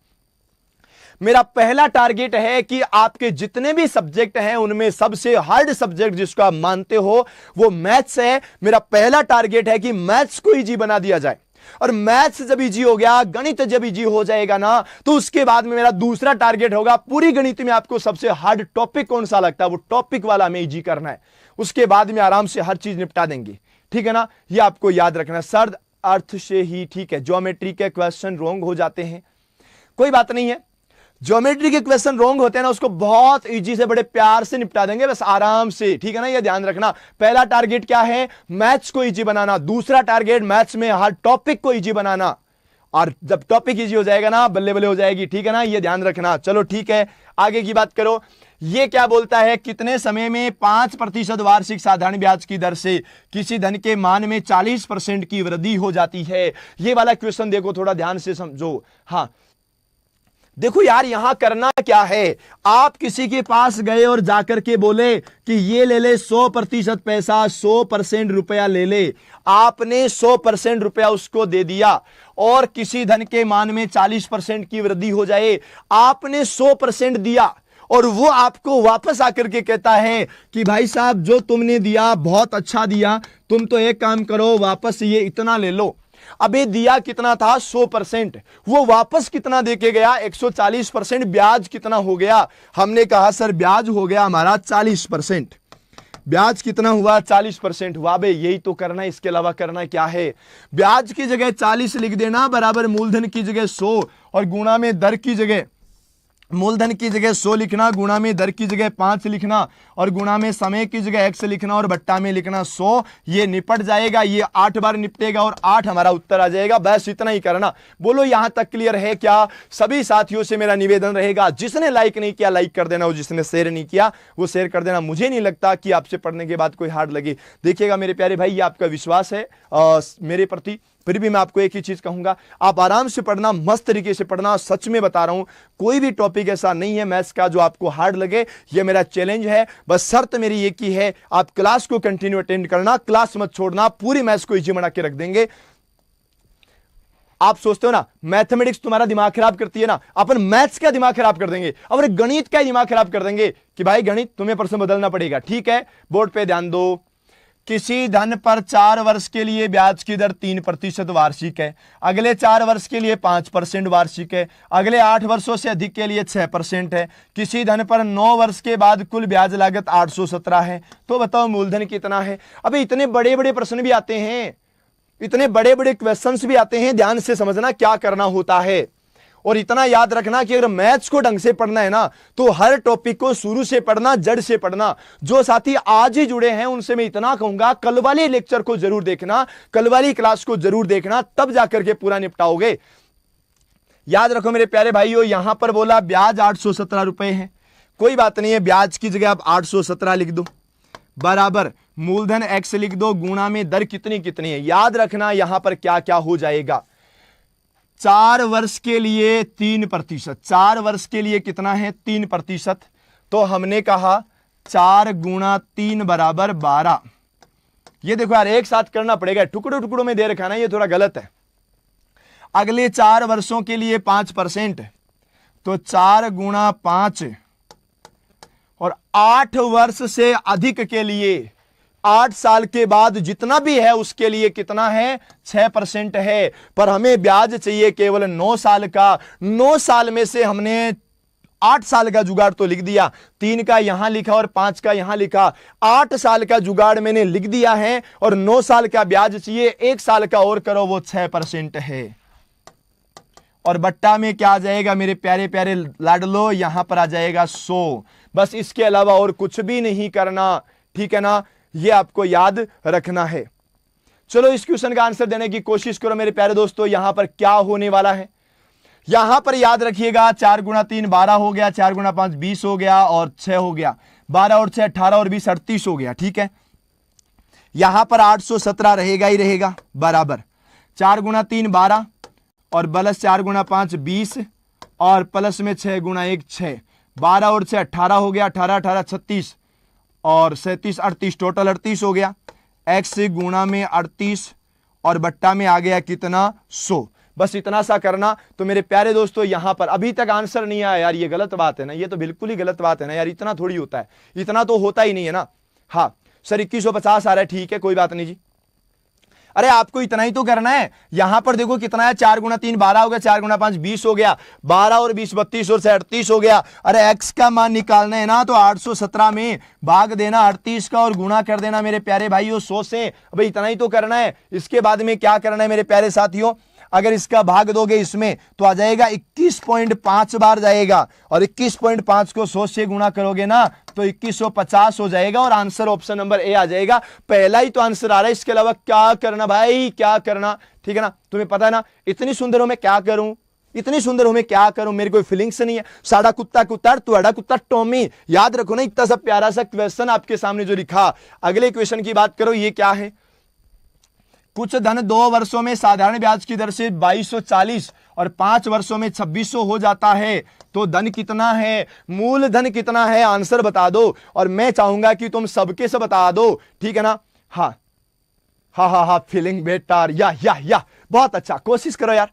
मेरा पहला टारगेट है कि आपके जितने भी सब्जेक्ट हैं उनमें सबसे हार्ड सब्जेक्ट जिसको आप मानते हो वो मैथ्स है। मेरा पहला टारगेट है कि मैथ्स को इजी बना दिया जाए, और मैथ्स जब इजी हो गया, गणित जब इजी हो जाएगा ना, तो उसके बाद में मेरा दूसरा टारगेट होगा पूरी गणित में आपको सबसे हार्ड टॉपिक कौन सा लगता है वो टॉपिक वाला हमें इजी करना है। उसके बाद में आराम से हर चीज निपटा देंगे, ठीक है ना, ये आपको याद रखना। सर अर्थ से ही ठीक है, ज्योमेट्री के क्वेश्चन रॉन्ग हो जाते हैं, कोई बात नहीं है, ज्योमेट्री के क्वेश्चन रॉन्ग होते हैं ना, उसको बहुत इजी से बड़े प्यार से निपटा देंगे, बस आराम से, ठीक है ना, ये ध्यान रखना। पहला टारगेट क्या है, मैथ्स को इजी बनाना। दूसरा टारगेट मैथ्स में हर टॉपिक को इजी बनाना, और जब टॉपिक इजी हो जाएगा ना, बल्ले बल्ले हो जाएगी, ठीक है ना, ये ध्यान रखना। चलो ठीक है, आगे की बात करो। ये क्या बोलता है, कितने समय में 5% वार्षिक साधारण ब्याज की दर से किसी धन के मान में 40% की वृद्धि हो जाती है। ये वाला क्वेश्चन देखो, थोड़ा ध्यान से समझो। हाँ देखो यार, यहां करना क्या है, आप किसी के पास गए और जाकर के बोले कि ये ले ले 100% पैसा, 100% रुपया ले ले। आपने 100% रुपया उसको दे दिया, और किसी धन के मान में 40% की वृद्धि हो जाए। आपने 100% दिया, और वो आपको वापस आकर के कहता है कि भाई साहब जो तुमने दिया बहुत अच्छा दिया, तुम तो एक काम करो, वापस ये इतना ले लो। अबे दिया कितना था, 100%, वो वापस कितना देके गया, 140%। ब्याज कितना हो गया, हमने कहा सर ब्याज हो गया हमारा 40%। ब्याज कितना हुआ, 40% हुआ। बे यही तो करना है, इसके अलावा करना क्या है। ब्याज की जगह 40 लिख देना, बराबर मूलधन की जगह 100, और गुणा में दर की जगह, मूलधन की जगह 100 लिखना, गुणा में दर की जगह 5 लिखना, और गुणा में समय की जगह x लिखना, और बट्टा में लिखना 100। ये निपट जाएगा, ये 8 बार निपटेगा, और 8 हमारा उत्तर आ जाएगा। बस इतना ही करना। बोलो यहां तक क्लियर है क्या। सभी साथियों से मेरा निवेदन रहेगा, जिसने लाइक नहीं किया लाइक कर देना, और जिसने शेयर नहीं किया वो शेयर कर देना। मुझे नहीं लगता कि आपसे पढ़ने के बाद कोई हार्ड लगे। देखिएगा मेरे प्यारे भाई, ये आपका विश्वास है मेरे प्रति, फिर भी मैं आपको एक ही चीज कहूंगा, आप आराम से पढ़ना, मस्त तरीके से पढ़ना। सच में बता रहा हूं, कोई भी टॉपिक ऐसा नहीं है मैथ्स का जो आपको हार्ड लगे। ये मेरा चैलेंज है, बस शर्त मेरी एक ही है, आप क्लास को कंटिन्यू अटेंड करना, क्लास मत छोड़ना, पूरी मैथ्स को इजी बना के रख देंगे। आप सोचते हो ना मैथमेटिक्स तुम्हारा दिमाग खराब करती है ना, अपन मैथ्स का दिमाग खराब कर देंगे, और गणित का दिमाग खराब कर देंगे कि भाई गणित तुम्हें प्रश्न बदलना पड़ेगा। ठीक है, बोर्ड पे ध्यान दो। किसी धन पर 4 वर्ष के लिए ब्याज की दर 3% वार्षिक है, अगले 4 वर्ष के लिए 5% वार्षिक है, अगले 8 वर्षों से अधिक के लिए 6% है। किसी धन पर 9 वर्ष के बाद कुल ब्याज लागत 817 है। तो बताओ मूलधन कितना है। अबे इतने बड़े बड़े प्रश्न भी आते हैं, इतने बड़े बड़े क्वेश्चंस भी आते हैं, ध्यान से समझना क्या करना होता है। और इतना याद रखना कि अगर मैथ्स को ढंग से पढ़ना है ना, तो हर टॉपिक को शुरू से पढ़ना, जड़ से पढ़ना। जो साथी आज ही जुड़े हैं उनसे मैं इतना कहूंगा, कल वाले लेक्चर को जरूर देखना, कल वाली क्लास को जरूर देखना, तब जाकर के पूरा निपटाओगे। याद रखो मेरे प्यारे भाइयों, यहां पर बोला ब्याज 817 रुपए है, कोई बात नहीं है, ब्याज की जगह आप 817 लिख दो, बराबर मूलधन x लिख दो, गुणा में दर कितनी कितनी है। याद रखना यहां पर क्या क्या हो जाएगा। 4 वर्ष के लिए 3%, 4 वर्ष के लिए कितना है 3%, तो हमने कहा 4 गुणा 3 बराबर 12। ये देखो यार एक साथ करना पड़ेगा, टुकड़ों टुकड़ों में दे रखा ना, ये थोड़ा गलत है। अगले 4 वर्षों के लिए 5%, तो 4 गुणा 5, और 8 वर्ष से अधिक के लिए 8 साल के बाद जितना भी है उसके लिए कितना है, 6% है। पर हमें ब्याज चाहिए केवल 9 साल का। 9 साल में से हमने 8 साल का जुगाड़ तो लिख दिया, 3 का यहां लिखा और 5 का यहां लिखा। 8 साल का जुगाड़ मैंने लिख दिया है और 9 साल का ब्याज चाहिए, 1 साल का और करो, वो 6% है। और बट्टा में क्या आ जाएगा मेरे प्यारे प्यारे लाडलो, यहां पर आ जाएगा 100। बस इसके अलावा और कुछ भी नहीं करना, ठीक है ना, ये आपको याद रखना है। चलो इस क्वेश्चन का आंसर देने की कोशिश करो मेरे प्यारे दोस्तों। यहां पर क्या होने वाला है, यहां पर याद रखिएगा 4 गुणा 3 12 हो गया, 4 गुणा 5 20 हो गया और 6 हो गया, 12 और 6 18 और 20 38 हो गया, ठीक है। यहां पर 817 रहेगा ही रहेगा, बराबर 4 गुणा 3 12 और प्लस 4 गुणा 5 20 और प्लस में 6 गुणा 1 6, 12 और 6 18 हो गया, 18 18 36 और 37 38, टोटल 38 हो गया। x गुणा में 38 और बट्टा में आ गया कितना, 100। बस इतना सा करना। तो मेरे प्यारे दोस्तों यहां पर अभी तक आंसर नहीं आया यार, ये गलत बात है ना, ये तो बिल्कुल ही गलत बात है ना यार, इतना थोड़ी होता है, इतना तो होता ही नहीं है ना। हाँ सर 2150 आ रहा है, ठीक है कोई बात नहीं जी। अरे आपको इतना ही तो करना है। यहां पर देखो कितना है, 4 गुणा 3 12 हो गया, 4 गुणा 5 20 हो गया, 12 और 20 32 और 38 हो गया। अरे x का मान निकालना है ना, तो 817 में भाग देना 38 का और गुणा कर देना मेरे प्यारे भाइयों 100 से। अब इतना ही तो करना है। इसके बाद में क्या करना है मेरे प्यारे साथियों, अगर इसका भाग दोगे इसमें तो आ जाएगा 21.5 बार जाएगा और 21.5 को 100 से गुणा करोगे ना तो 2150 हो जाएगा और आंसर ऑप्शन नंबर ए आ जाएगा। पहला ही तो आंसर आ रहा है, इसके अलावा क्या करना भाई, क्या करना, ठीक है ना। तुम्हें पता है ना इतनी सुंदर हो मैं क्या करूं, इतनी सुंदर हो मैं क्या करूं, मेरी कोई फीलिंग्स नहीं है। साड़ा कुत्ता कुत्ता, तुअड़ा कुत्ता टॉमी, याद रखो ना, इतना सा प्यारा सा क्वेश्चन आपके सामने जो लिखा। अगले क्वेश्चन की बात करो, ये क्या है, कुछ धन 2 वर्षों में साधारण ब्याज की दर से 2240 और 5 वर्षों में 2600 हो जाता है, तो धन कितना है, मूल धन कितना है, आंसर बता दो। और मैं चाहूंगा कि तुम सबके से बता दो, ठीक है ना। हाँ हाँ हाँ हाँ, फीलिंग बेटर, या बहुत अच्छा, कोशिश करो यार।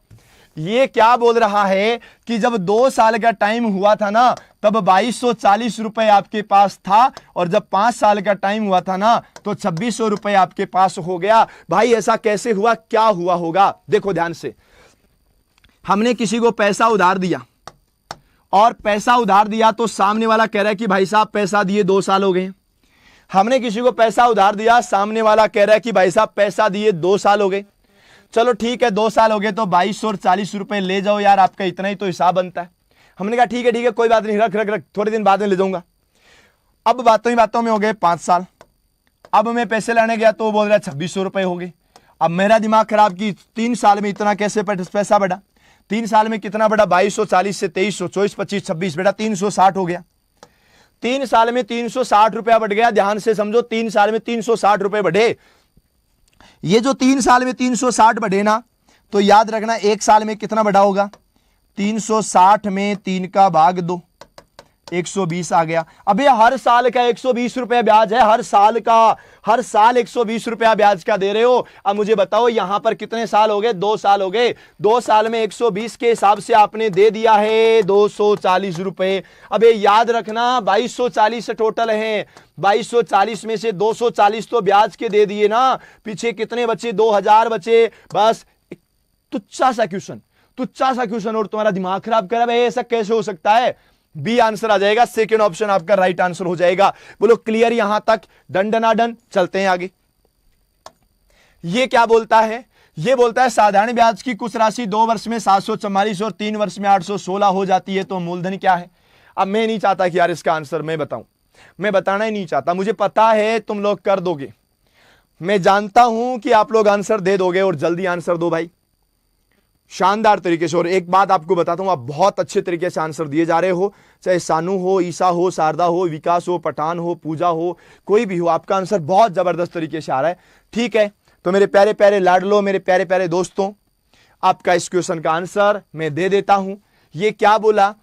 ये क्या बोल रहा है कि जब 2 साल का टाइम हुआ था ना तब 2240 रुपए आपके पास था और जब 5 साल का टाइम हुआ था ना तो 2600 रुपए आपके पास हो गया। भाई ऐसा कैसे हुआ, क्या हुआ होगा, देखो ध्यान से। हमने किसी को पैसा उधार दिया और पैसा उधार दिया तो सामने वाला कह रहा है कि भाई साहब पैसा दिए 2 साल हो गए। हमने किसी को पैसा उधार दिया, सामने वाला कह रहा है कि भाई साहब पैसा दिए 2 साल हो गए। चलो ठीक है 2 साल हो गए तो 2240 रुपए ले जाओ यार, आपका इतना ही तो हिसाब बनता है। हमने कहा ठीक है कोई बात नहीं, रख रख रख, थोड़े दिन बाद में ले जाऊंगा। अब बातों ही बातों में हो गए 5 साल। अब मैं पैसे लेने गया तो वो बोल रहा है 2600 रुपए हो गए। अब मेरा दिमाग खराब कि 3 साल में इतना कैसे पैसा बढ़ा, 3 साल में कितना बढ़ा, 2240 से 2300, 24 25 26, बेटा 360 हो गया। 3 साल में 360 रुपया बढ़ गया। ध्यान से समझो, 3 साल में 360 रुपए बढ़े। ये जो 3 साल में 360 बढ़े ना, तो याद रखना 1 साल में कितना बढ़ा होगा, 360 में 3 का भाग 2, 120 आ गया। अबे हर साल का 120 रुपया ब्याज है, हर साल का, हर साल 120 रुपया ब्याज का दे रहे हो। अब मुझे बताओ यहां पर कितने साल हो गए, 2 साल हो गए। 2 साल में 120 के हिसाब से आपने दे दिया है 240 रुपए। अबे याद रखना 2240 टोटल है, 2240 में से 240 तो ब्याज के दे दिए ना, पीछे कितने बचे, 2000 बचे। बस तुच्छा सा क्वेश्चन और तुम्हारा दिमाग खराब करा। भाई ऐसा कैसे हो सकता है, बी आंसर आ जाएगा, सेकंड ऑप्शन आपका राइट आंसर हो जाएगा। बोलो क्लियर यहां तक, डन डना डन। चलते हैं आगे। ये क्या बोलता है, ये बोलता है साधारण ब्याज की कुछ राशि 2 वर्ष में 744 और 3 वर्ष में 816 हो जाती है, तो मूलधन क्या है। अब मैं नहीं चाहता कि यार इसका आंसर मैं बताऊं, मैं बताना ही नहीं चाहता, मुझे पता है तुम लोग कर दोगे, मैं जानता हूं कि आप लोग आंसर दे दोगे और जल्दी आंसर दो भाई, शानदार तरीके से। और एक बात आपको बताता हूं, आप बहुत अच्छे तरीके से आंसर दिए जा रहे हो, चाहे सानू हो, ईसा हो, शारदा हो, विकास हो, पठान हो, पूजा हो, कोई भी हो, आपका आंसर बहुत जबरदस्त तरीके से आ रहा है। ठीक है, तो मेरे प्यारे प्यारे लाडलो, मेरे प्यारे प्यारे दोस्तों, आपका इस क्वेश्चन का आंसर मैं दे देता हूं। ये क्या बोला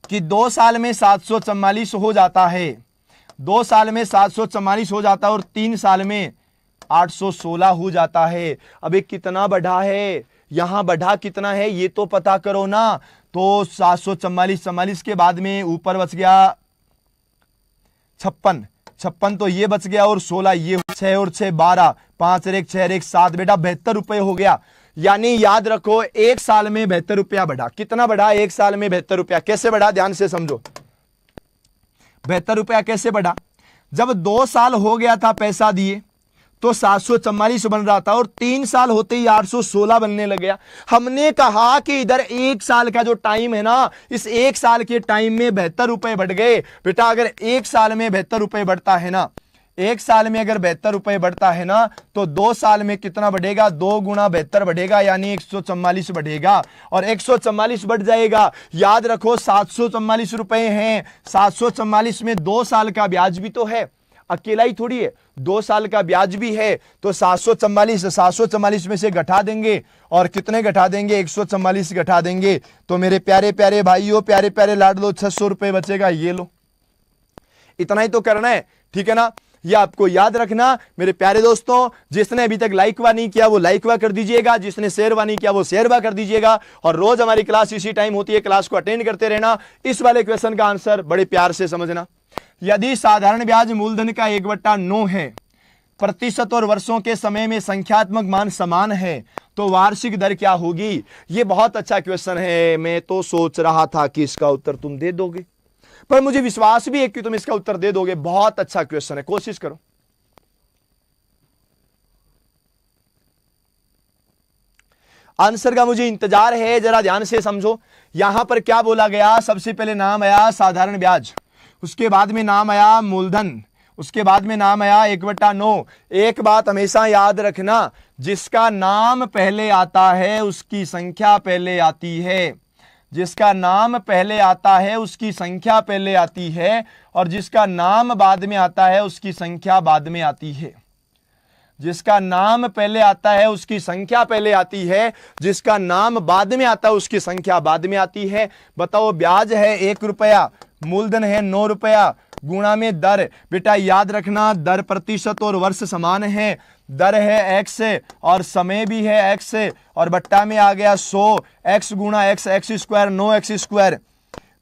कि 2 साल में 744 हो जाता है, 2 साल में 744 हो जाता है और 3 साल में 816 हो जाता है। अब एक कितना बढ़ा है, यहां बढ़ा कितना है ये तो पता करो ना। तो 744 के बाद में ऊपर बच गया 56, 56 तो ये बच गया और 16 ये, 6 और 6 12, 5 और 1 6 और 1 7, बेटा 72 रुपए हो गया। यानी याद रखो एक साल में 72 रुपया बढ़ा। कितना बढ़ा? एक साल में 72 रुपया। कैसे बढ़ा? ध्यान से समझो। 72 रुपया कैसे बढ़ा? जब 2 साल हो गया था पैसा दिए तो 744 बन रहा था और 3 साल होते ही 816 बनने लग गया। हमने कहा कि इधर एक साल का जो टाइम है ना, इस एक साल के टाइम में 72 रुपए बढ़ गए। बेटा अगर एक साल में 72 रुपए बढ़ता है ना, एक साल में अगर 72 रुपए बढ़ता है ना, तो 2 साल में कितना बढ़ेगा? 2 गुना 72 बढ़ेगा, यानी 144 बढ़ेगा और 144 बढ़ जाएगा। याद रखो 744 रुपए हैं। 744 में 2 साल का ब्याज भी तो है, अकेला ही थोड़ी है, 2 साल का ब्याज भी है। तो 744 में से घटा देंगे और कितने घटा देंगे? 144 घटा देंगे। तो मेरे प्यारे प्यारे भाइयों, प्यारे प्यारे लाडलो, 600 रुपए बचेगा। ये लो, इतना ही तो करना है, ठीक है ना? ये आपको याद रखना। मेरे प्यारे दोस्तों, जिसने अभी तक लाइकवा नहीं किया वो लाइकवा कर दीजिएगा, जिसने शेयरवा नहीं किया वो शेयरवा कर दीजिएगा। और रोज हमारी क्लास इसी टाइम होती है, क्लास को अटेंड करते रहना। इस वाले क्वेश्चन का आंसर बड़े प्यार से समझना। यदि साधारण ब्याज मूलधन का 1/9 है, प्रतिशत और वर्षों के समय में संख्यात्मक मान समान है, तो वार्षिक दर क्या होगी? ये बहुत अच्छा क्वेश्चन है। मैं तो सोच रहा था कि इसका उत्तर तुम दे दोगे, पर मुझे विश्वास भी है कि तुम इसका उत्तर दे दोगे। बहुत अच्छा क्वेश्चन है, कोशिश करो। आंसर का मुझे इंतजार है, जरा ध्यान से समझो। यहां पर क्या बोला गया? सबसे पहले नाम आया साधारण ब्याज, उसके बाद में नाम आया मूलधन, उसके बाद में नाम आया 1/9। एक बात हमेशा याद रखना, जिसका नाम पहले आता है उसकी संख्या पहले आती है। जिसका नाम पहले आता है उसकी संख्या पहले आती है, और जिसका नाम बाद में आता है उसकी संख्या बाद में आती है। जिसका नाम पहले आता है उसकी संख्या पहले आती है, जिसका नाम बाद में आता है उसकी संख्या बाद में आती है। बताओ, ब्याज है 1 रुपया, मूलधन है 9 रुपया, गुणा में दर। बेटा याद रखना, दर प्रतिशत और वर्ष समान है। दर है x और समय भी है x, और बट्टा में आ गया 100। x गुणा x, x square 9x square,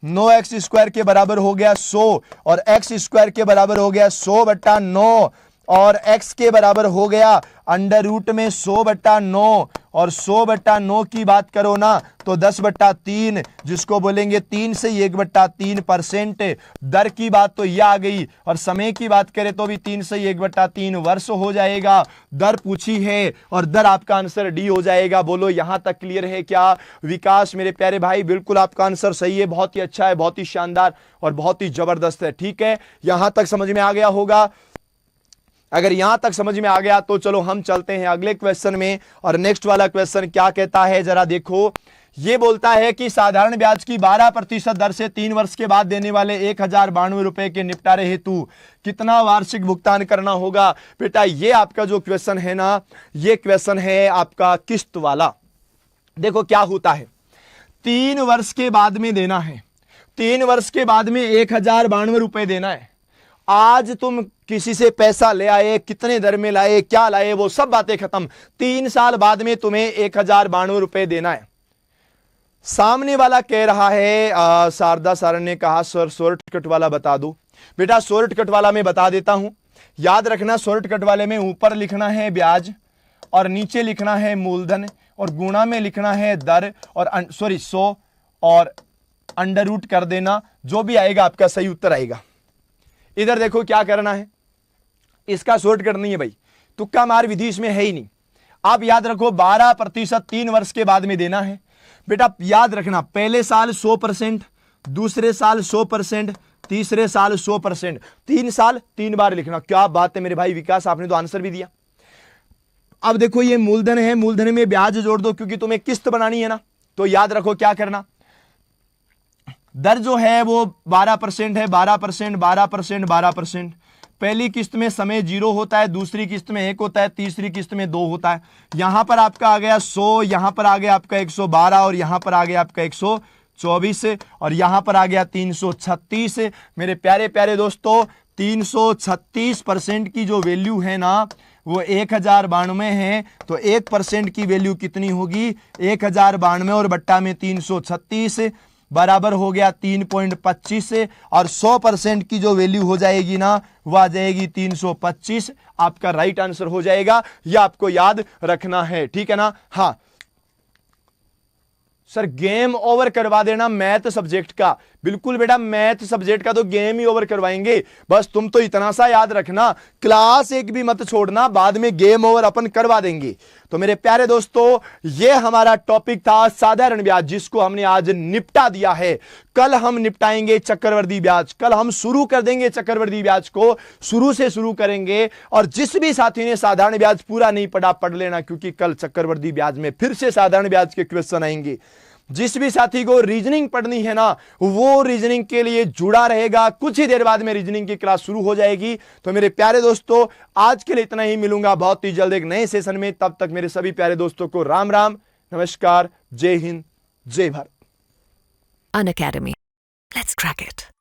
9x square के बराबर हो गया 100, और x स्क्वायर के बराबर हो गया 100/9, और x के बराबर हो गया अंडर रूट में 100/9, और 100/9 की बात करो ना तो 10/3, जिसको बोलेंगे 3 से 1/3%। दर की बात तो यह आ गई, और समय की बात करें तो भी 3 से 1/3 वर्ष हो जाएगा। दर पूछी है और दर आपका आंसर डी हो जाएगा। बोलो, यहां तक क्लियर है क्या? विकास मेरे प्यारे भाई, बिल्कुल आपका आंसर सही है, बहुत ही अच्छा है, बहुत ही शानदार और बहुत ही जबरदस्त है। ठीक है, यहां तक समझ में आ गया होगा। अगर यहां तक समझ में आ गया तो चलो हम चलते हैं अगले क्वेश्चन में। और नेक्स्ट वाला क्वेश्चन क्या कहता है, जरा देखो। यह बोलता है कि साधारण ब्याज की 12% दर से 3 वर्ष के बाद देने वाले 1092 रुपए के निपटारे हेतु कितना वार्षिक भुगतान करना होगा? बेटा ये आपका जो क्वेश्चन है ना, ये क्वेश्चन है आपका किस्त वाला। देखो क्या होता है, 3 वर्ष के बाद में देना है, 3 वर्ष के बाद में 1092 रुपए देना है। आज तुम किसी से पैसा ले आए, कितने दर में लाए, क्या लाए, वो सब बातें खत्म। 3 साल बाद में तुम्हें 1092 रुपए देना है। सामने वाला कह रहा है, शारदा सर ने कहा सर शॉर्टकट वाला बता दो। बेटा शॉर्टकट वाला मैं बता देता हूं। याद रखना, शॉर्टकट वाले में ऊपर लिखना है ब्याज और नीचे लिखना है मूलधन, और गुणा में लिखना है दर और 100 और अंडर रूट कर देना। जो भी आएगा आपका सही उत्तर आएगा। इधर देखो क्या करना है, इसका शॉर्टकट नहीं है भाई, तुक्का मार विधि इसमें है ही नहीं। आप याद रखो 12% 3 वर्ष के बाद में देना है। बेटा याद रखना, पहले साल 100%, दूसरे साल 100%, तीसरे साल 100%, 3 साल 3 बार लिखना। क्या बात है मेरे भाई विकास, आपने तो आंसर भी दिया। अब देखो ये मूलधन है, मूलधन में ब्याज जोड़ दो क्योंकि तुम्हें किस्त बनानी है ना। तो याद रखो क्या करना, दर जो है वो 12% है, 12%, 12%, 12%। पहली किस्त में समय 0 होता है, दूसरी किस्त में 1 होता है, तीसरी किस्त में 2 होता है। यहां पर आपका आ गया 100, यहां पर आ गया आपका 112, और यहां पर आ गया आपका 124, और यहां पर आ गया 336। मेरे प्यारे प्यारे दोस्तों, 336% की जो वैल्यू है ना वो 1092 है। तो 1% की वैल्यू कितनी होगी? 1092 और बट्टा में 336। बराबर हो गया 3.25 से, और 100% की जो वैल्यू हो जाएगी ना वो आ जाएगी 325। आपका राइट आंसर हो जाएगा, यह आपको याद रखना है, ठीक है ना। हाँ सर गेम ओवर करवा देना मैथ सब्जेक्ट का, बिल्कुल बेटा मैथ सब्जेक्ट का तो गेम ही ओवर करवाएंगे। बस तुम तो इतना सा याद रखना, क्लास एक भी मत छोड़ना, बाद में गेम ओवर अपन करवा देंगे। तो मेरे प्यारे दोस्तों ये हमारा टॉपिक था साधारण ब्याज, जिसको हमने आज निपटा दिया है। कल हम निपटाएंगे चक्रवृद्धि ब्याज, कल हम शुरू कर देंगे चक्रवृद्धि ब्याज को, शुरू से शुरू करेंगे। और जिस भी साथी ने साधारण ब्याज पूरा नहीं पढ़ा पढ़ लेना, क्योंकि कल चक्रवृद्धि ब्याज में फिर से साधारण ब्याज के क्वेश्चन आएंगे। जिस भी साथी को रीजनिंग पढ़नी है ना वो रीजनिंग के लिए जुड़ा रहेगा, कुछ ही देर बाद में रीजनिंग की क्लास शुरू हो जाएगी। तो मेरे प्यारे दोस्तों आज के लिए इतना ही, मिलूंगा बहुत ही जल्द एक नए सेशन में। तब तक मेरे सभी प्यारे दोस्तों को राम राम, नमस्कार, जय हिंद, जय Bharat. Unacademy. Let's crack it.